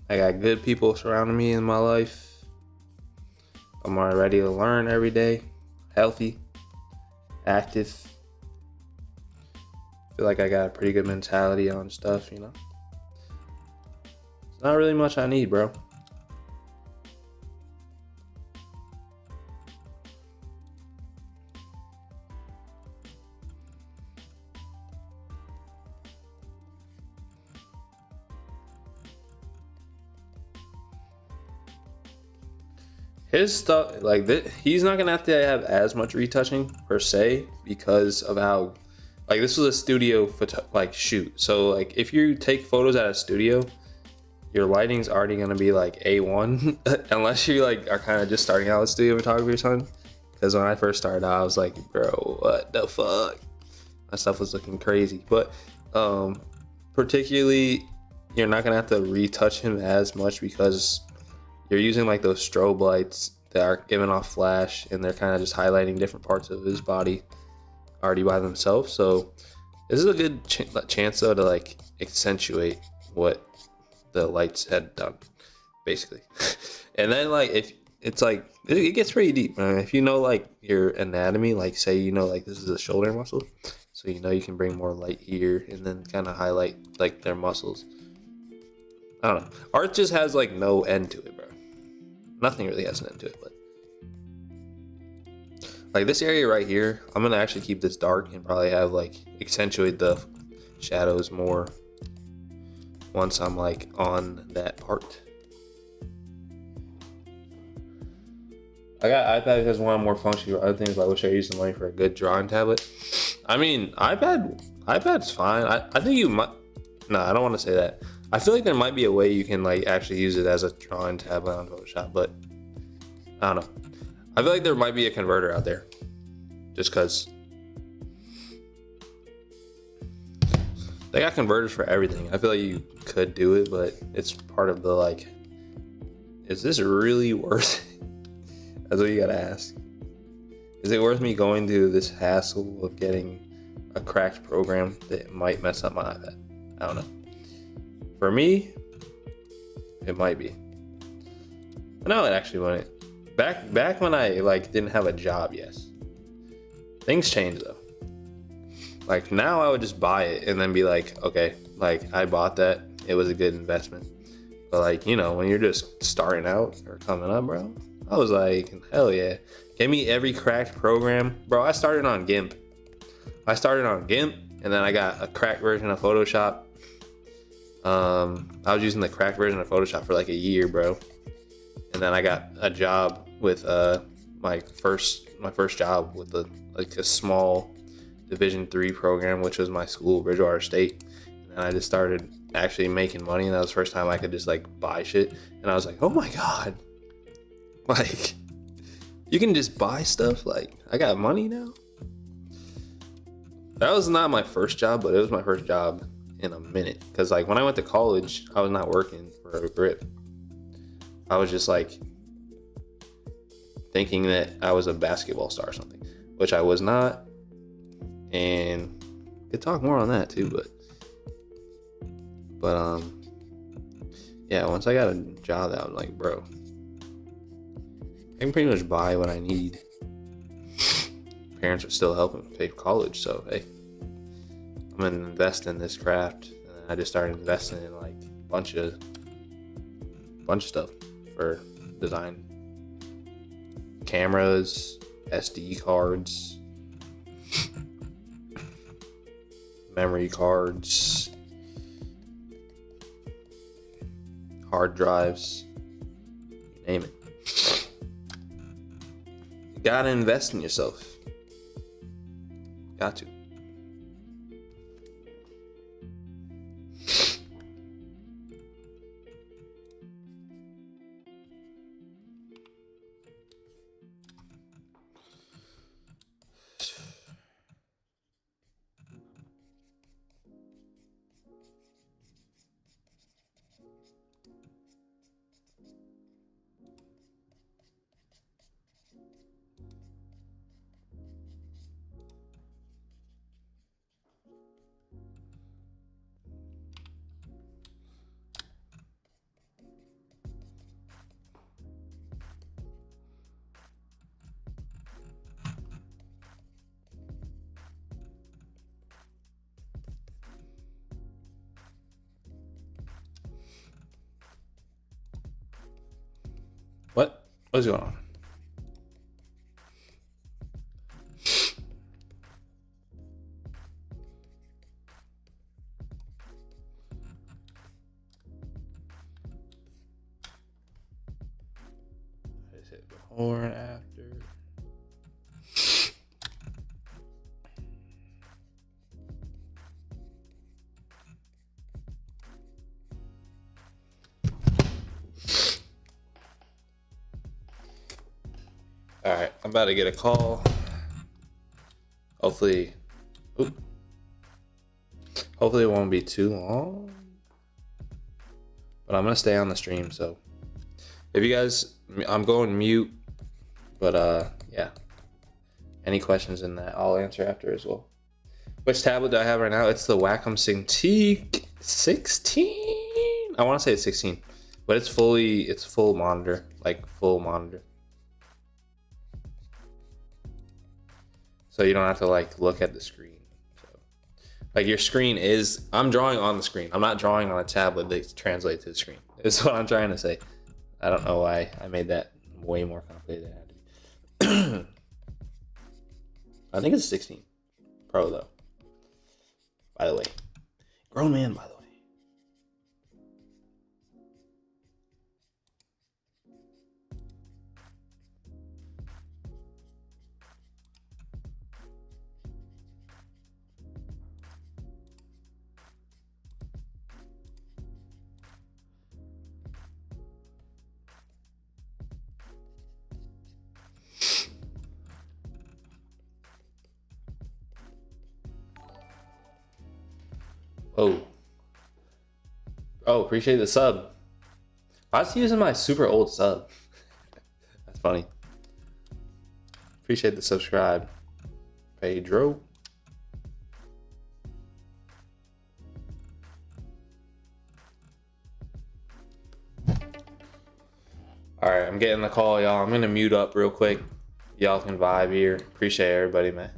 I got good people surrounding me in my life. I'm ready to learn every day. Healthy, active. Feel like I got a pretty good mentality on stuff, you know. It's not really much I need, bro. His stuff, like this, he's not gonna have to have as much retouching per se because of how, like, this was a studio like shoot. So like if you take photos at a studio, your lighting's already gonna be like A1 unless you like are kind of just starting out with studio photography or something. Because when I first started out, I was like, bro, what the fuck? My stuff was looking crazy. But particularly, you're not gonna have to retouch him as much because you're using like those strobe lights that are giving off flash, and they're kind of just highlighting different parts of his body already by themselves. So this is a good chance though to like accentuate what the lights had done, basically. And then like if it's like it gets pretty deep, man. If you know like your anatomy, like say you know like this is a shoulder muscle, so you know you can bring more light here and then kind of highlight like their muscles. I don't know. Art just has like no end to it, bro. Nothing really has an end to it, but like this area right here, I'm gonna actually keep this dark and probably have like accentuate the shadows more once I'm like on that part. I got iPad because one more functional other things. I wish I used the money for a good drawing tablet. I mean, iPad's fine. I think you might. No, I don't want to say that. I feel like there might be a way you can like actually use it as a drawing tablet on Photoshop, but I don't know. I feel like there might be a converter out there, just because they got converters for everything. I feel like you could do it, but it's part of the like, is this really worth it? That's what you gotta ask. Is it worth me going through this hassle of getting a cracked program that might mess up my iPad. I don't know. For me, it might be. No, it actually wouldn't. Back when I like didn't have a job, yes. Things changed though. Like now I would just buy it and then be like, okay, like I bought that. It was a good investment. But like, you know, when you're just starting out or coming up, bro, I was like, hell yeah. Give me every cracked program. Bro, I started on GIMP. And then I got a cracked version of Photoshop. I was using the cracked version of Photoshop for like a year, bro. And then I got a job with my first job with a small Division 3 program, which was my school, Bridgewater State. And I just started actually making money, and that was the first time I could just like buy shit. And I was like, oh my god, like you can just buy stuff. Like I got money now. That was not my first job, but it was my first job in a minute. Because like when I went to college, I was not working for a grip. I was just like thinking that I was a basketball star or something, which I was not. And could talk more on that too, but yeah, once I got a job that I was like, bro, I can pretty much buy what I need. Parents are still helping pay for college, so hey, I'm gonna invest in this craft. And I just started investing in like a bunch of stuff for design. Cameras, SD cards, memory cards, hard drives, you name it. You gotta invest in yourself. Got to. What's going on? I just hit before and after. All right, I'm about to get a call. Hopefully it won't be too long. But I'm gonna stay on the stream, so if you guys, I'm going mute. But yeah, any questions in that, I'll answer after as well. Which tablet do I have right now? It's the Wacom Cintiq 16. I want to say it's 16, but it's full monitor, like full monitor. So you don't have to like look at the screen. So, like your screen is, I'm drawing on the screen. I'm not drawing on a tablet that translates to the screen. Is what I'm trying to say. I don't know why I made that way more complicated than it had to be. I think it's 16 Pro though. By the way, grown man. By the way. Oh, appreciate the sub. I was using my super old sub. That's funny. Appreciate the subscribe, Pedro. All right, I'm getting the call, y'all. I'm gonna mute up real quick. Y'all can vibe here. Appreciate everybody, man.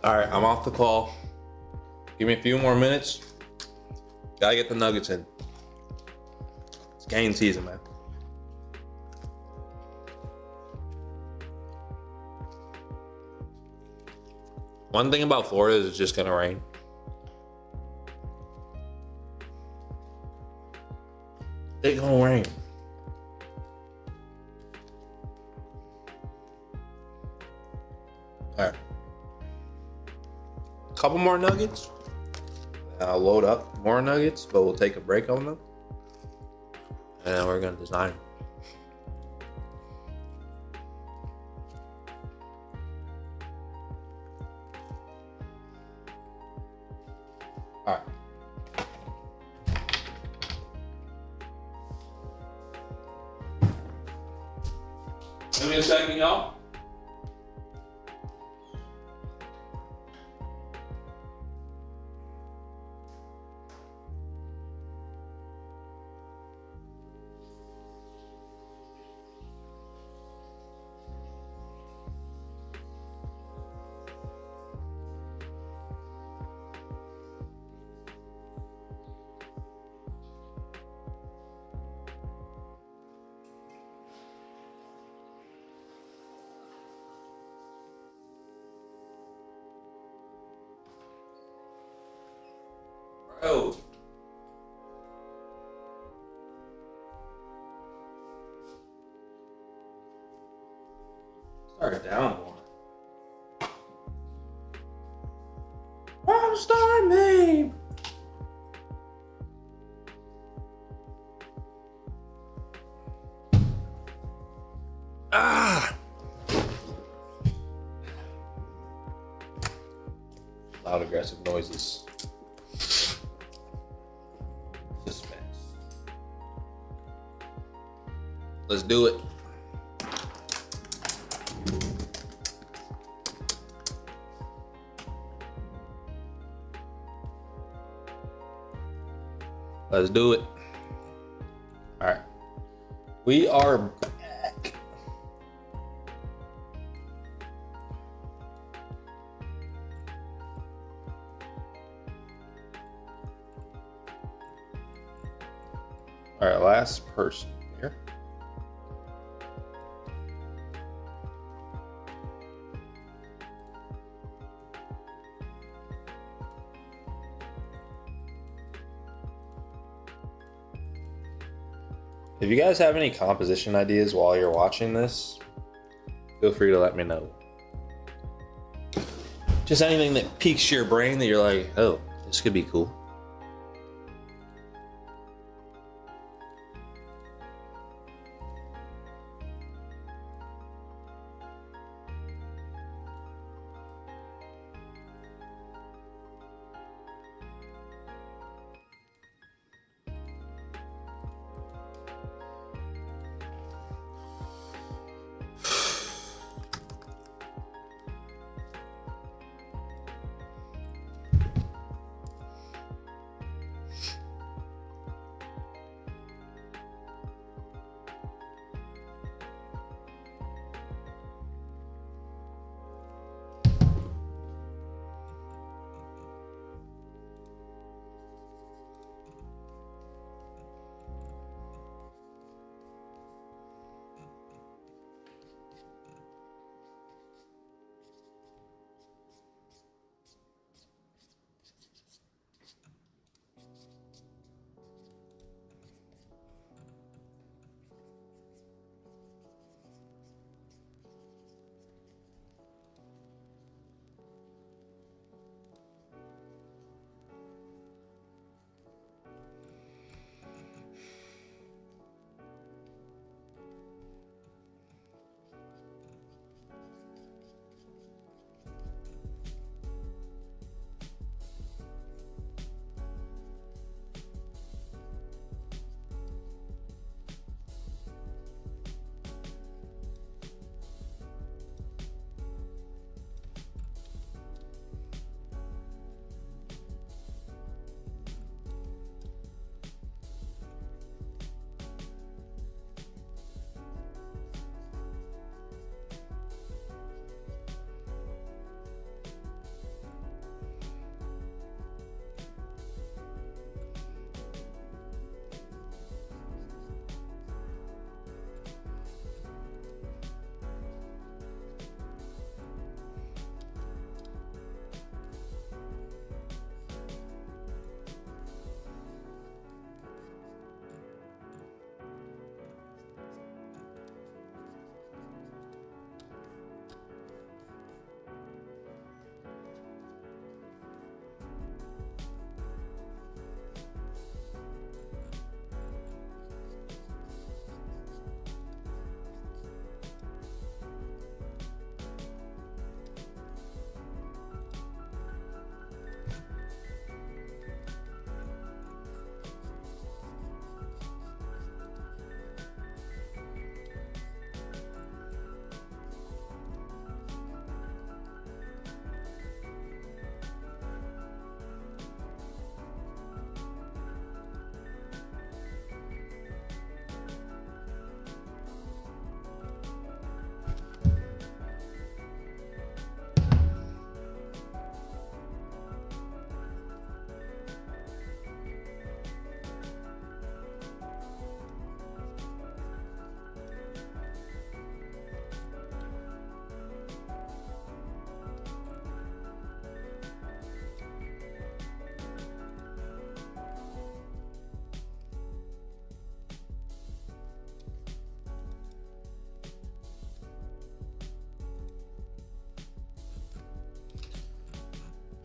All right, I'm off the call. Give me a few more minutes. Gotta get the nuggets in. It's game season, man. One thing about Florida is it's just gonna rain. It's gonna rain. All right. Couple more nuggets. I'll load up more nuggets, but we'll take a break on them. And then we're gonna design. All right. Give me a second, y'all. Bro. Start down more. Rockstar me. Ah. Loud aggressive noises. Suspense. Let's do it. Let's do it. All right. We are back. All right, last person here. If you guys have any composition ideas while you're watching this, feel free to let me know. Just anything that piques your brain that you're like, oh, this could be cool.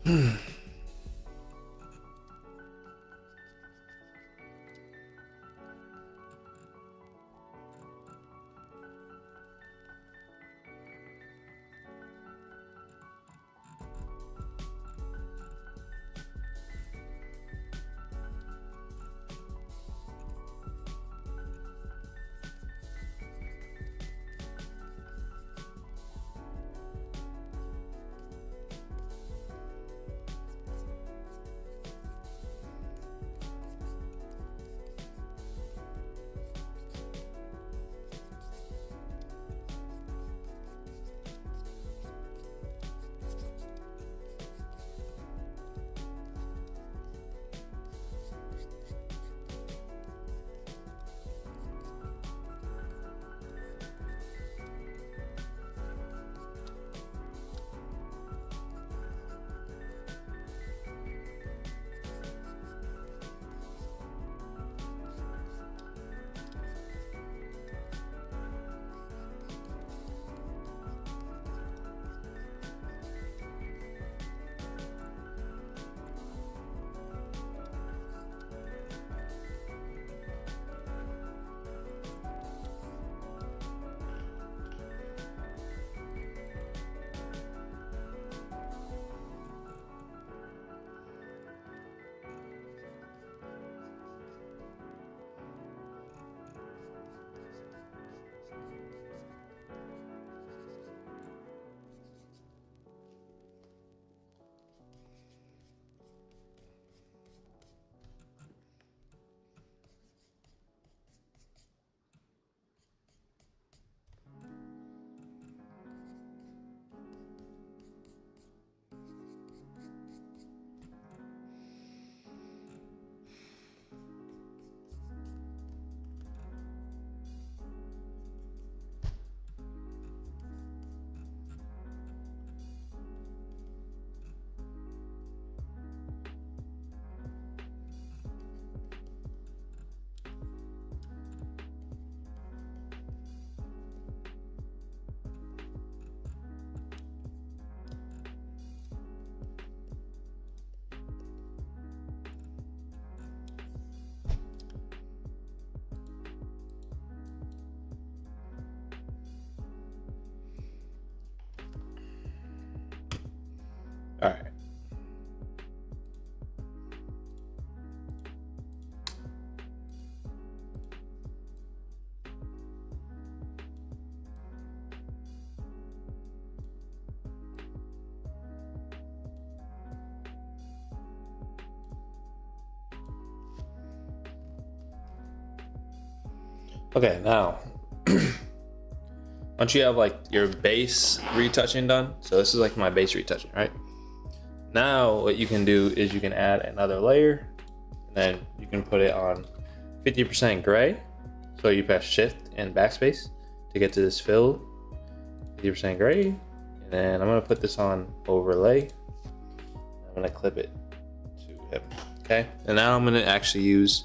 All right. Okay, now once you have like your base retouching done, so this is like my base retouching, right? Now what you can do is you can add another layer, and then you can put it on 50% gray. So you press shift and backspace to get to this fill, 50% gray. And then I'm gonna put this on overlay. I'm gonna clip it to him, okay? And now I'm gonna actually use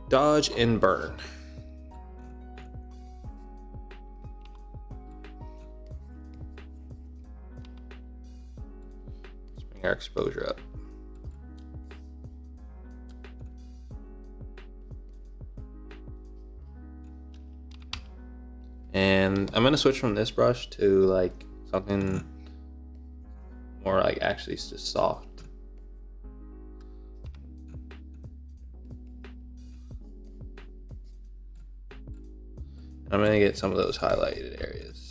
dodge and burn. Our exposure up. And I'm gonna switch from this brush to like something more like actually just soft. I'm gonna get some of those highlighted areas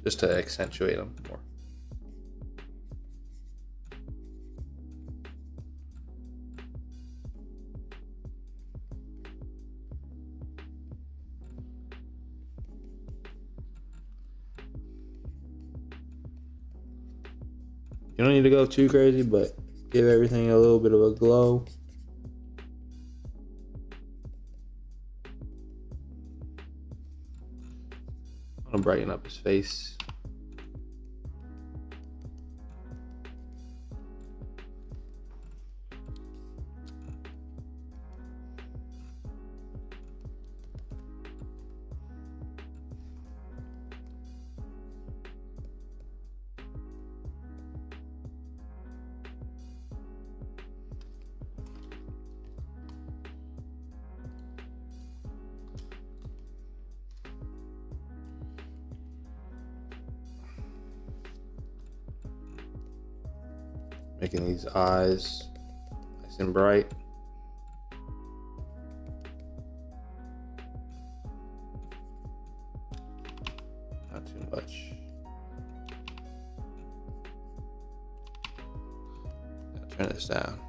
just to accentuate them more. You don't need to go too crazy, but give everything a little bit of a glow. I'm gonna brighten up his face. Making these eyes nice and bright. Not too much. Turn this down.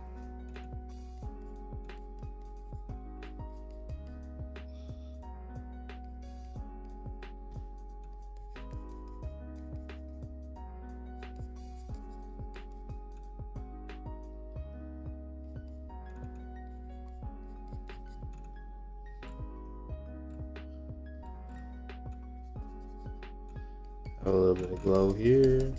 A little bit of glow here.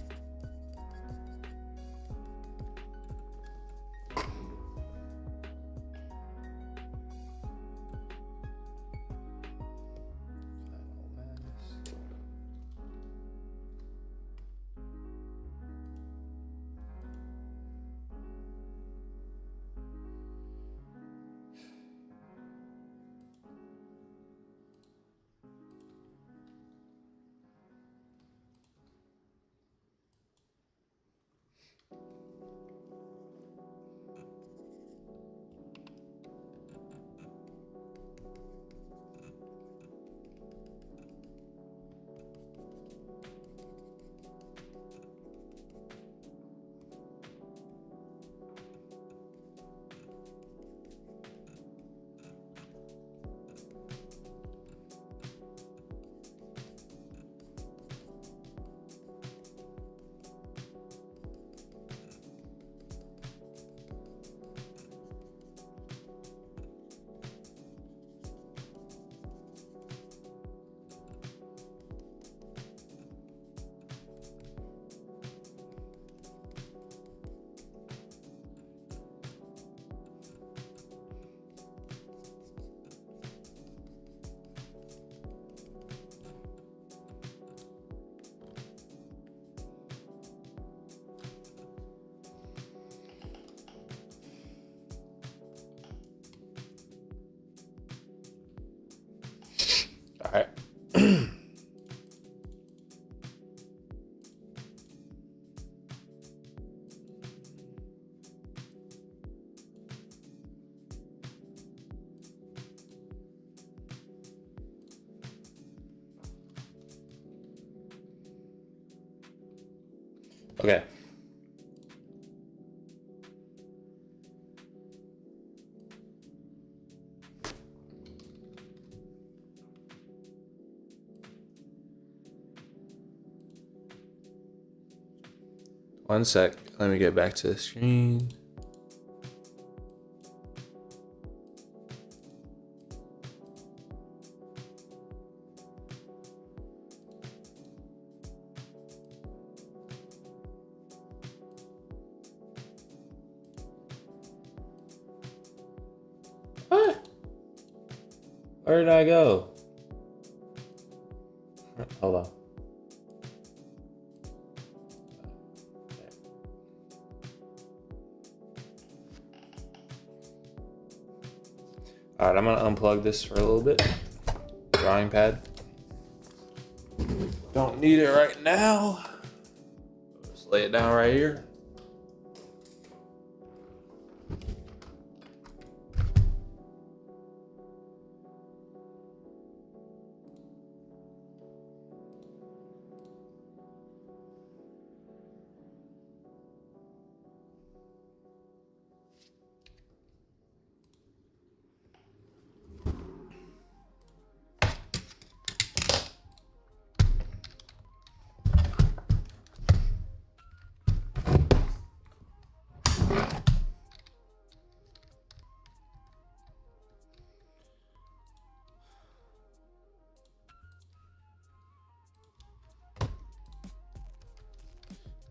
All right. Okay. One sec. Let me get back to the screen. What? Where did I go? Hold on. All right, I'm gonna unplug this for a little bit. Drawing pad. Don't need it right now. Just lay it down right here.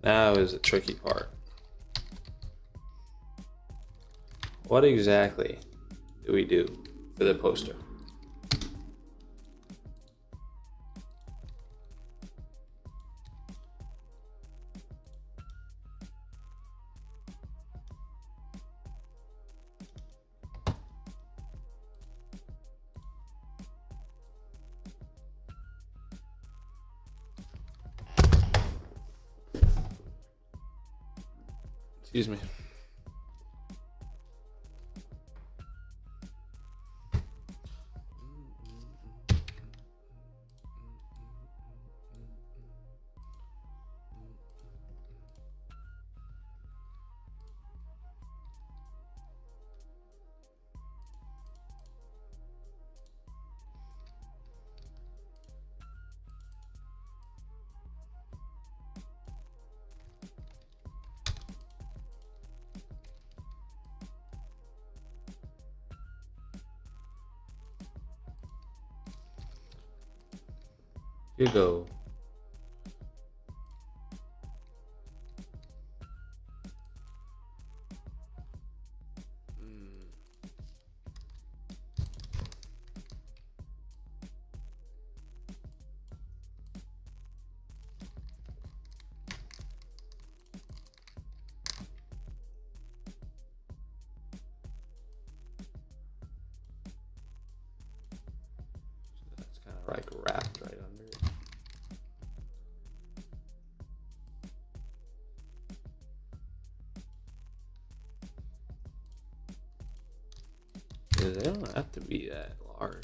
Now is the tricky part. What exactly do we do for the poster? Excuse me. Here you go. That's kind of like wrapped right under it. Yeah, they don't have to be that large.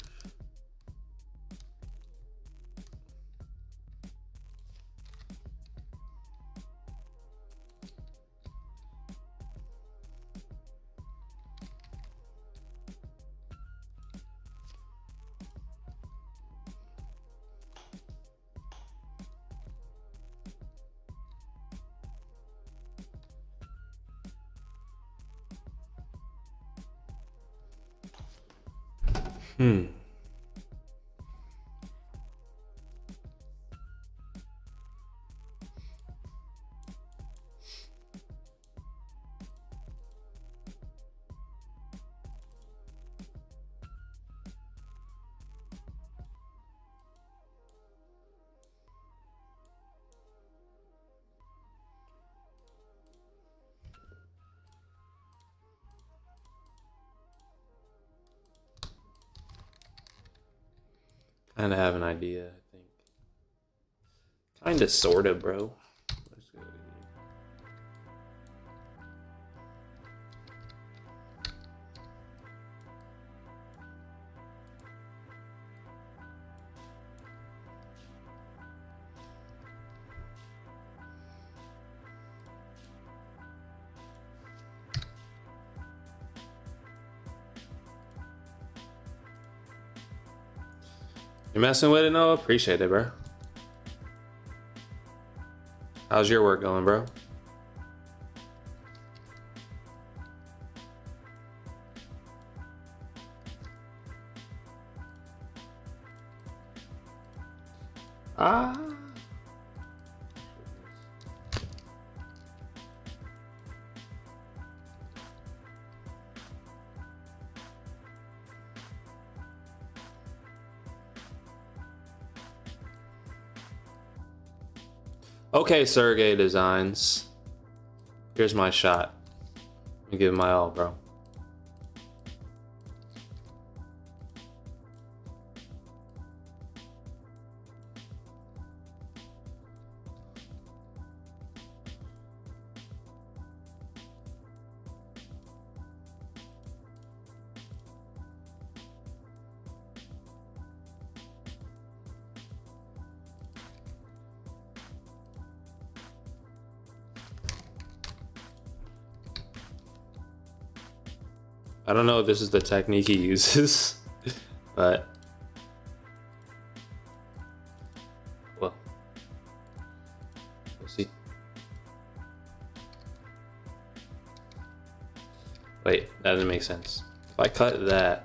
Kind of have an idea, I think. Kind of, sort of, bro. Let's go here. You messing with it, Noah? Appreciate it, bro. How's your work going, bro? Ah. Okay, Sergey Designs. Here's my shot. I'm giving my all, bro. I don't know if this is the technique he uses, but well, we'll see. Wait, that doesn't make sense. If I cut that,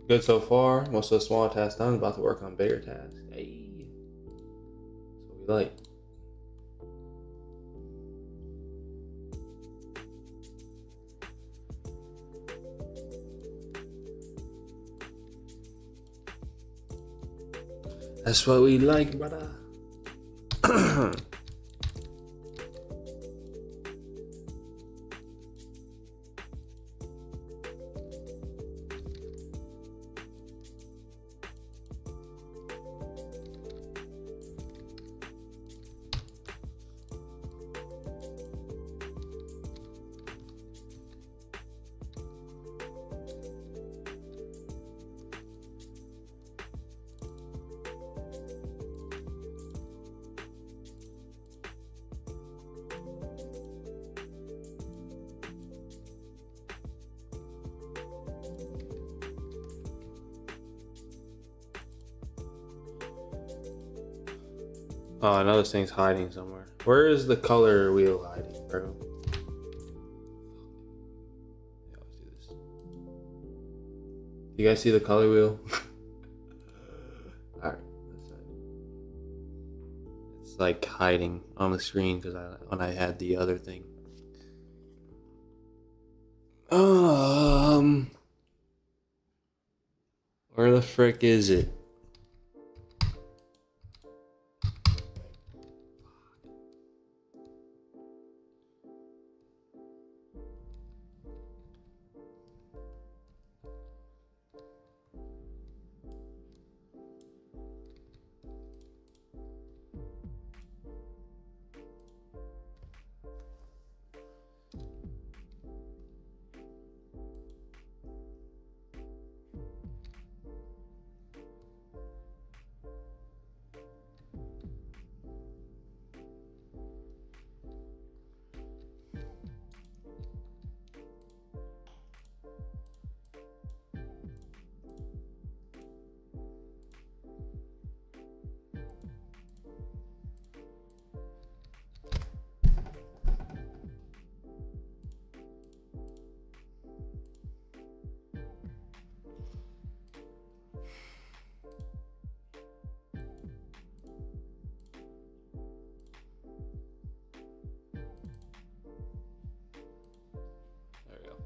Good so far. Most of the small tasks done. About to work on bigger tasks. Hey, that's what we like. That's what we like, brother. Oh, I know this thing's hiding somewhere. Where is the color wheel hiding, bro? Yeah, let's do this. You guys see the color wheel? Alright, that's it. It's like hiding on the screen because when I had the other thing. Where the frick is it? There we go.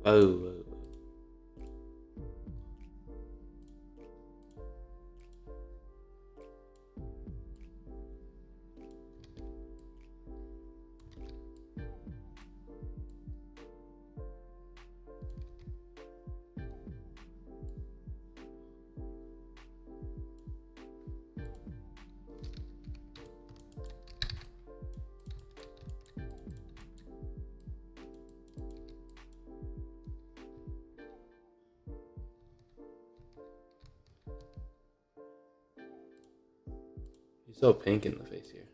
Oh. He's so pink in the face here.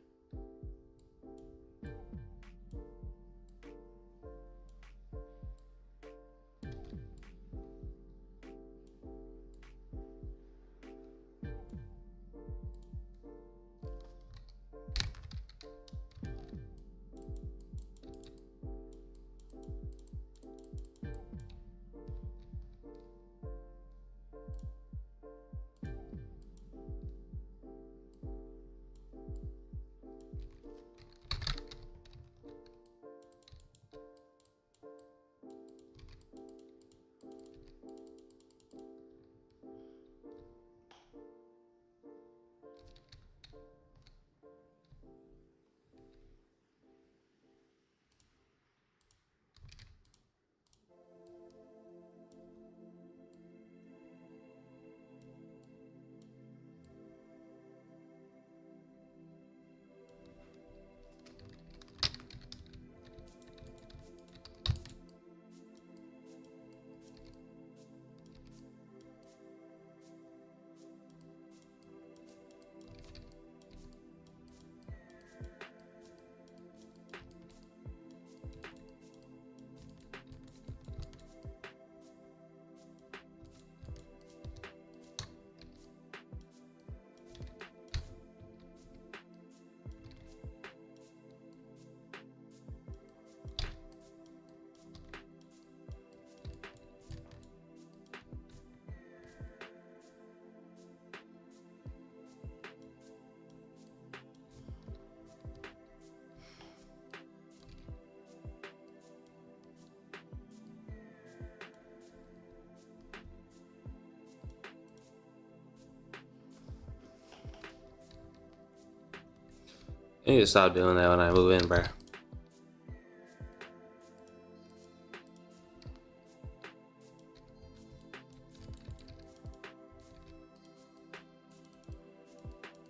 I need to stop doing that when I move in, bro.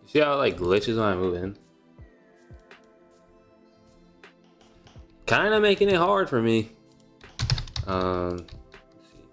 You see how it like glitches when I move in? Kind of making it hard for me. Let's see.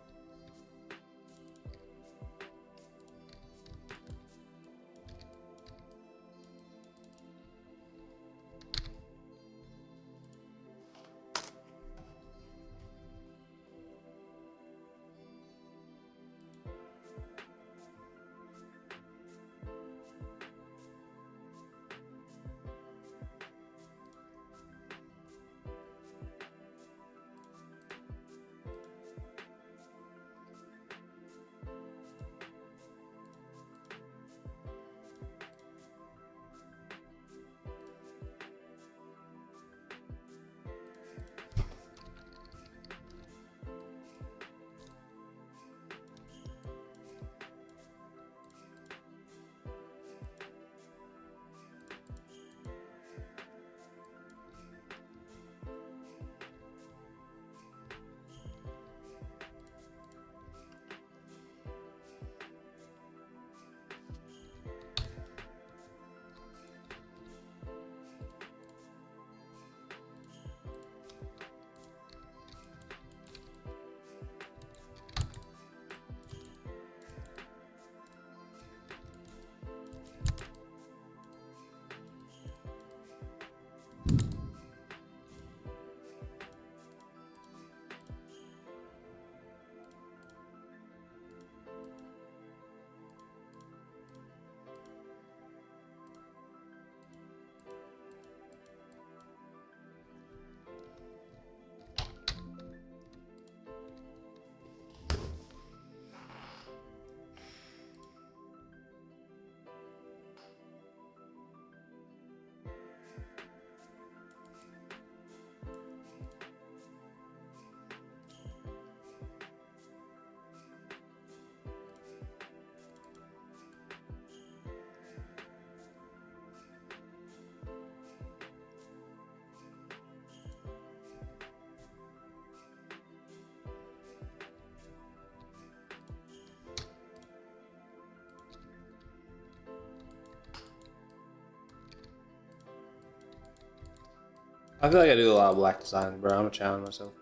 I feel like I do a lot of black designs, bro. I'm gonna challenge myself.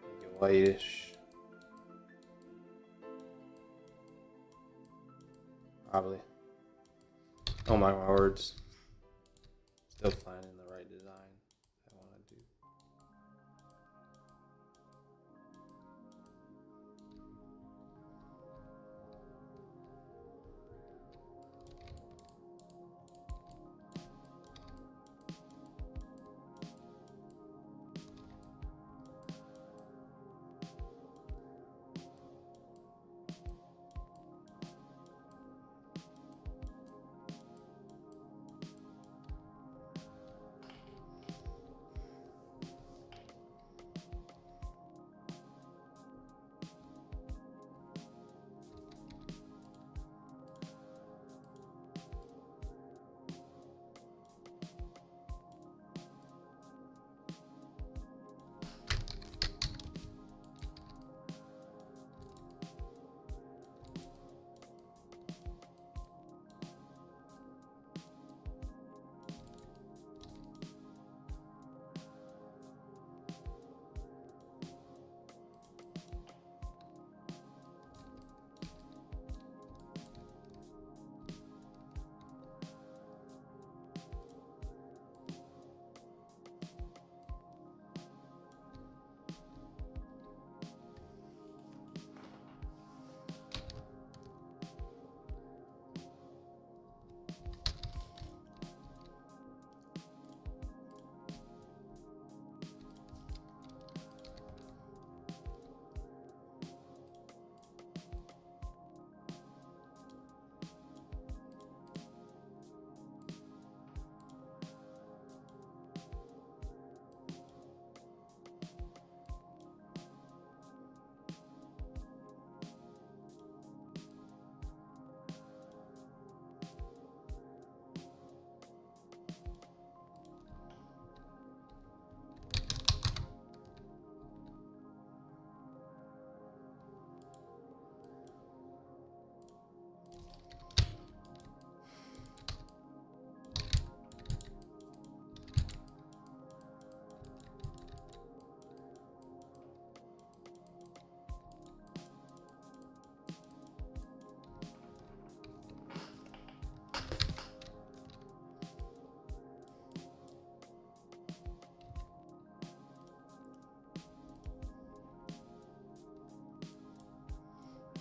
Make it whitish. Probably. Oh my words. Still finding the right design I want to do.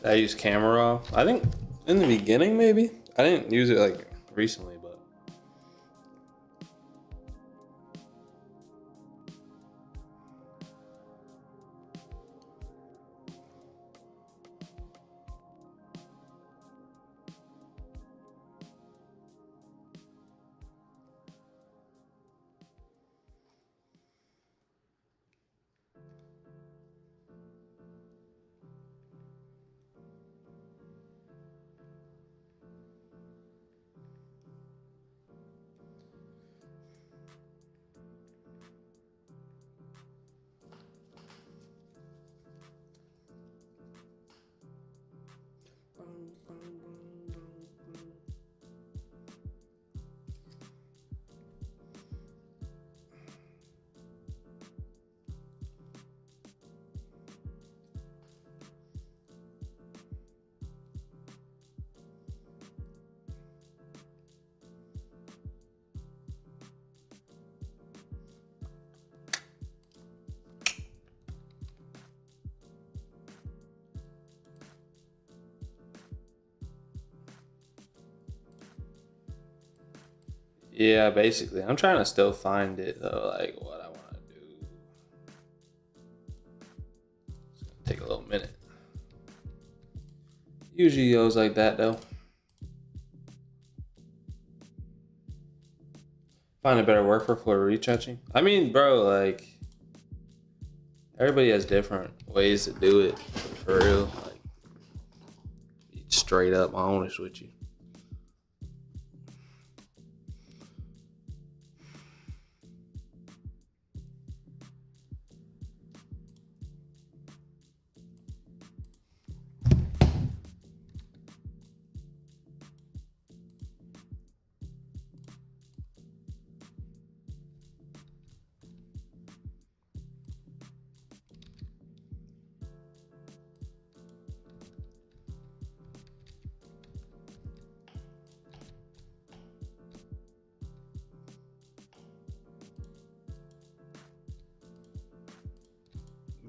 I use camera raw. I think in the beginning maybe. I didn't use it like recently, but yeah, basically. I'm trying to still find it though, like what I want to do. It's gonna take a little minute. Usually goes like that though. Find a better workflow for retouching. I mean, bro, like everybody has different ways to do it. For real, like be straight up honest with you.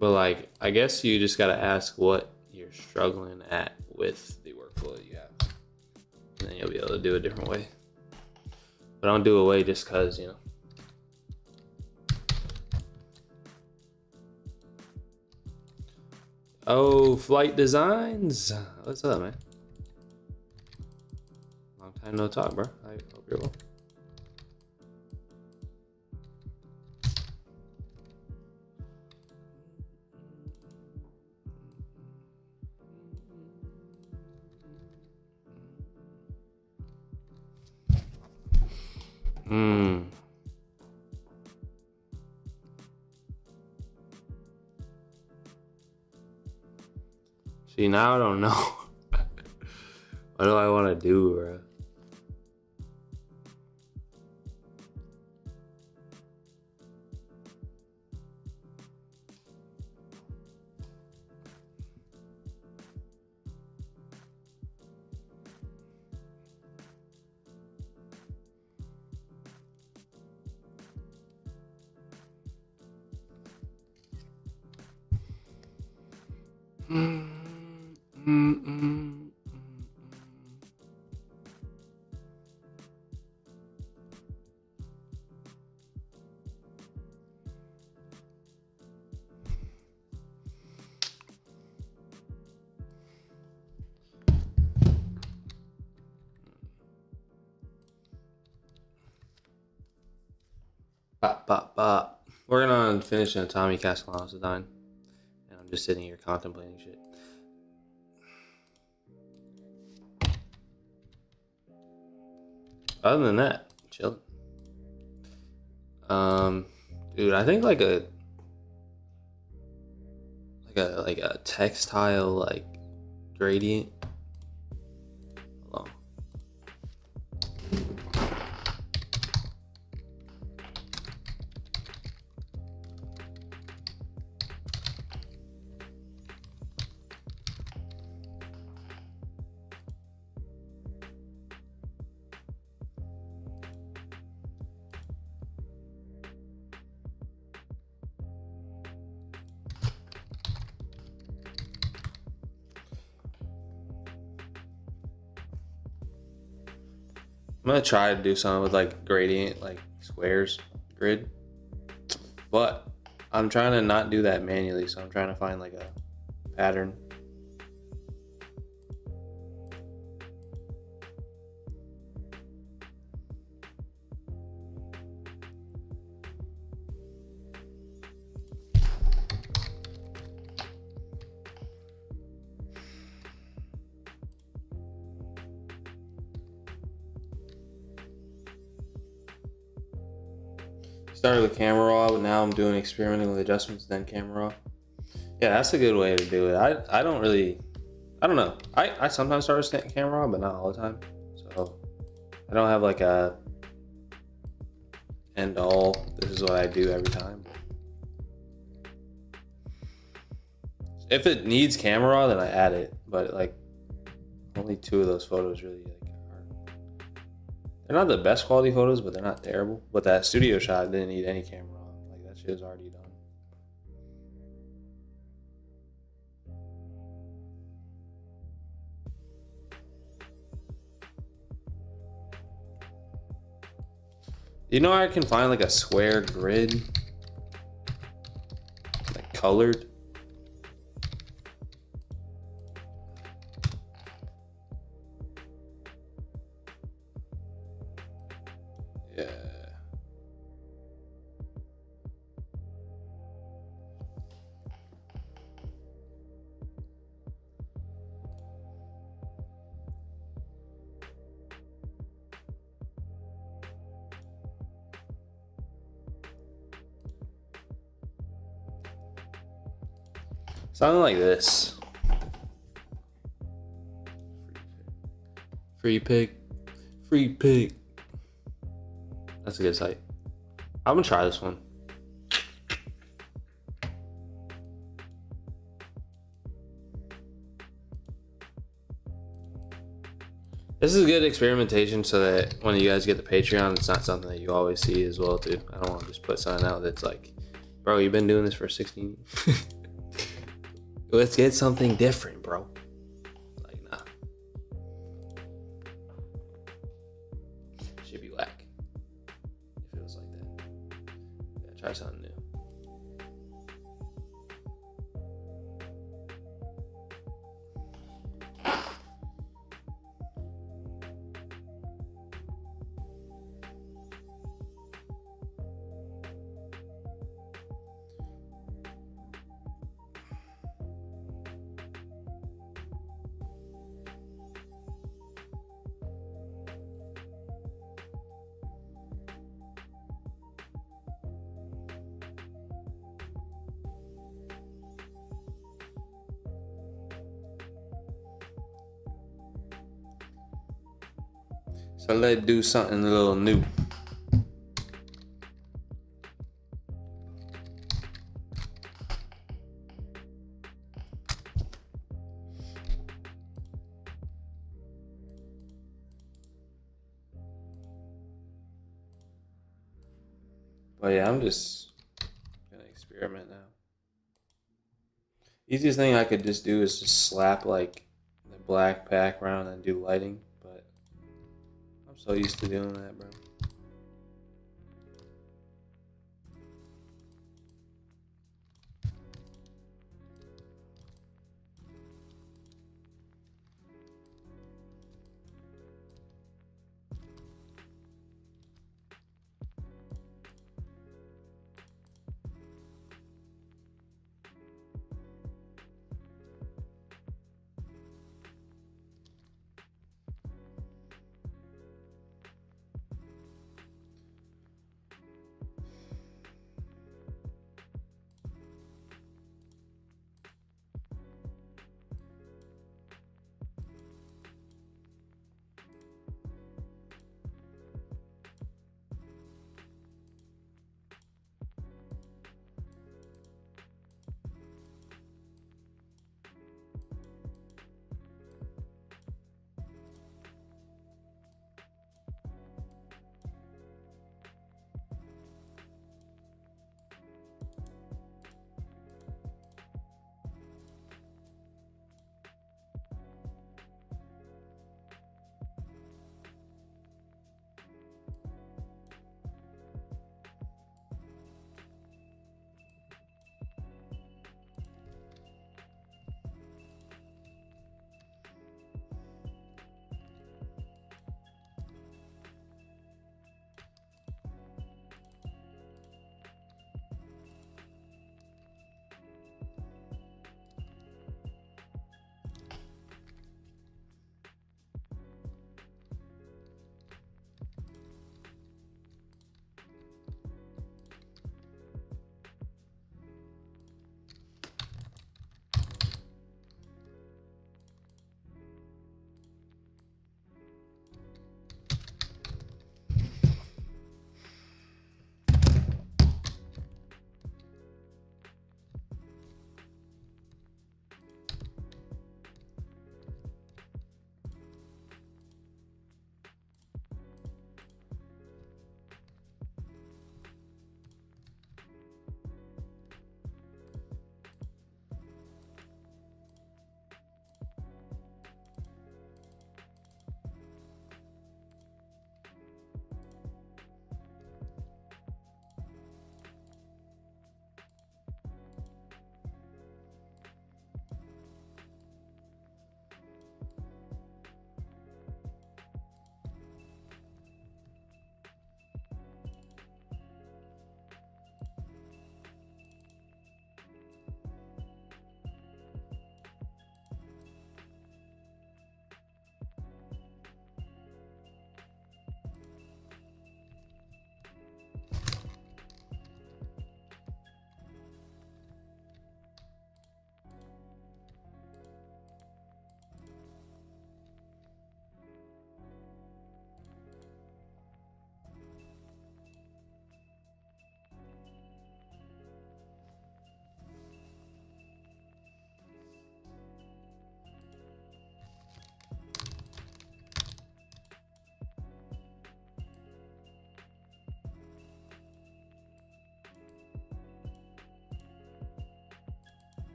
But like, I guess you just gotta ask what you're struggling at with the workflow that you have, and then you'll be able to do a different way. But I don't do a way just cause, you know. Oh, Flight Designs, what's up, man? Long time no talk, bro. I hope you're well. See, now I don't know. What do I want to do, bro? Bop, bop, bop. Working on finishing a Tommy Castellanos design, and I'm just sitting here contemplating shit. Other than that, chilling. Dude, I think like a textile like gradient. Hold on. gonna try to do something with like gradient, like squares, grid. But I'm trying to not do that manually, so I'm trying to find like a pattern. Started with camera raw, but now I'm doing experimenting with adjustments, then camera raw. Yeah, that's a good way to do it. I don't know. I sometimes start with camera raw, but not all the time. So I don't have like a end all. This is what I do every time. If it needs camera raw, then I add it. But like only 2 of those photos really like are. They're not the best quality photos, but they're not terrible. But that studio shot didn't need any camera raw. Like that shit is already done. You know, I can find like a square grid, like colored. Yeah. Something like this. Free pick. Free pick. That's a good site. I'm gonna try this one. This is good experimentation so that when you guys get the Patreon, it's not something that you always see as well too. I don't want to just put something out that's like, bro, you've been doing this for 16 years. Let's get something different, bro. Like, nah. Should be whack. It feels like that. Yeah, try something new. So let's do something a little new. But yeah, I'm just gonna experiment now. Easiest thing I could just do is just slap like the black background and do lighting, but I'm so used to doing that, bro.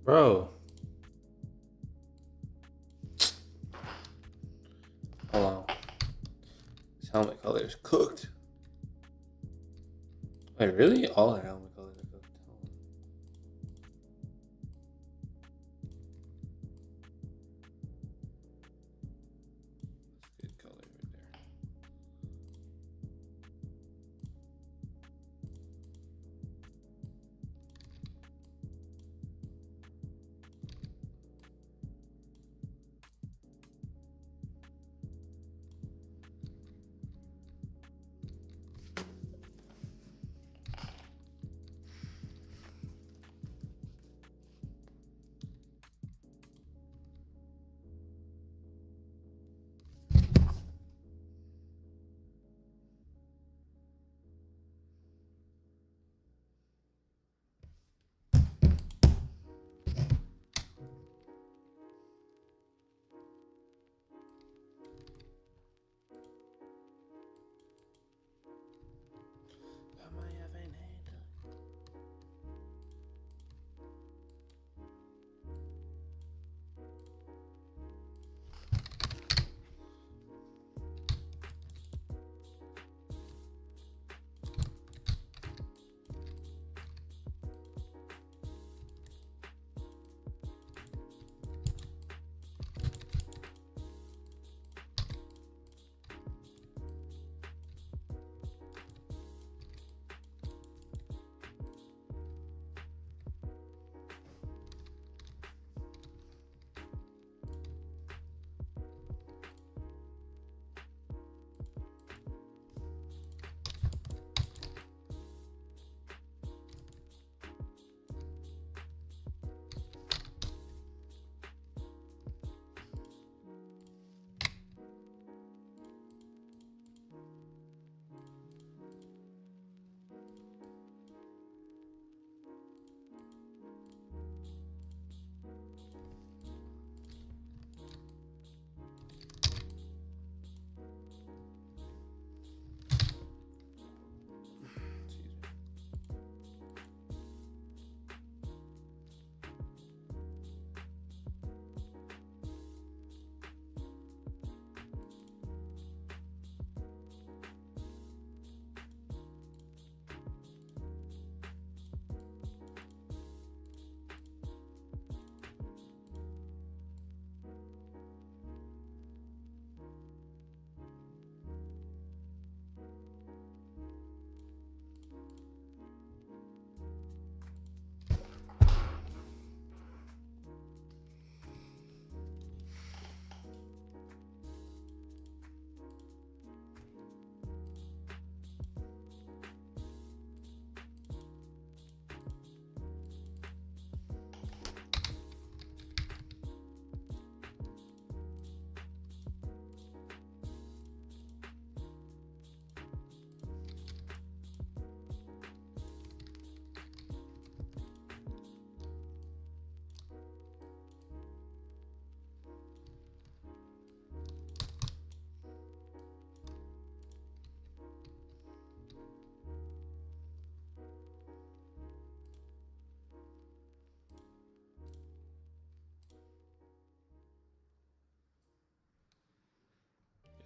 Bro. Hold on. This helmet color is cooked. Wait, really? All the helmet colors are cooked. That's a good color right there.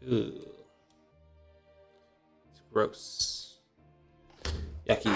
Ew. It's gross. Yucky.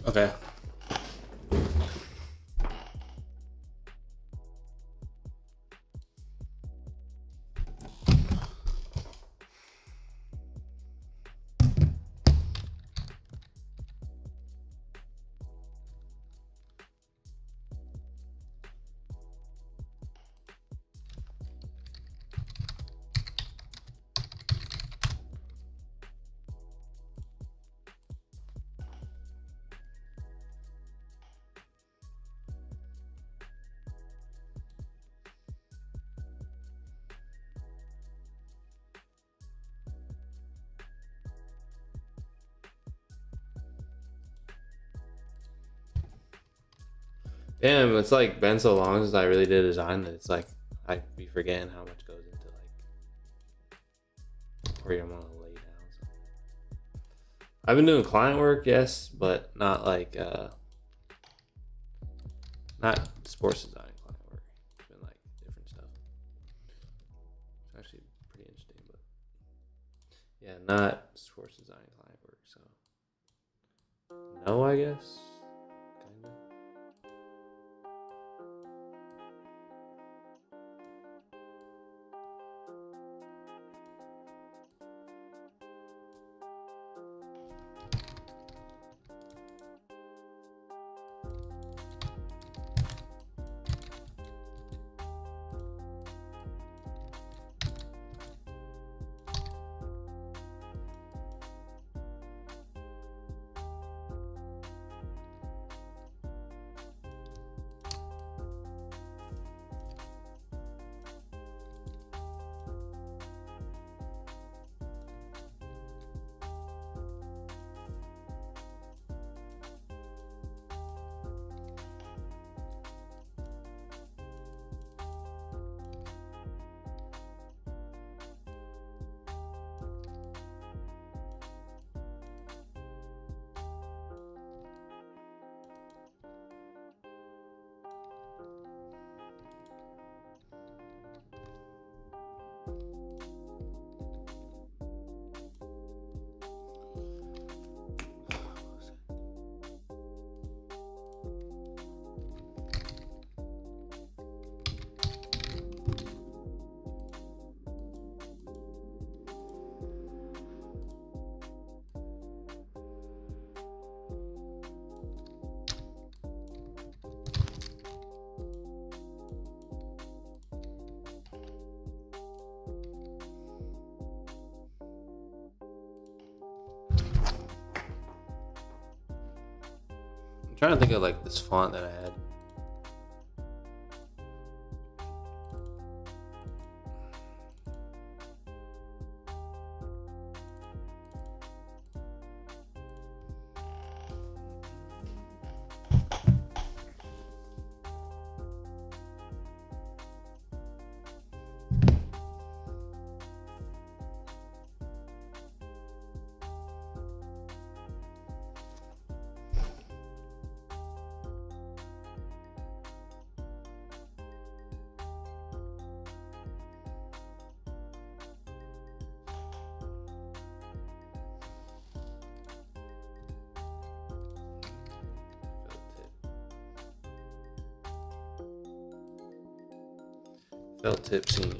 Okay. Damn, it's like been so long since I really did a design that it's like I be forgetting how much goes into like where I'm gonna lay down. So. I've been doing client work, yes, but not like not sports design client work. It's been like different stuff. It's actually pretty interesting, but yeah, not sports design client work. So no, I guess. Kinda. I'm trying to think of like this font that I had. Felt tip senior.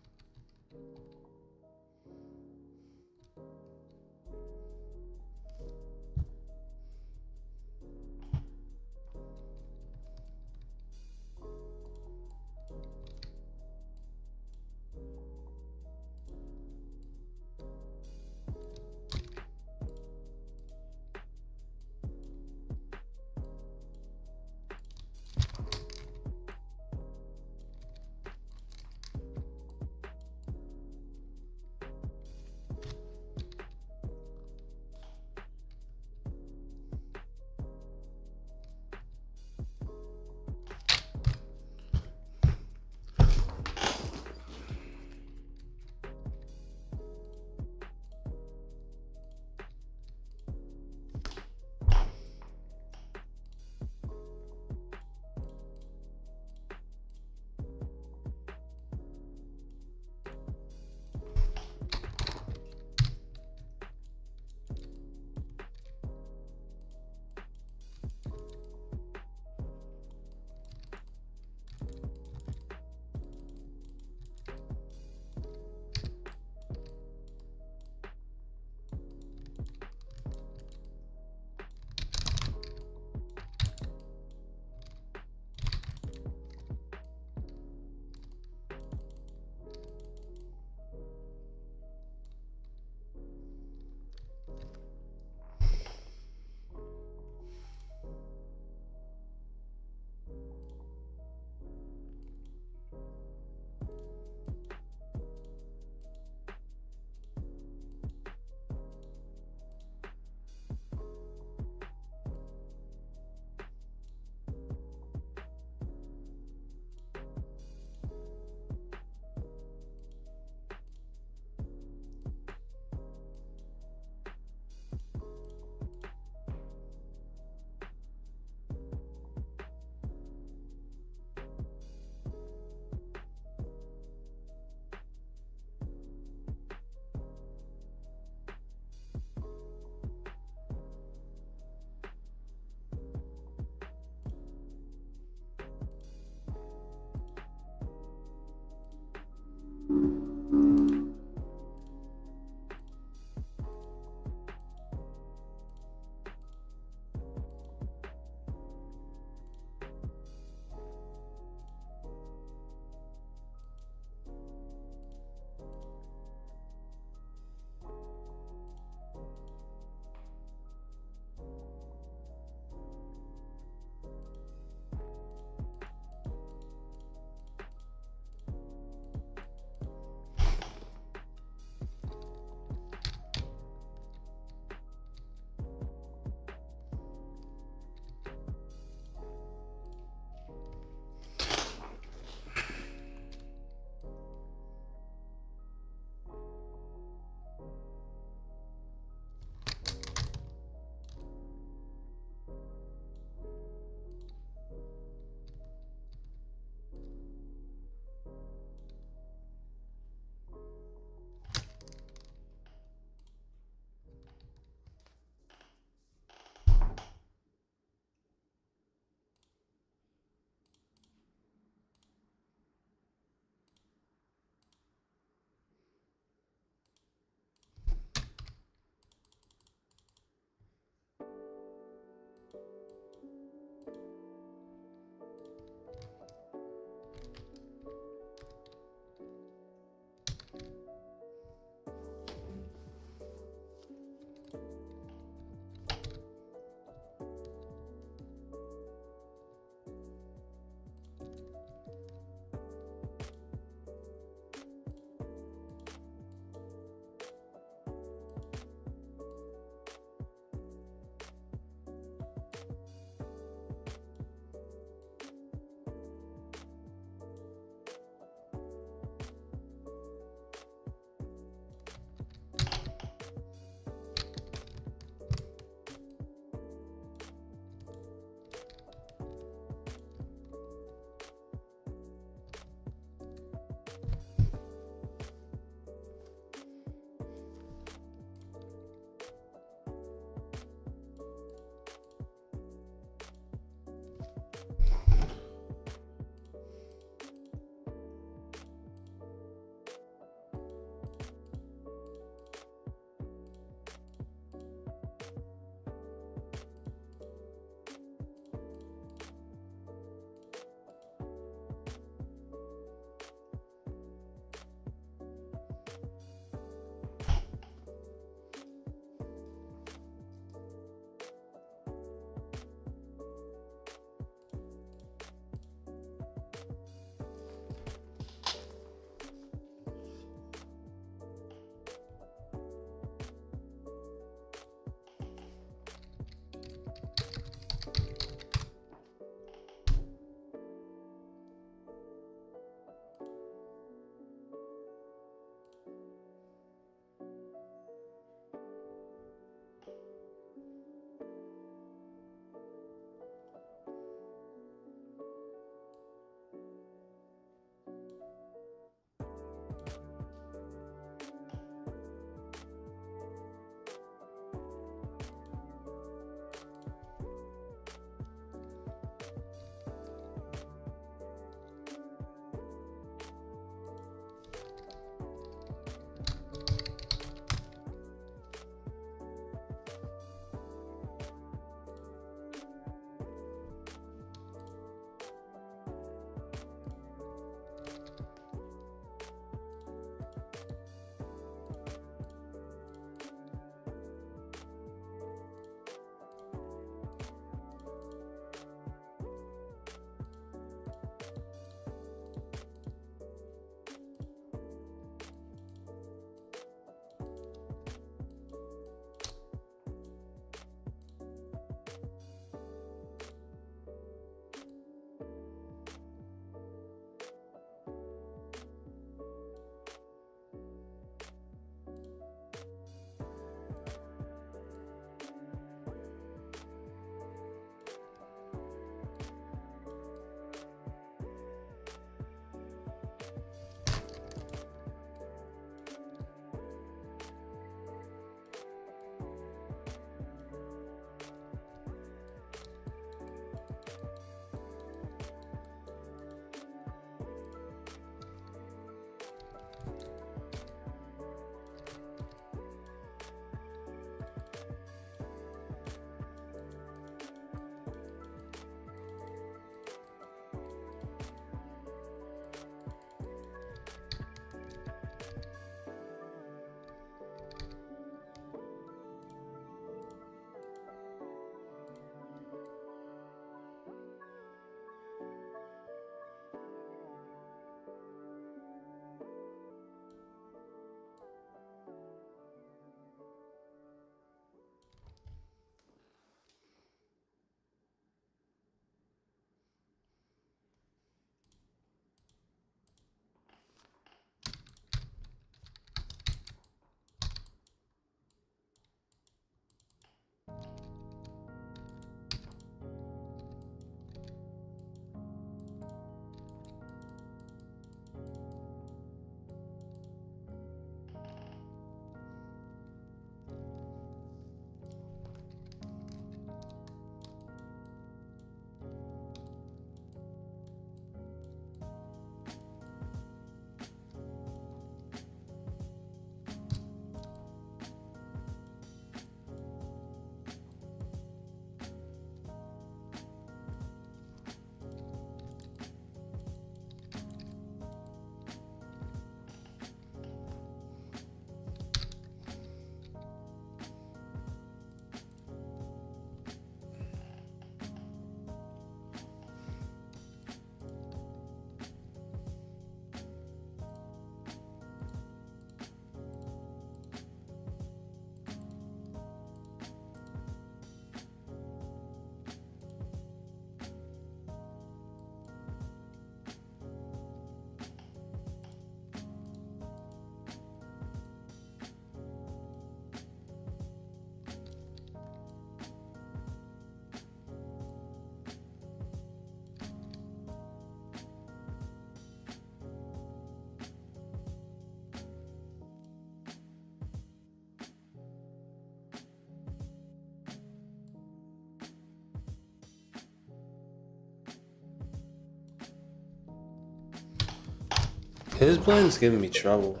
His blend's giving me trouble.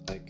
Like,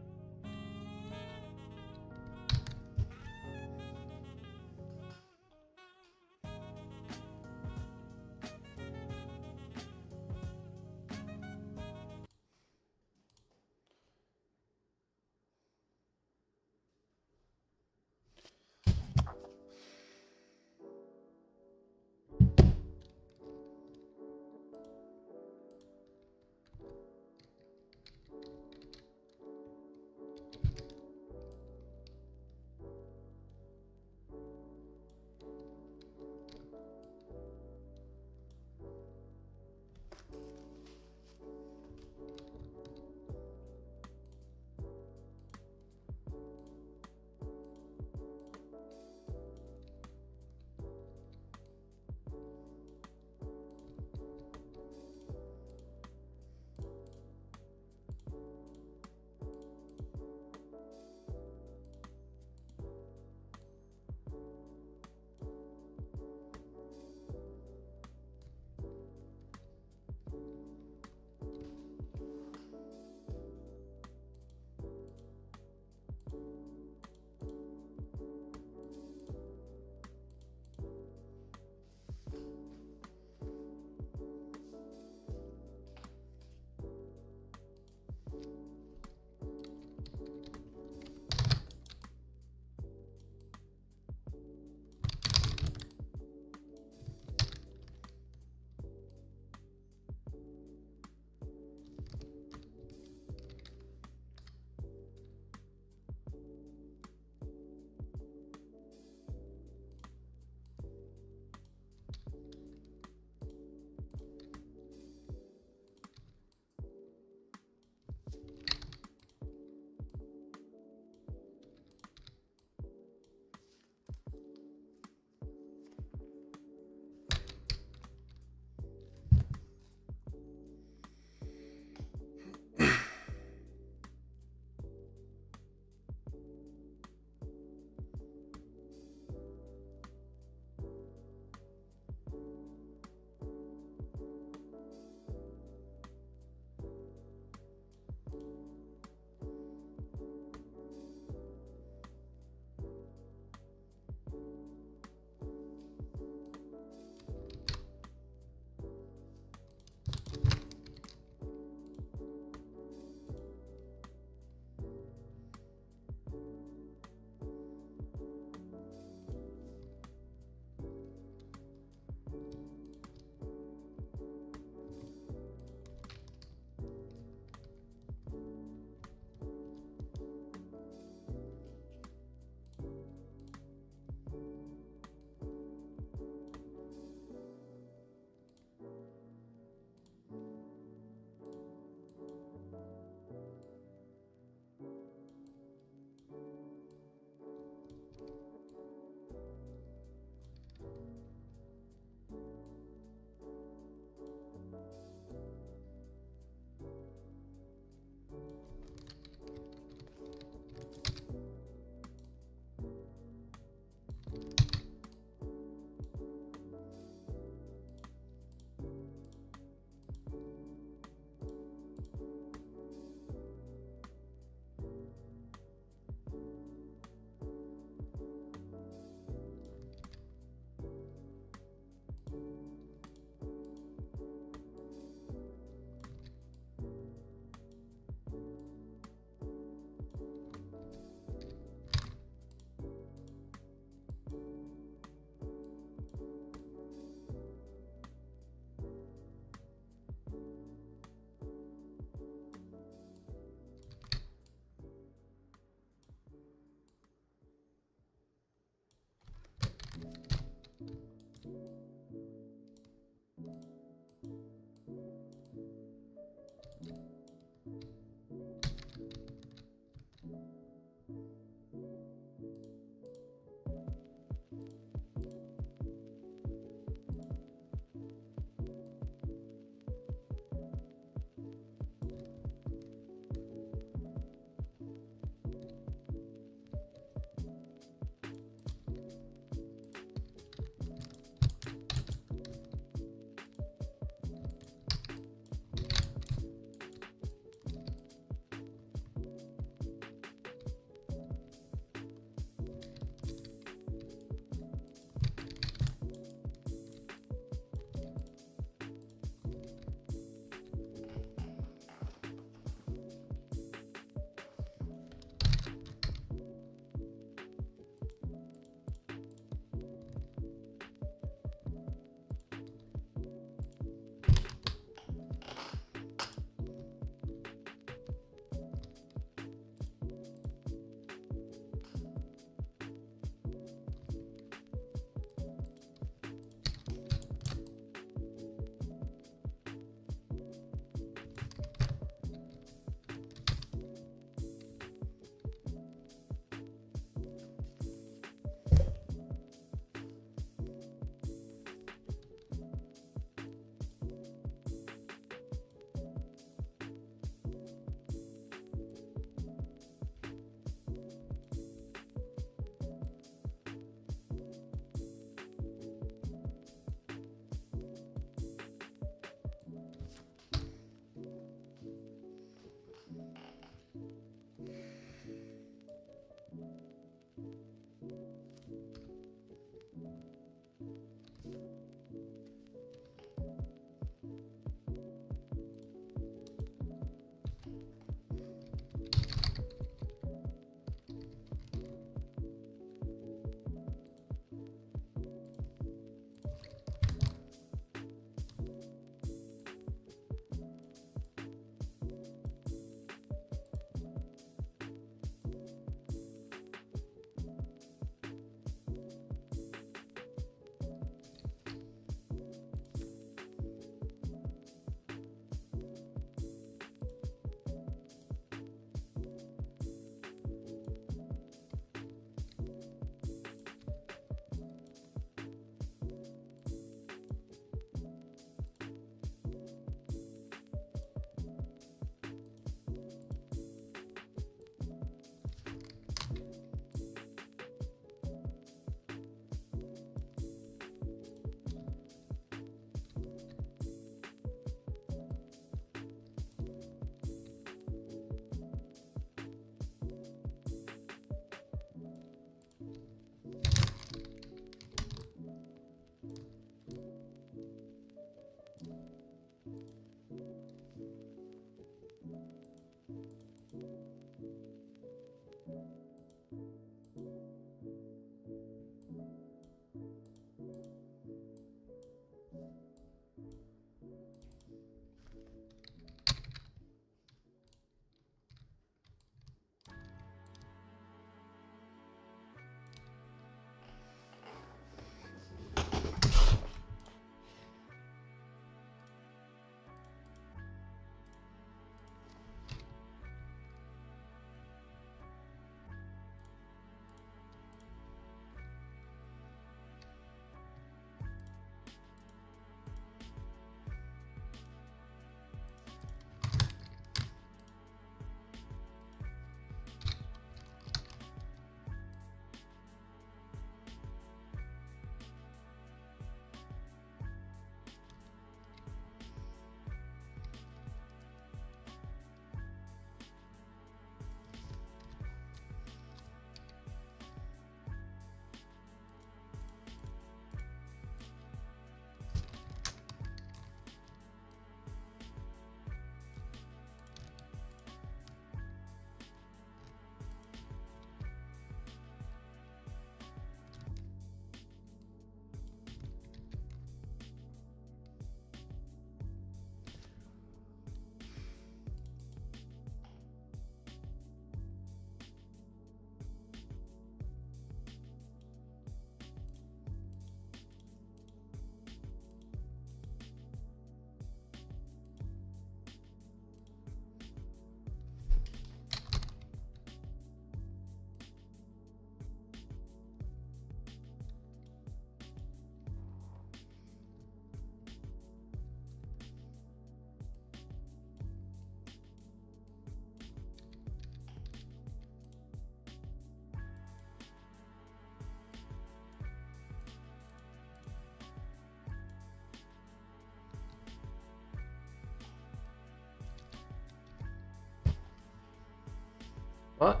What?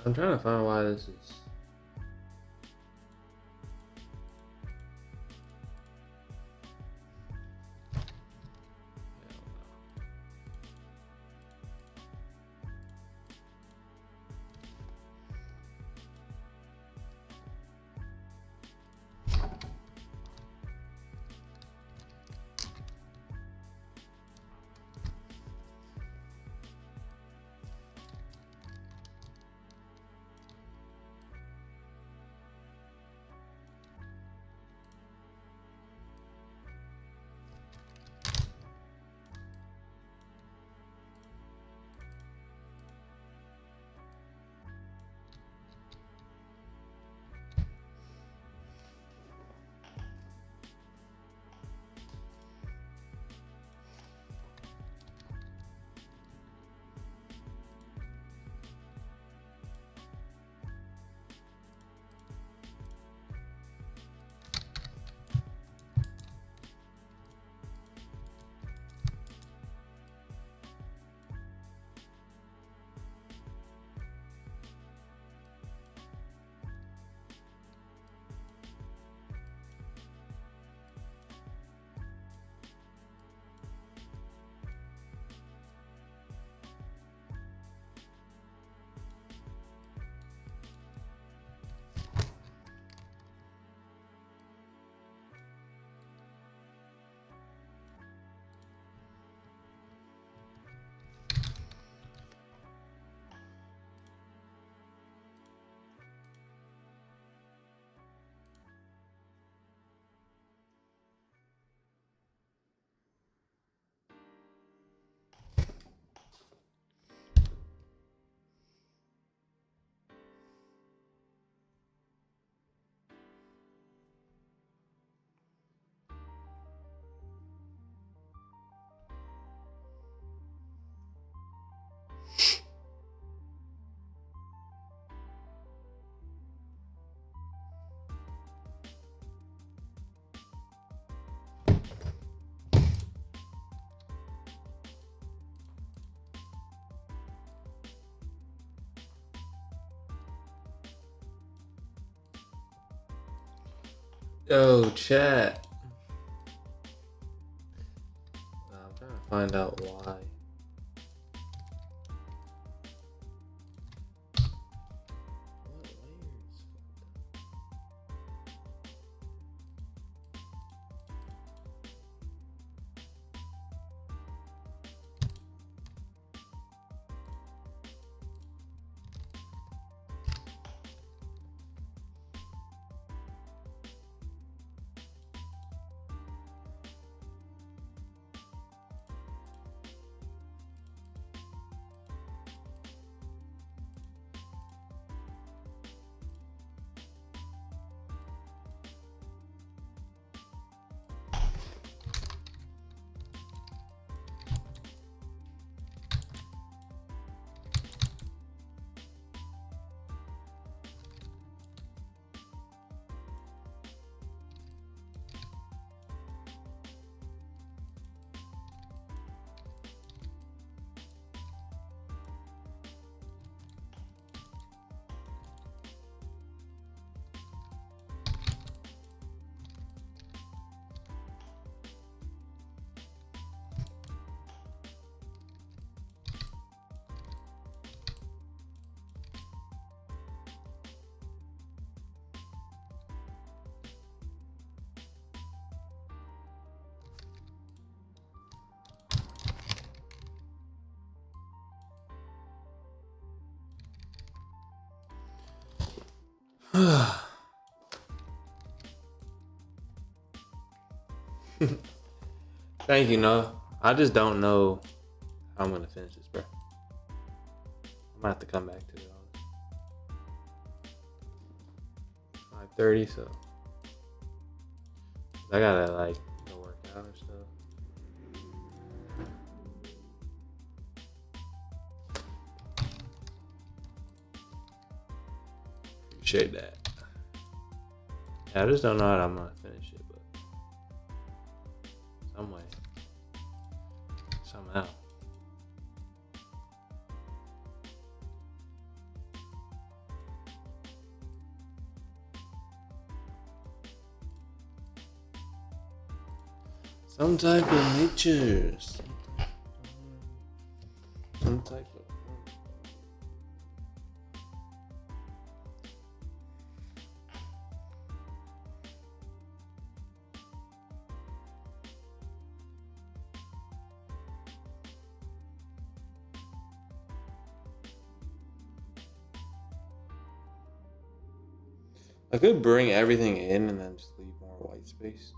I'm trying to find why this is. Yo, chat. I'm trying to find out why. What layers? Thank you, no. I just don't know how I'm gonna finish this, bro. I'm gonna have to come back to it. 5:30, so I gotta like go work out or stuff. Appreciate that. Yeah, I just don't know how I'm gonna finish it, but some way, somehow. Some type of nature. Some type of. I could bring everything in and then just leave more white space.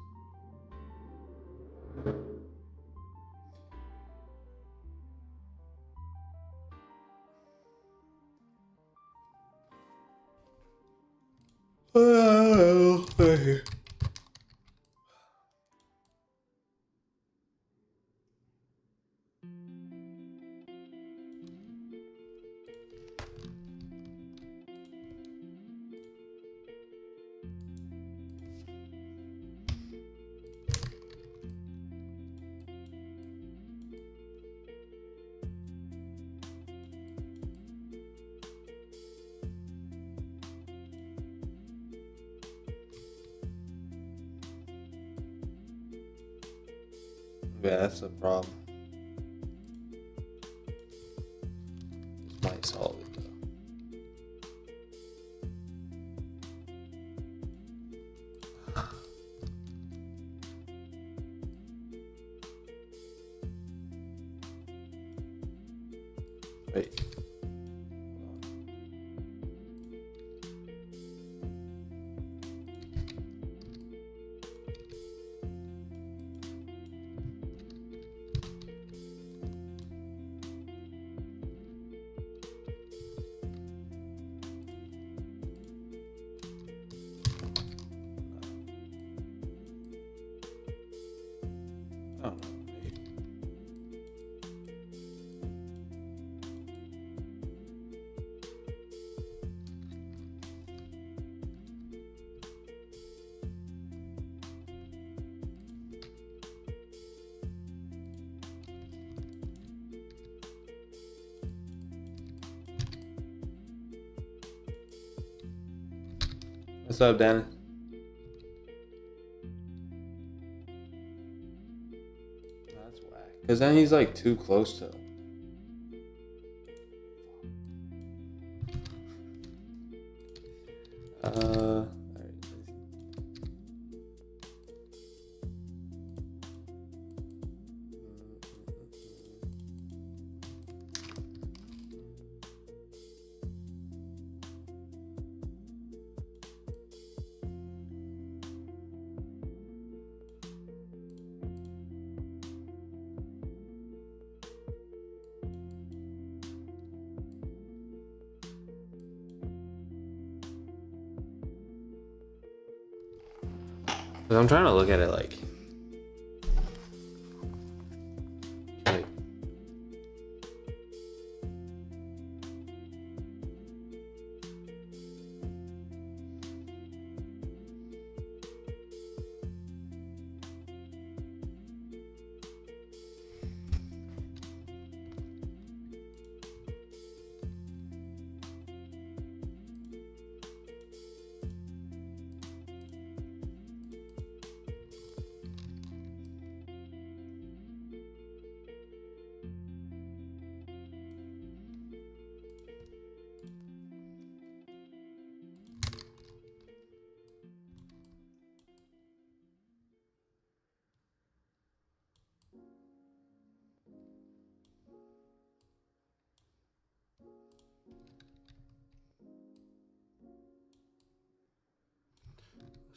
Yeah, that's a problem. This might solve it though. Wait. I don't know. Maybe. What's up, Dennis? That's whack. Because then he's like too close to him. Alright. But I'm trying to look at it like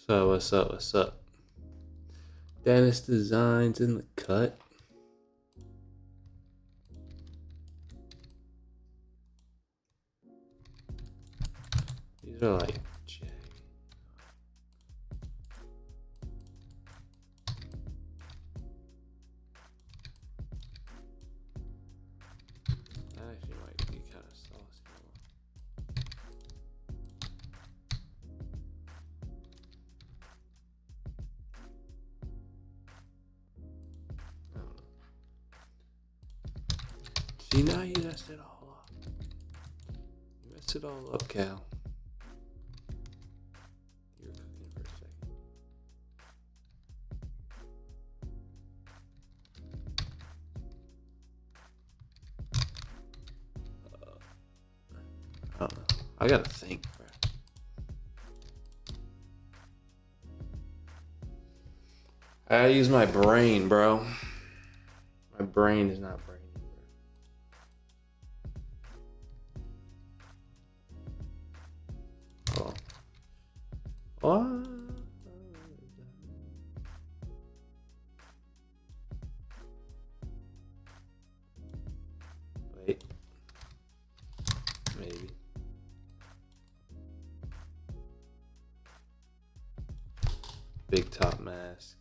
what's up? Dennis Designs in the cut. These are like that actually might be kind of saucy. I don't know. See, now you messed it all up. You messed it all up, Cal. You were cooking for a second. I gotta think, bro. I use my brain, bro. My brain is not brainy, bro. Oh. What? Wait. Maybe. Big top mask.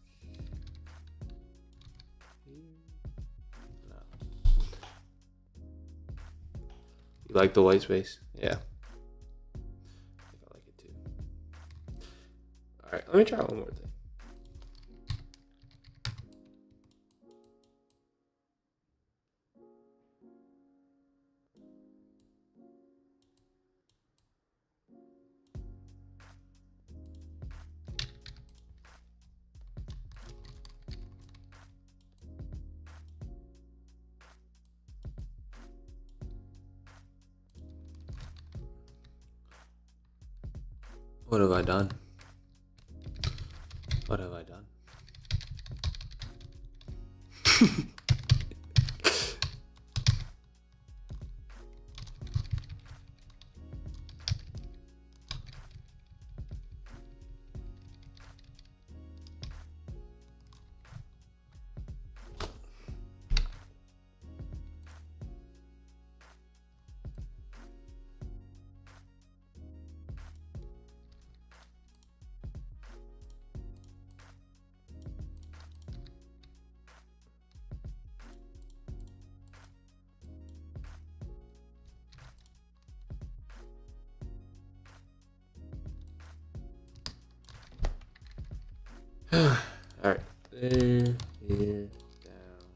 No. You like the white space? Yeah. I think I like it too. Alright, let me try one more thing. What have I done? What have I done? Alright. There, here, down.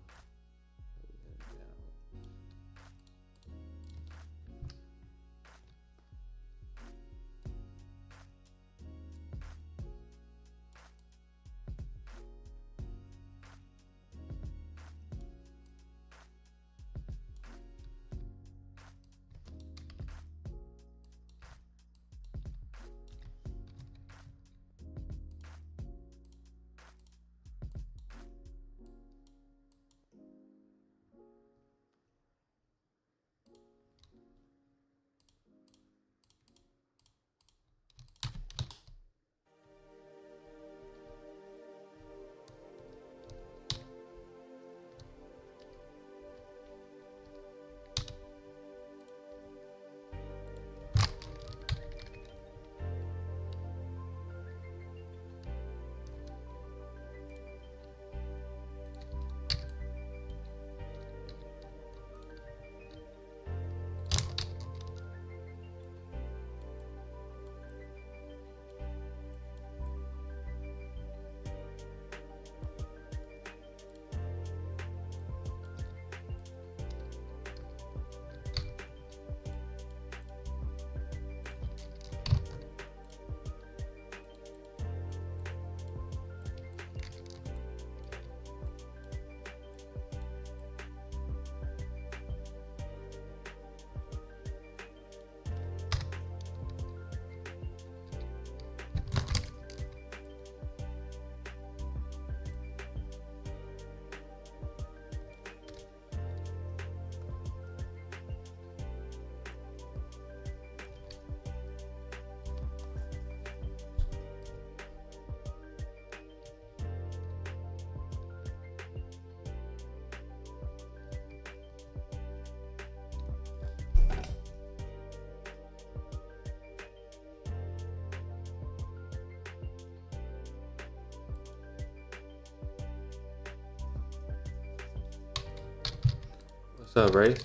What's up, Race?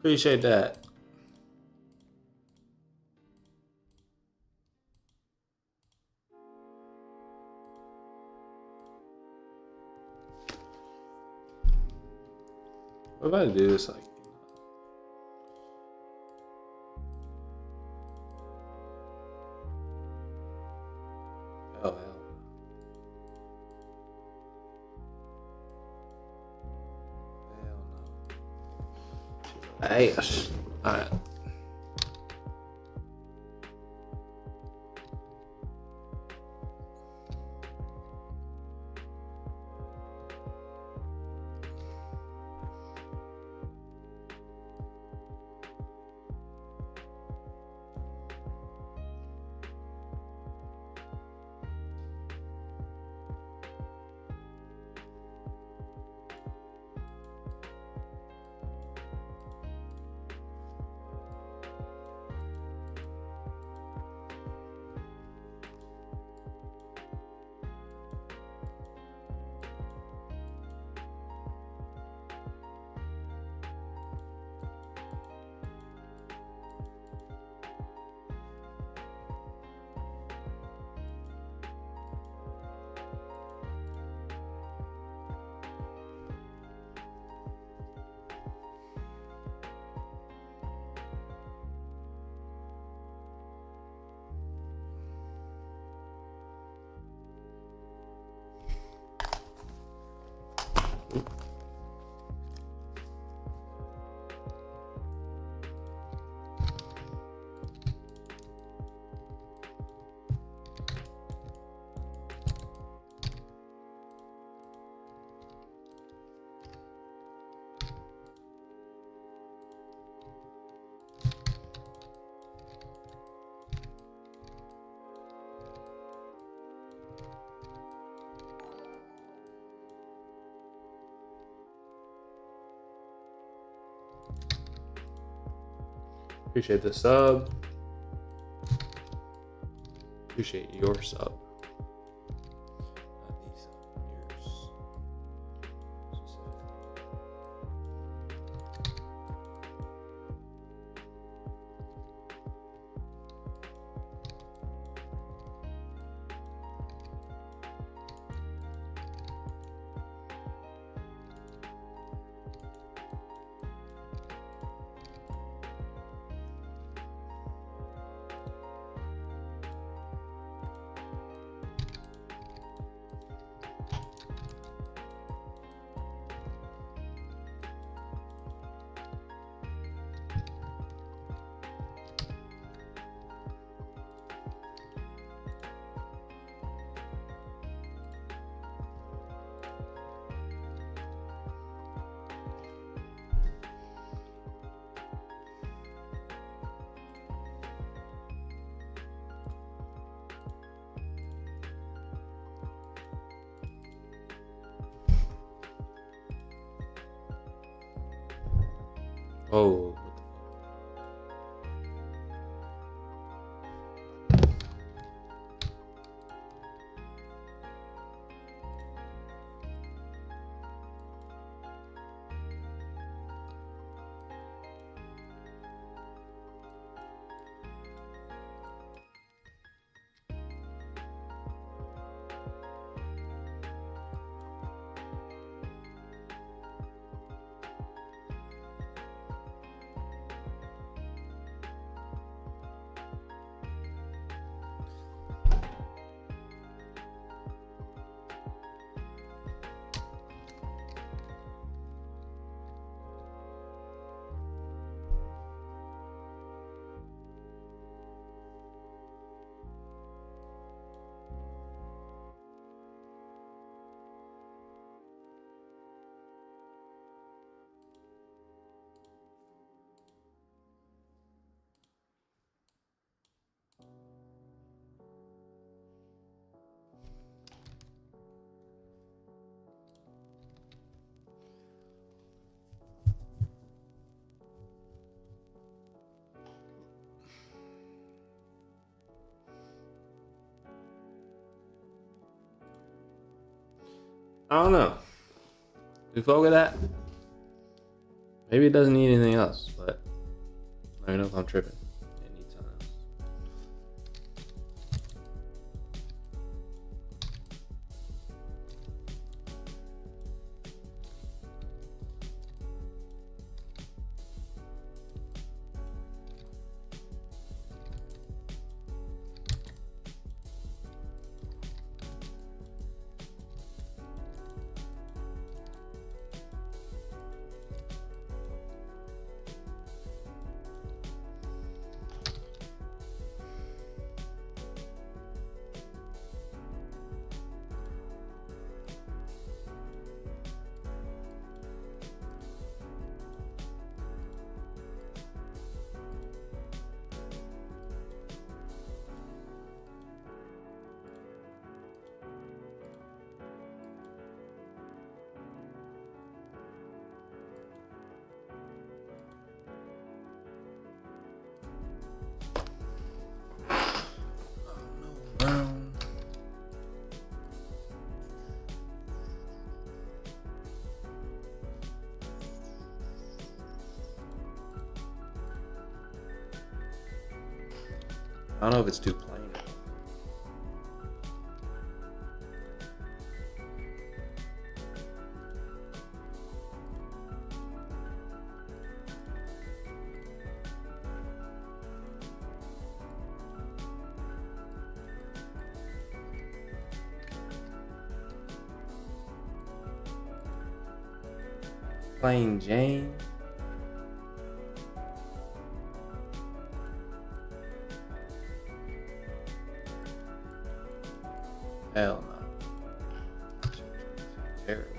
Appreciate that. What if I do this like? Oh hell. Hell no. Hey, alright. Appreciate the sub. Appreciate your sub. Not the sub, yours. Oh. I don't know. You fuck with that? Maybe it doesn't need anything else, but I don't know if I'm tripping. It needs something else. I don't know if it's too plain. Plain Jane. Hell no. Terrible.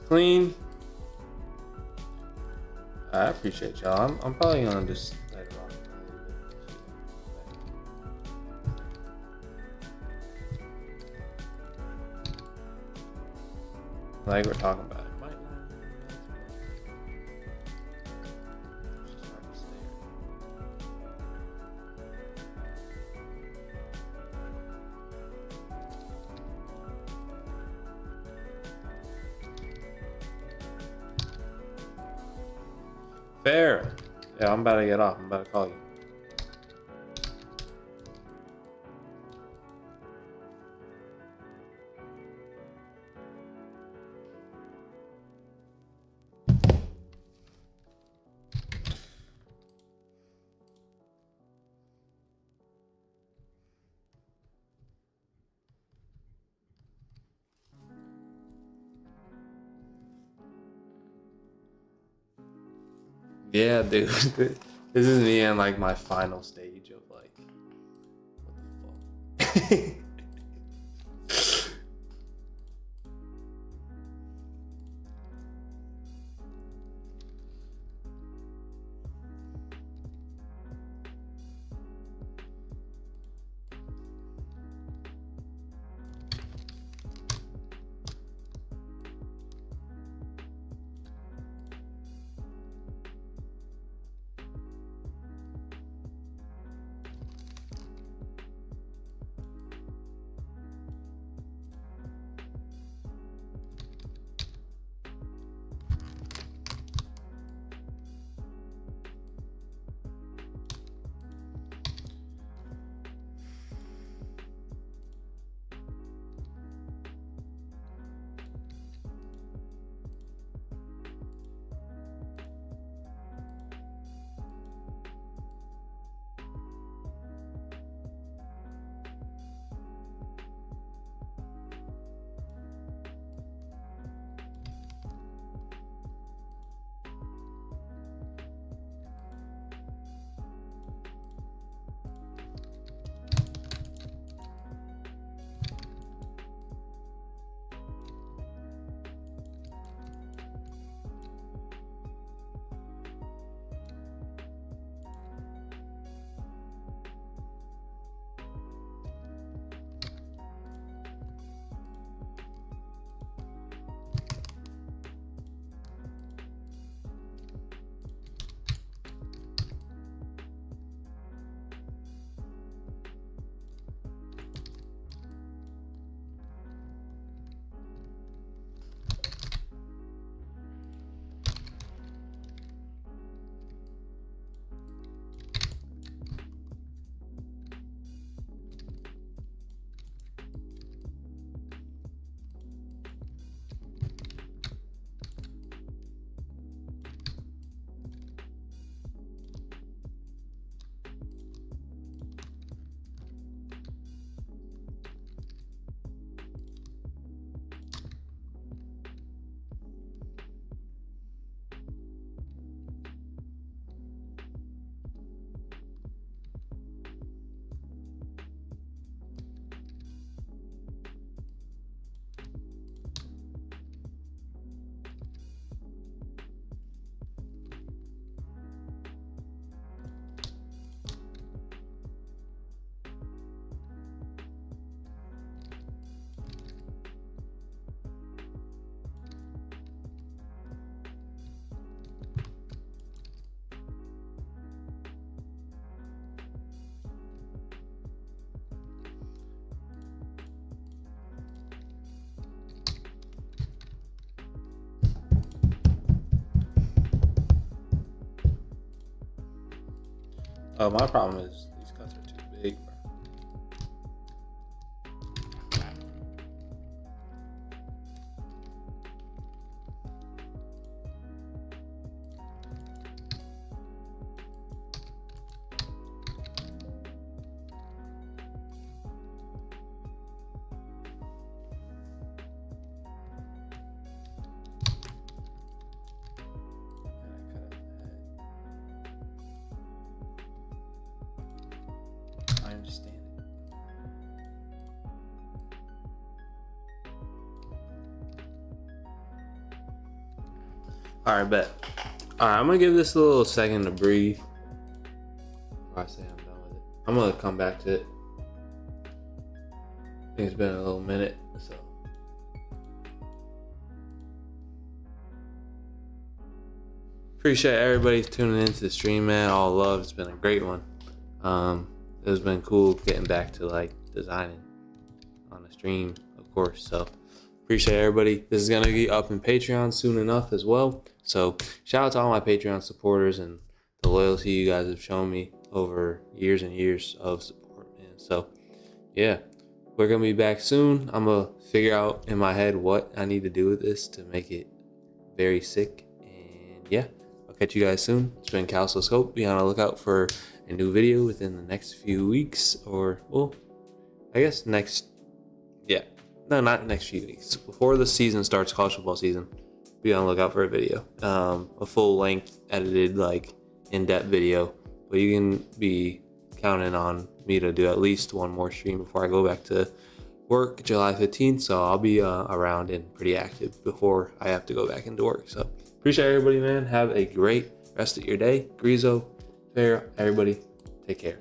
Clean. I appreciate y'all. I'm probably gonna just let it rock a little bit. Like we're talking about it. Might not. It's just hard to say. Fair. Yeah, I'm about to get off. I'm about to call you. Yeah, dude. This is me in like my final stage of like, what the fuck? Oh, my problem is these cuts are too big, bro. I understand it. All right, bet. All right, I'm gonna give this a little second to breathe. Before I say I'm done with it, I'm gonna come back to it. I think it's been a little minute, so. Appreciate everybody tuning into the stream, man. All love. It's been a great one. It's been cool getting back to like designing on the stream, of course. So appreciate everybody. This is gonna be up in Patreon soon enough as well. So shout out to all my Patreon supporters and the loyalty you guys have shown me over years and years of support, man. So yeah, we're gonna be back soon. I'm gonna figure out in my head what I need to do with this to make it very sick. And yeah, I'll catch you guys soon. It's been Caloscope. Be on the lookout for a new video within the next few weeks, or well, I guess not next few weeks. Before the season starts, college football season, be on the lookout for a video, a full length edited, like in-depth video. But you can be counting on me to do at least one more stream before I go back to work July 15th. So I'll be around and pretty active before I have to go back into work. So appreciate everybody, man. Have a great rest of your day. Grizo, Fair, everybody, take care.